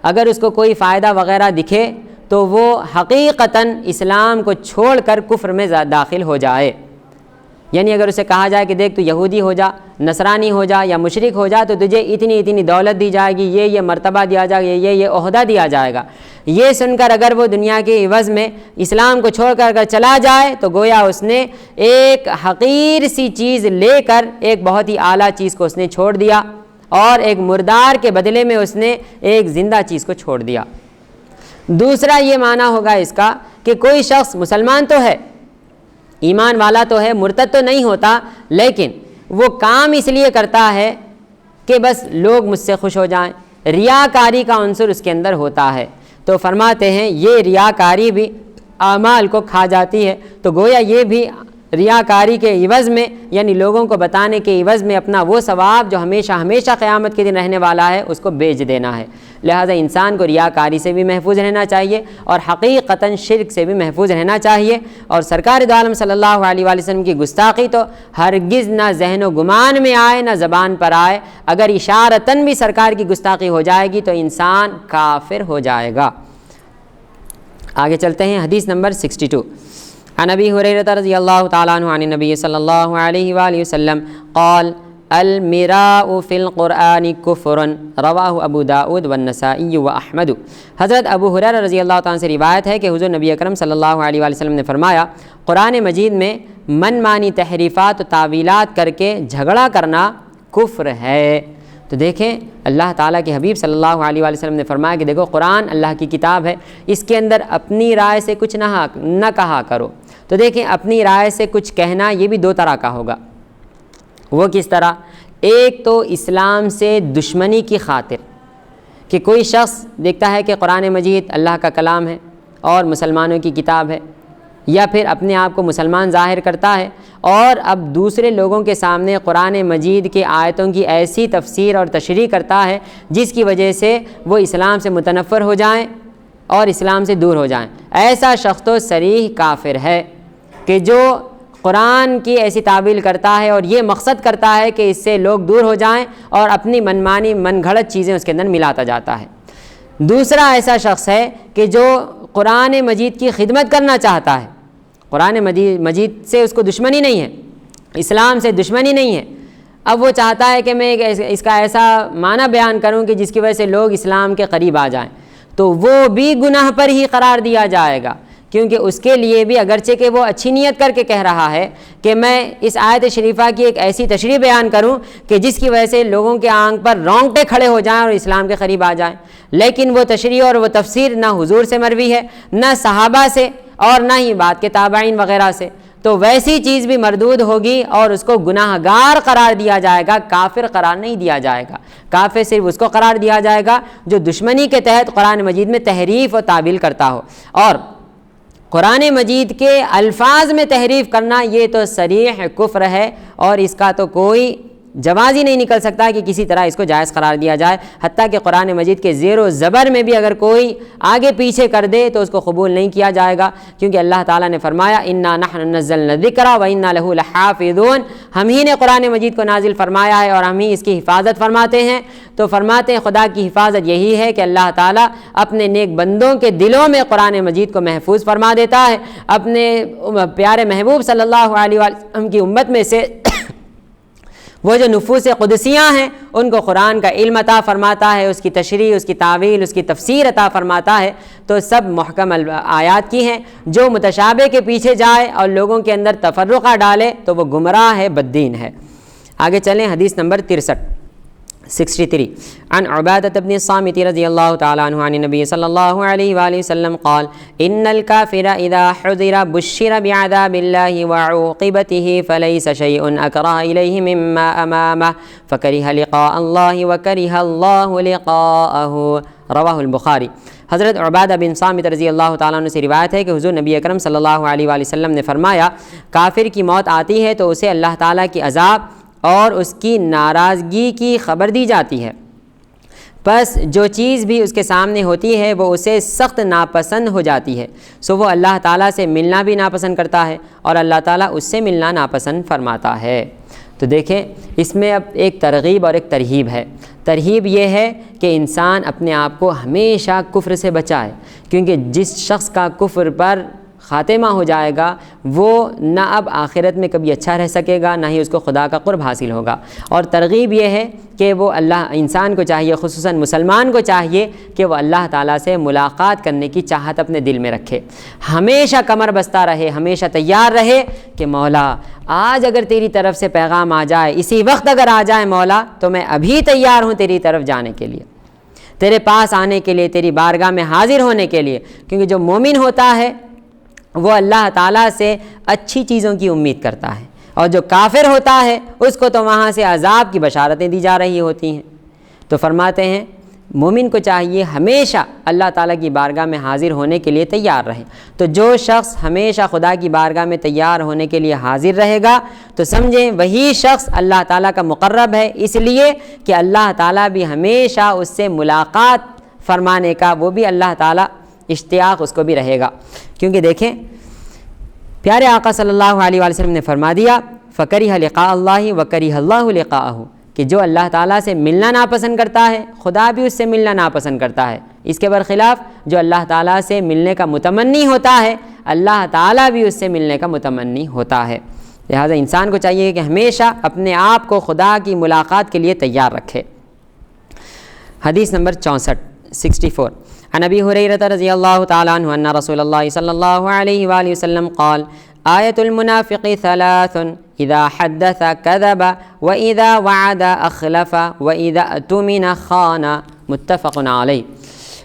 اگر اس کو کوئی فائدہ وغیرہ دکھے تو وہ حقیقتاً اسلام کو چھوڑ کر کفر میں داخل ہو جائے. یعنی اگر اسے کہا جائے کہ دیکھ تو یہودی ہو جا، نصرانی ہو جا یا مشرک ہو جا تو تجھے اتنی اتنی دولت دی جائے گی، یہ مرتبہ دیا جائے گا، یہ عہدہ دیا جائے گا، یہ سن کر اگر وہ دنیا کے عوض میں اسلام کو چھوڑ کر اگر چلا جائے تو گویا اس نے ایک حقیر سی چیز لے کر ایک بہت ہی اعلیٰ چیز کو اس نے چھوڑ دیا، اور ایک مردار کے بدلے میں اس نے ایک زندہ چیز کو چھوڑ دیا. دوسرا یہ معنی ہوگا اس کا کہ کوئی شخص مسلمان تو ہے، ایمان والا تو ہے، مرتد تو نہیں ہوتا، لیکن وہ کام اس لیے کرتا ہے کہ بس لوگ مجھ سے خوش ہو جائیں، ریاکاری کا عنصر اس کے اندر ہوتا ہے. تو فرماتے ہیں یہ ریاکاری بھی اعمال کو کھا جاتی ہے. تو گویا یہ بھی ریاکاری کے عوض میں، یعنی لوگوں کو بتانے کے عوض میں اپنا وہ ثواب جو ہمیشہ ہمیشہ قیامت کے دن رہنے والا ہے اس کو بیچ دینا ہے. لہٰذا انسان کو ریاکاری سے بھی محفوظ رہنا چاہیے اور حقیقتاً شرک سے بھی محفوظ رہنا چاہیے. اور سرکار دو عالم صلی اللہ علیہ وآلہ وسلم کی گستاخی تو ہرگز نہ ذہن و گمان میں آئے نہ زبان پر آئے. اگر اشارتاً بھی سرکار کی گستاخی ہو جائے گی تو انسان کافر ہو جائے گا. آگے چلتے ہیں، حدیث نمبر 62. عن ابی ہریرہ رضی اللہ تعالیٰ عنہ عن النبی صلی اللہ علیہ وآلہ وسلم قال المراء فی القرآن کفر رواہ ابو داؤد والنسائی واحمد. حضرت ابو ہریرہ رضی اللہ تعالیٰ سے روایت ہے کہ حضور نبی اکرم صلی اللہ علیہ وآلہ وسلم نے فرمایا قرآن مجید میں من مانی تحریفات و تعویلات کر کے جھگڑا کرنا کفر ہے. تو دیکھیں اللہ تعالیٰ کے حبیب صلی اللہ علیہ وآلہ وسلم نے فرمایا کہ دیکھو قرآن اللہ کی کتاب ہے، اس کے اندر اپنی رائے سے کچھ نہ کہا کرو. تو دیکھیں اپنی رائے سے کچھ کہنا یہ بھی دو طرح کا ہوگا. وہ کس طرح؟ ایک تو اسلام سے دشمنی کی خاطر کہ کوئی شخص دیکھتا ہے کہ قرآن مجید اللہ کا کلام ہے اور مسلمانوں کی کتاب ہے، یا پھر اپنے آپ کو مسلمان ظاہر کرتا ہے اور اب دوسرے لوگوں کے سامنے قرآن مجید کے آیتوں کی ایسی تفسیر اور تشریح کرتا ہے جس کی وجہ سے وہ اسلام سے متنفر ہو جائیں اور اسلام سے دور ہو جائیں. ایسا شخص تو صریح کافر ہے کہ جو قرآن کی ایسی تعویل کرتا ہے اور یہ مقصد کرتا ہے کہ اس سے لوگ دور ہو جائیں اور اپنی منمانی من گھڑت چیزیں اس کے اندر ملاتا جاتا ہے. دوسرا ایسا شخص ہے کہ جو قرآن مجید کی خدمت کرنا چاہتا ہے، قرآن مجید سے اس کو دشمنی نہیں ہے، اسلام سے دشمنی نہیں ہے، اب وہ چاہتا ہے کہ میں اس کا ایسا معنی بیان کروں کہ جس کی وجہ سے لوگ اسلام کے قریب آ جائیں، تو وہ بھی گناہ پر ہی قرار دیا جائے گا. کیونکہ اس کے لیے بھی اگرچہ کہ وہ اچھی نیت کر کے کہہ رہا ہے کہ میں اس آیت شریفہ کی ایک ایسی تشریح بیان کروں کہ جس کی وجہ سے لوگوں کے آنکھ پر رونگٹے کھڑے ہو جائیں اور اسلام کے قریب آ جائیں، لیکن وہ تشریح اور وہ تفسیر نہ حضور سے مروی ہے، نہ صحابہ سے، اور نہ ہی بعد کے تابعین وغیرہ سے، تو ویسی چیز بھی مردود ہوگی اور اس کو گناہ گار قرار دیا جائے گا، کافر قرار نہیں دیا جائے گا. کافر صرف اس کو قرار دیا جائے گا جو دشمنی کے تحت قرآن مجید میں تحریف و تعویل کرتا ہو. اور قرآن مجید کے الفاظ میں تحریف کرنا یہ تو صریح کفر ہے اور اس کا تو کوئی جواز ہی نہیں نکل سکتا کہ کسی طرح اس کو جائز قرار دیا جائے. حتیٰ کہ قرآن مجید کے زیر و زبر میں بھی اگر کوئی آگے پیچھے کر دے تو اس کو قبول نہیں کیا جائے گا، کیونکہ اللہ تعالیٰ نے فرمایا انا نحن نزلنا الذکر وانا لہ لحافظون، ہم ہی نے قرآن مجید کو نازل فرمایا ہے اور ہم ہی اس کی حفاظت فرماتے ہیں. تو فرماتے ہیں خدا کی حفاظت یہی ہے کہ اللہ تعالیٰ اپنے نیک بندوں کے دلوں میں قرآن مجید کو محفوظ فرما دیتا ہے. اپنے پیارے محبوب صلی اللہ علیہ وسلم کی امت میں سے وہ جو نفوس قدسیاں ہیں ان کو قرآن کا علم عطا فرماتا ہے، اس کی تشریح، اس کی تعویل، اس کی تفسیر عطا فرماتا ہے. تو سب محکم آیات کی ہیں. جو متشابہ کے پیچھے جائے اور لوگوں کے اندر تفرقہ ڈالے تو وہ گمراہ ہے، بددین ہے. آگے چلیں، حدیث نمبر 63 عن عبادة بن الصامت رضی اللہ تعالیٰ عنہ عن النبی صلی اللہ علیہ وآلہ وسلم قال ان الكافر اذا حذر بشر بعذاب الله وعوقبته فليس شيء اكره اليه مما امامه فكره لقاء الله وكره الله لقاءه رواہ البخاری. حضرت عبادہ بن صامت رضی اللہ تعالیٰ عنہ سے روایت ہے کہ حضور نبی اکرم صلی اللہ علیہ وآلہ وسلم نے فرمایا کافر کی موت آتی ہے تو اسے اللہ تعالیٰ کی عذاب اور اس کی ناراضگی کی خبر دی جاتی ہے، پس جو چیز بھی اس کے سامنے ہوتی ہے وہ اسے سخت ناپسند ہو جاتی ہے، سو وہ اللہ تعالیٰ سے ملنا بھی ناپسند کرتا ہے اور اللہ تعالیٰ اس سے ملنا ناپسند فرماتا ہے. تو دیکھیں اس میں اب ایک ترغیب اور ایک ترہیب ہے۔ ترہیب یہ ہے کہ انسان اپنے آپ کو ہمیشہ کفر سے بچائے، کیونکہ جس شخص کا کفر پر خاتمہ ہو جائے گا وہ نہ اب آخرت میں کبھی اچھا رہ سکے گا، نہ ہی اس کو خدا کا قرب حاصل ہوگا۔ اور ترغیب یہ ہے کہ وہ انسان کو چاہیے، خصوصاً مسلمان کو چاہیے کہ وہ اللہ تعالیٰ سے ملاقات کرنے کی چاہت اپنے دل میں رکھے، ہمیشہ کمر بستہ رہے، ہمیشہ تیار رہے کہ مولا آج اگر تیری طرف سے پیغام آ جائے، اسی وقت اگر آ جائے مولا، تو میں ابھی تیار ہوں تیری طرف جانے کے لیے، تیرے پاس آنے کے لیے، تیری بارگاہ میں حاضر ہونے کے لیے۔ کیونکہ جو مومن ہوتا ہے وہ اللہ تعالیٰ سے اچھی چیزوں کی امید کرتا ہے، اور جو کافر ہوتا ہے اس کو تو وہاں سے عذاب کی بشارتیں دی جا رہی ہوتی ہیں۔ تو فرماتے ہیں مومن کو چاہیے ہمیشہ اللہ تعالیٰ کی بارگاہ میں حاضر ہونے کے لیے تیار رہے۔ تو جو شخص ہمیشہ خدا کی بارگاہ میں تیار ہونے کے لیے حاضر رہے گا تو سمجھیں وہی شخص اللہ تعالیٰ کا مقرب ہے، اس لیے کہ اللہ تعالیٰ بھی ہمیشہ اس سے ملاقات فرمانے کا وہ بھی اللہ تعالیٰ اشتیاق اس کو بھی رہے گا۔ کیونکہ دیکھیں پیارے آقا صلی اللہ علیہ وآلہ وسلم نے فرما دیا فَكَرِهَ لِقَاءَ اللَّهِ وَكَرِهَ اللَّهُ لِقَاءَهُ کہ جو اللہ تعالیٰ سے ملنا ناپسند کرتا ہے خدا بھی اس سے ملنا ناپسند کرتا ہے۔ اس کے برخلاف جو اللہ تعالیٰ سے ملنے کا متمنی ہوتا ہے اللہ تعالیٰ بھی اس سے ملنے کا متمنی ہوتا ہے۔ لہٰذا انسان کو چاہیے کہ ہمیشہ اپنے آپ کو خدا کی ملاقات کے لیے تیار رکھے۔ حدیث نمبر 64 عن ابی ہریرہ رضی اللہ تعالیٰ عنہ ان رسول اللہ صلی اللہ علیہ وآلہ وسلم قال آیت المنافق ثلاث اذا حدث كذب واذا وعد اخلف واذا اؤتمن خان، متفق علیہ۔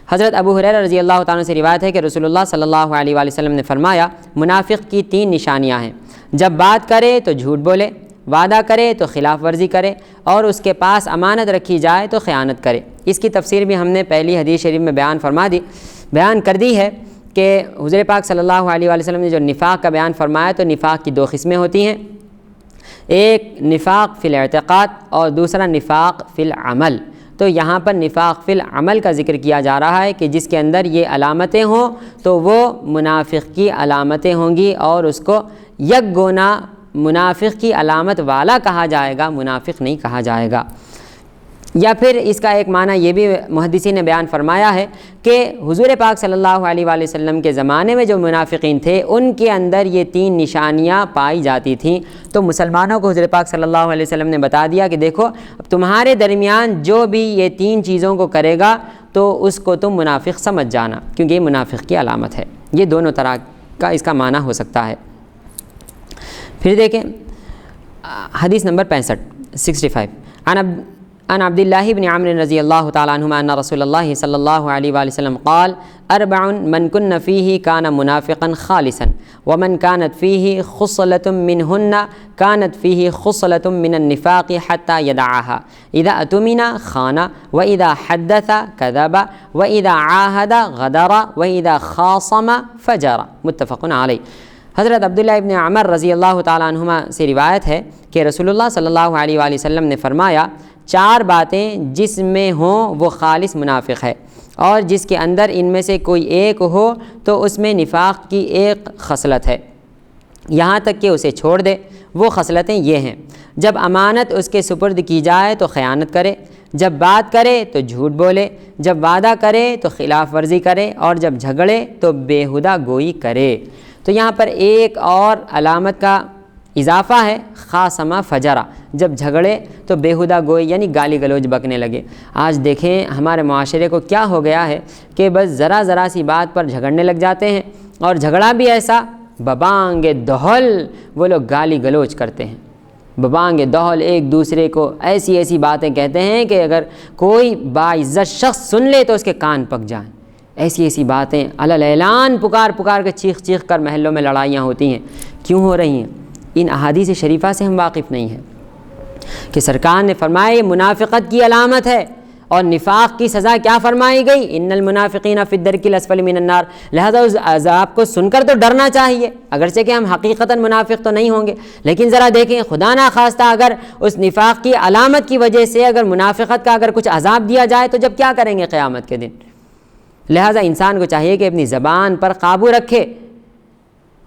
حضرت ابو ہریرہ رضی اللہ تعالیٰ عنہ سے روایت ہے کہ رسول اللہ صلی اللہ علیہ وآلہ وسلم نے فرمایا منافق کی 3 نشانیاں ہیں، جب بات کرے تو جھوٹ بولے، وعدہ کرے تو خلاف ورزی کرے، اور اس کے پاس امانت رکھی جائے تو خیانت کرے۔ اس کی تفسیر بھی ہم نے پہلی حدیث شریف میں بیان کر دی ہے کہ حضور پاک صلی اللہ علیہ وآلہ وسلم نے جو نفاق کا بیان فرمایا تو نفاق کی 2 قسمیں ہوتی ہیں، ایک نفاق فی الاعتقاد اور دوسرا نفاق فی العمل۔ تو یہاں پر نفاق فی العمل کا ذکر کیا جا رہا ہے کہ جس کے اندر یہ علامتیں ہوں تو وہ منافق کی علامتیں ہوں گی، اور اس کو یک گونا منافق کی علامت والا کہا جائے گا، منافق نہیں کہا جائے گا۔ یا پھر اس کا ایک معنی یہ بھی محدثین نے بیان فرمایا ہے کہ حضور پاک صلی اللہ علیہ وآلہ وسلم کے زمانے میں جو منافقین تھے ان کے اندر یہ 3 نشانیاں پائی جاتی تھیں، تو مسلمانوں کو حضور پاک صلی اللہ علیہ وسلم نے بتا دیا کہ دیکھو اب تمہارے درمیان جو بھی یہ 3 چیزوں کو کرے گا تو اس کو تم منافق سمجھ جانا، کیونکہ یہ منافق کی علامت ہے۔ یہ دونوں طرح کا اس کا معنی ہو سکتا ہے۔ پھر دیکھیں حدیث نمبر 65 عن عبد الله بن عمرو رضی اللہ تعالیٰ عنہما ان رسول اللہ صلی اللہ علیہ وآلہ وسلم قال 4 من كن فيه كان منافقا خالصا ومن كانت فيه خصلة منهن كانت فيه خصلة من النفاق حتى يدعها اذا اؤتمن خان واذا حدث كذب واذا عاهد غدر واذا خاصم فجر، متفق علیہ۔ حضرت عبداللہ ابن عمر رضی اللہ تعالیٰ عنہما سے روایت ہے کہ رسول اللہ صلی اللہ علیہ وآلہ وسلم نے فرمایا 4 باتیں جس میں ہوں وہ خالص منافق ہے، اور جس کے اندر ان میں سے کوئی ایک ہو تو اس میں نفاق کی ایک خصلت ہے، یہاں تک کہ اسے چھوڑ دے۔ وہ خصلتیں یہ ہیں، جب امانت اس کے سپرد کی جائے تو خیانت کرے، جب بات کرے تو جھوٹ بولے، جب وعدہ کرے تو خلاف ورزی کرے، اور جب جھگڑے تو بیہودہ گوئی کرے۔ تو یہاں پر ایک اور علامت کا اضافہ ہے، خاصما فجرا، جب جھگڑے تو بیہودہ گوئی یعنی گالی گلوچ بکنے لگے۔ آج دیکھیں ہمارے معاشرے کو کیا ہو گیا ہے کہ بس ذرا سی بات پر جھگڑنے لگ جاتے ہیں، اور جھگڑا بھی ایسا ببانگ دہل، وہ لوگ گالی گلوچ کرتے ہیں، ببانگ دہل ایک دوسرے کو ایسی باتیں کہتے ہیں کہ اگر کوئی باعزت شخص سن لے تو اس کے کان پک جائیں۔ ایسی باتیں علل اعلان پکار کے چیخ کر محلوں میں لڑائیاں ہوتی ہیں۔ کیوں ہو رہی ہیں؟ ان احادیث شریفہ سے ہم واقف نہیں ہیں کہ سرکار نے فرمایا یہ منافقت کی علامت ہے، اور نفاق کی سزا کیا فرمائی گئی؟ ان المنافقین فی الدرک الاسفل من النار۔ لہذا اس عذاب کو سن کر تو ڈرنا چاہیے، اگرچہ کہ ہم حقیقتاً منافق تو نہیں ہوں گے، لیکن ذرا دیکھیں خدا نخواستہ اگر اس نفاق کی علامت کی وجہ سے اگر منافقت کا اگر کچھ عذاب دیا جائے تو جب کیا کریں گے قیامت کے دن؟ لہذا انسان کو چاہیے کہ اپنی زبان پر قابو رکھے،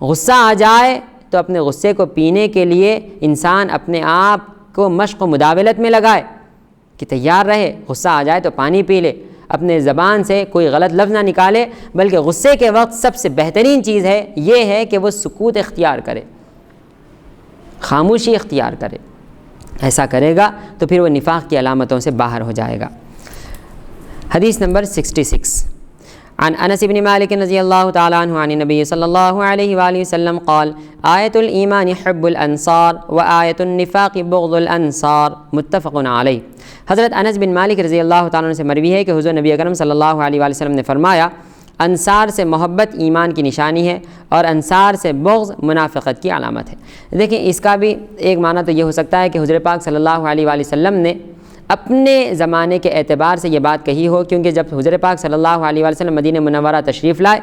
غصہ آ جائے تو اپنے غصے کو پینے کے لیے انسان اپنے آپ کو مشق و مداولت میں لگائے کہ تیار رہے، غصہ آ جائے تو پانی پی لے، اپنے زبان سے کوئی غلط لفظ نہ نکالے، بلکہ غصے کے وقت سب سے بہترین چیز ہے یہ ہے کہ وہ سکوت اختیار کرے، خاموشی اختیار کرے۔ ایسا کرے گا تو پھر وہ نفاق کی علامتوں سے باہر ہو جائے گا۔ حدیث نمبر 66 عن انس بن مالک رضی اللہ تعالی عنہ عن نبی صلی اللہ علیہ وآلہ وسلم قال آیت الایمان حب الانصار و آیت النفاق بغض الانصار متفق علیہ۔ حضرت انس بن مالک رضی اللہ تعالیٰ عنہ سے مروی ہے کہ حضور نبی اکرم صلی اللہ علیہ وآلہ وسلم نے فرمایا انصار سے محبت ایمان کی نشانی ہے اور انصار سے بغض منافقت کی علامت ہے۔ دیکھیں اس کا بھی ایک معنی تو یہ ہو سکتا ہے کہ حضور پاک صلی اللہ علیہ وآلہ وسلم نے اپنے زمانے کے اعتبار سے یہ بات کہی ہو، کیونکہ جب حضور پاک صلی اللہ علیہ وآلہ وسلم مدینہ منورہ تشریف لائے،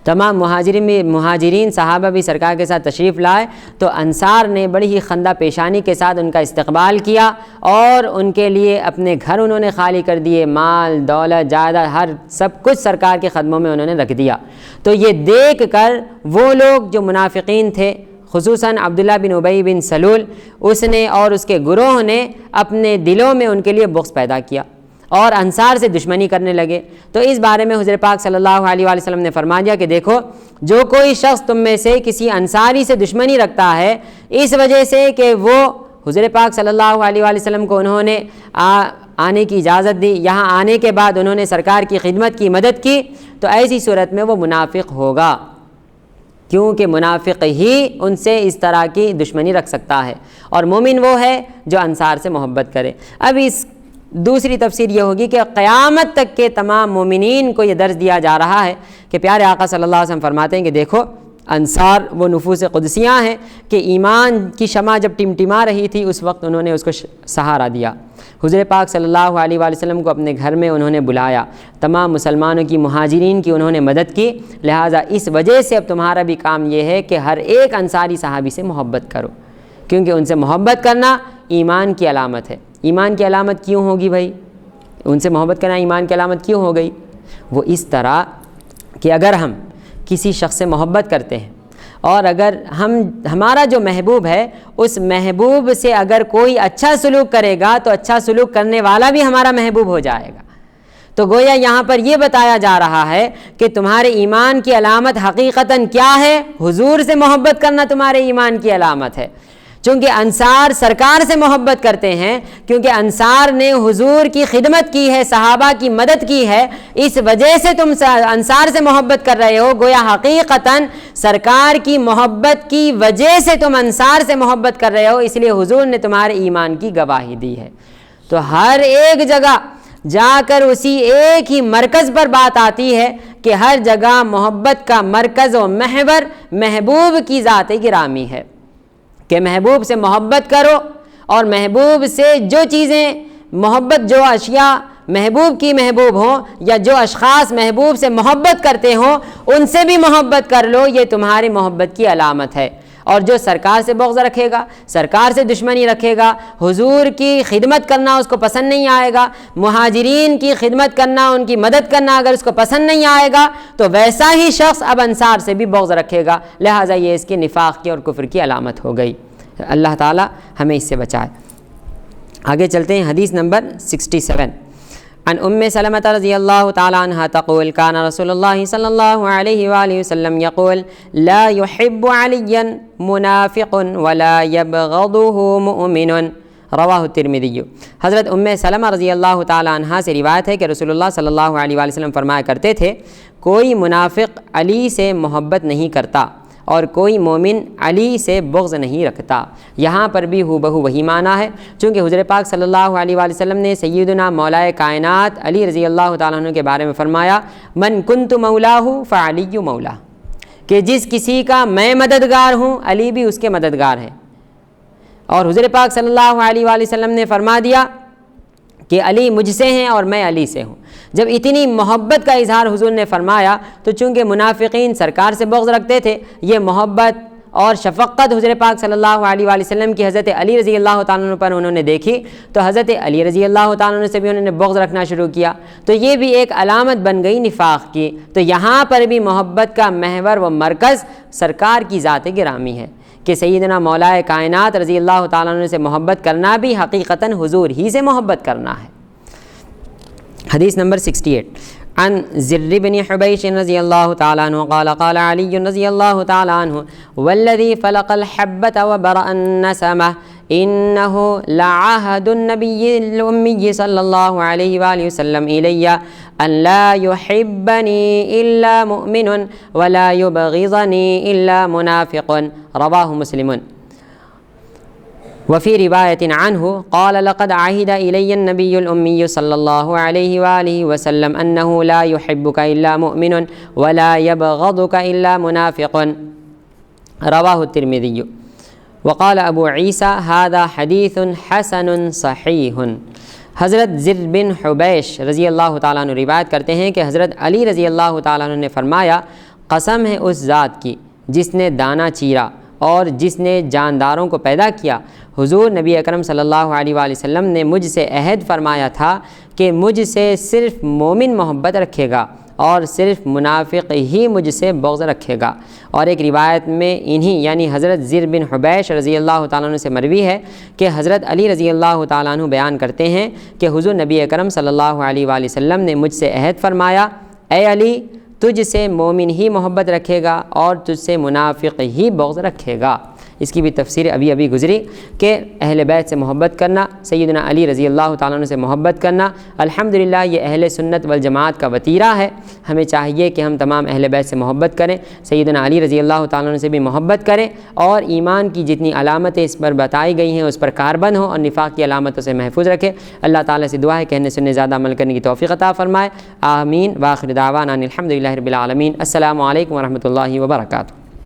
تمام مہاجرین صحابہ بھی سرکار کے ساتھ تشریف لائے تو انصار نے بڑی ہی خندہ پیشانی کے ساتھ ان کا استقبال کیا اور ان کے لیے اپنے گھر انہوں نے خالی کر دیے، مال دولت جائیداد ہر سب کچھ سرکار کے قدموں میں انہوں نے رکھ دیا۔ تو یہ دیکھ کر وہ لوگ جو منافقین تھے، خصوصاً عبداللہ بن ابی بن سلول، اس نے اور اس کے گروہ نے اپنے دلوں میں ان کے لیے بغض پیدا کیا اور انصار سے دشمنی کرنے لگے۔ تو اس بارے میں حضور پاک صلی اللہ علیہ وآلہ وسلم نے فرما دیا کہ دیکھو جو کوئی شخص تم میں سے کسی انصاری سے دشمنی رکھتا ہے اس وجہ سے کہ وہ حضور پاک صلی اللہ علیہ وآلہ وسلم کو انہوں نے آنے کی اجازت دی، یہاں آنے کے بعد انہوں نے سرکار کی خدمت کی، مدد کی، تو ایسی صورت میں وہ منافق ہوگا، کیونکہ منافق ہی ان سے اس طرح کی دشمنی رکھ سکتا ہے، اور مومن وہ ہے جو انصار سے محبت کرے۔ اب اس دوسری تفسیر یہ ہوگی کہ قیامت تک کے تمام مومنین کو یہ درس دیا جا رہا ہے کہ پیارے آقا صلی اللہ علیہ وسلم فرماتے ہیں کہ دیکھو انصار وہ نفوس قدسیاں ہیں کہ ایمان کی شمع جب ٹمٹما رہی تھی اس وقت انہوں نے اس کو سہارا دیا۔ حضور پاک صلی اللہ علیہ وآلہ وسلم کو اپنے گھر میں انہوں نے بلایا، تمام مسلمانوں کی، مہاجرین کی انہوں نے مدد کی، لہٰذا اس وجہ سے اب تمہارا بھی کام یہ ہے کہ ہر ایک انصاری صحابی سے محبت کرو، کیونکہ ان سے محبت کرنا ایمان کی علامت ہے۔ ایمان کی علامت کیوں ہوگی بھائی؟ ان سے محبت کرنا ایمان کی علامت کیوں ہو گئی؟ وہ اس طرح کہ اگر ہم کسی شخص سے محبت کرتے ہیں اور اگر ہمارا جو محبوب ہے اس محبوب سے اگر کوئی اچھا سلوک کرے گا تو اچھا سلوک کرنے والا بھی ہمارا محبوب ہو جائے گا۔ تو گویا یہاں پر یہ بتایا جا رہا ہے کہ تمہارے ایمان کی علامت حقیقتاً کیا ہے؟ حضور سے محبت کرنا تمہارے ایمان کی علامت ہے، چونکہ انصار سرکار سے محبت کرتے ہیں، کیونکہ انصار نے حضور کی خدمت کی ہے، صحابہ کی مدد کی ہے، اس وجہ سے تم انصار سے محبت کر رہے ہو۔ گویا حقیقتاً سرکار کی محبت کی وجہ سے تم انصار سے محبت کر رہے ہو، اس لیے حضور نے تمہارے ایمان کی گواہی دی ہے۔ تو ہر ایک جگہ جا کر اسی ایک ہی مرکز پر بات آتی ہے کہ ہر جگہ محبت کا مرکز و محور محبوب کی ذات گرامی ہے، کہ محبوب سے محبت کرو، اور محبوب سے جو چیزیں محبت، جو اشیاء محبوب کی محبوب ہوں یا جو اشخاص محبوب سے محبت کرتے ہوں ان سے بھی محبت کر لو، یہ تمہاری محبت کی علامت ہے۔ اور جو سرکار سے بغض رکھے گا، سرکار سے دشمنی رکھے گا، حضور کی خدمت کرنا اس کو پسند نہیں آئے گا، مہاجرین کی خدمت کرنا، ان کی مدد کرنا اگر اس کو پسند نہیں آئے گا، تو ویسا ہی شخص اب انصار سے بھی بغض رکھے گا، لہٰذا یہ اس کی نفاق کی اور کفر کی علامت ہو گئی۔ اللہ تعالی ہمیں اس سے بچائے۔ آگے چلتے ہیں، حدیث نمبر 67 عن ام سلمة رضی اللہ تعالی عنہ تقول کان رسول اللہ صلی اللہ علیہ وآلہ وسلم یقول لا يحب علیا منافق ولا يبغضه مؤمن رواہ الترمذی۔ حضرت ام سلمہ رضی اللہ تعالی عنہ سے روایت ہے کہ رسول اللہ صلی اللہ علیہ وآلہ وسلم فرمایا کرتے تھے کوئی منافق علی سے محبت نہیں کرتا اور کوئی مومن علی سے بغض نہیں رکھتا۔ یہاں پر بھی ہو بہو وہی معنی ہے، چونکہ حضور پاک صلی اللہ علیہ وآلہ وسلم نے سیدنا مولا کائنات علی رضی اللہ تعالیٰ عنہ کے بارے میں فرمایا من کنت مولاہ فعلی مولا، کہ جس کسی کا میں مددگار ہوں علی بھی اس کے مددگار ہیں۔ اور حضور پاک صلی اللہ علیہ وآلہ وسلم نے فرما دیا کہ علی مجھ سے ہیں اور میں علی سے ہوں۔ جب اتنی محبت کا اظہار حضور نے فرمایا تو چونکہ منافقین سرکار سے بغض رکھتے تھے، یہ محبت اور شفقت حضور پاک صلی اللہ علیہ وآلہ وسلم کی حضرت علی رضی اللہ تعالیٰ عنہ پر انہوں نے دیکھی تو حضرت علی رضی اللہ تعالیٰ عنہ سے بھی انہوں نے بغض رکھنا شروع کیا، تو یہ بھی ایک علامت بن گئی نفاق کی۔ تو یہاں پر بھی محبت کا محور و مرکز سرکار کی ذات گرامی ہے، کہ سیدنا مولا کائنات رضی اللہ تعالیٰ عنہ سے محبت کرنا بھی حقیقتاً حضور ہی سے محبت کرنا ہے۔ حدیث نمبر 68 عن زر بن حبیش رضی اللہ تعالیٰ عنہ قال قال علی رضی اللہ تعالیٰ عنہ والذی فلق الحبۃ وبرأ النسمہ انہ لعہد النبی الأمی صلی اللہ علیہ وآلہ وسلم الی ان لا يحبنی الا مؤمن ولا يبغضنی الا منافق رواہ مسلم۔ وفي رواية عنه قال لقد عهد إلي النبي الأمي صلى الله عليه وآله وسلم أنه لا يحبك إلا مؤمن ولا يبغضك إلا منافق رواه الترمذي وقال أبو عيسى هذا حديث حسن صحيح۔ حضرت زر بن حبیش رضی اللہ تعالیٰ عنہ روایت کرتے ہیں کہ حضرت علی رضی اللہ تعالیٰ عنہ نے فرمایا قسم ہے اس ذات کی جس نے دانہ چیرا اور جس نے جانداروں کو پیدا کیا، حضور نبی اکرم صلی اللہ علیہ وآلہ وسلم نے مجھ سے عہد فرمایا تھا کہ مجھ سے صرف مومن محبت رکھے گا اور صرف منافق ہی مجھ سے بغض رکھے گا۔ اور ایک روایت میں انہی یعنی حضرت زر بن حبیش رضی اللہ تعالیٰ عنہ سے مروی ہے کہ حضرت علی رضی اللہ تعالیٰ عنہ بیان کرتے ہیں کہ حضور نبی اکرم صلی اللہ علیہ وآلہ وسلم نے مجھ سے عہد فرمایا، اے علی تجھ سے مومن ہی محبت رکھے گا اور تجھ سے منافق ہی بغض رکھے گا۔ اس کی بھی تفسیر ابھی گزری کہ اہل بیت سے محبت کرنا، سیدنا علی رضی اللہ تعالیٰ عنہ سے محبت کرنا الحمدللہ یہ اہل سنت والجماعت کا وتیرہ ہے۔ ہمیں چاہیے کہ ہم تمام اہل بیت سے محبت کریں، سیدنا علی رضی اللہ تعالیٰ عنہ سے بھی محبت کریں اور ایمان کی جتنی علامتیں اس پر بتائی گئی ہیں اس پر کاربند ہوں اور نفاق کی علامتوں سے محفوظ رکھیں۔ اللہ تعالیٰ سے دعا ہے کہنے سننے زیادہ عمل کرنے کی توفیق عطا فرمائے، آمین۔ وآخر دعوانا ان الحمدللہ رب العالمین۔ السلام علیکم ورحمۃ اللہ وبرکاتہ۔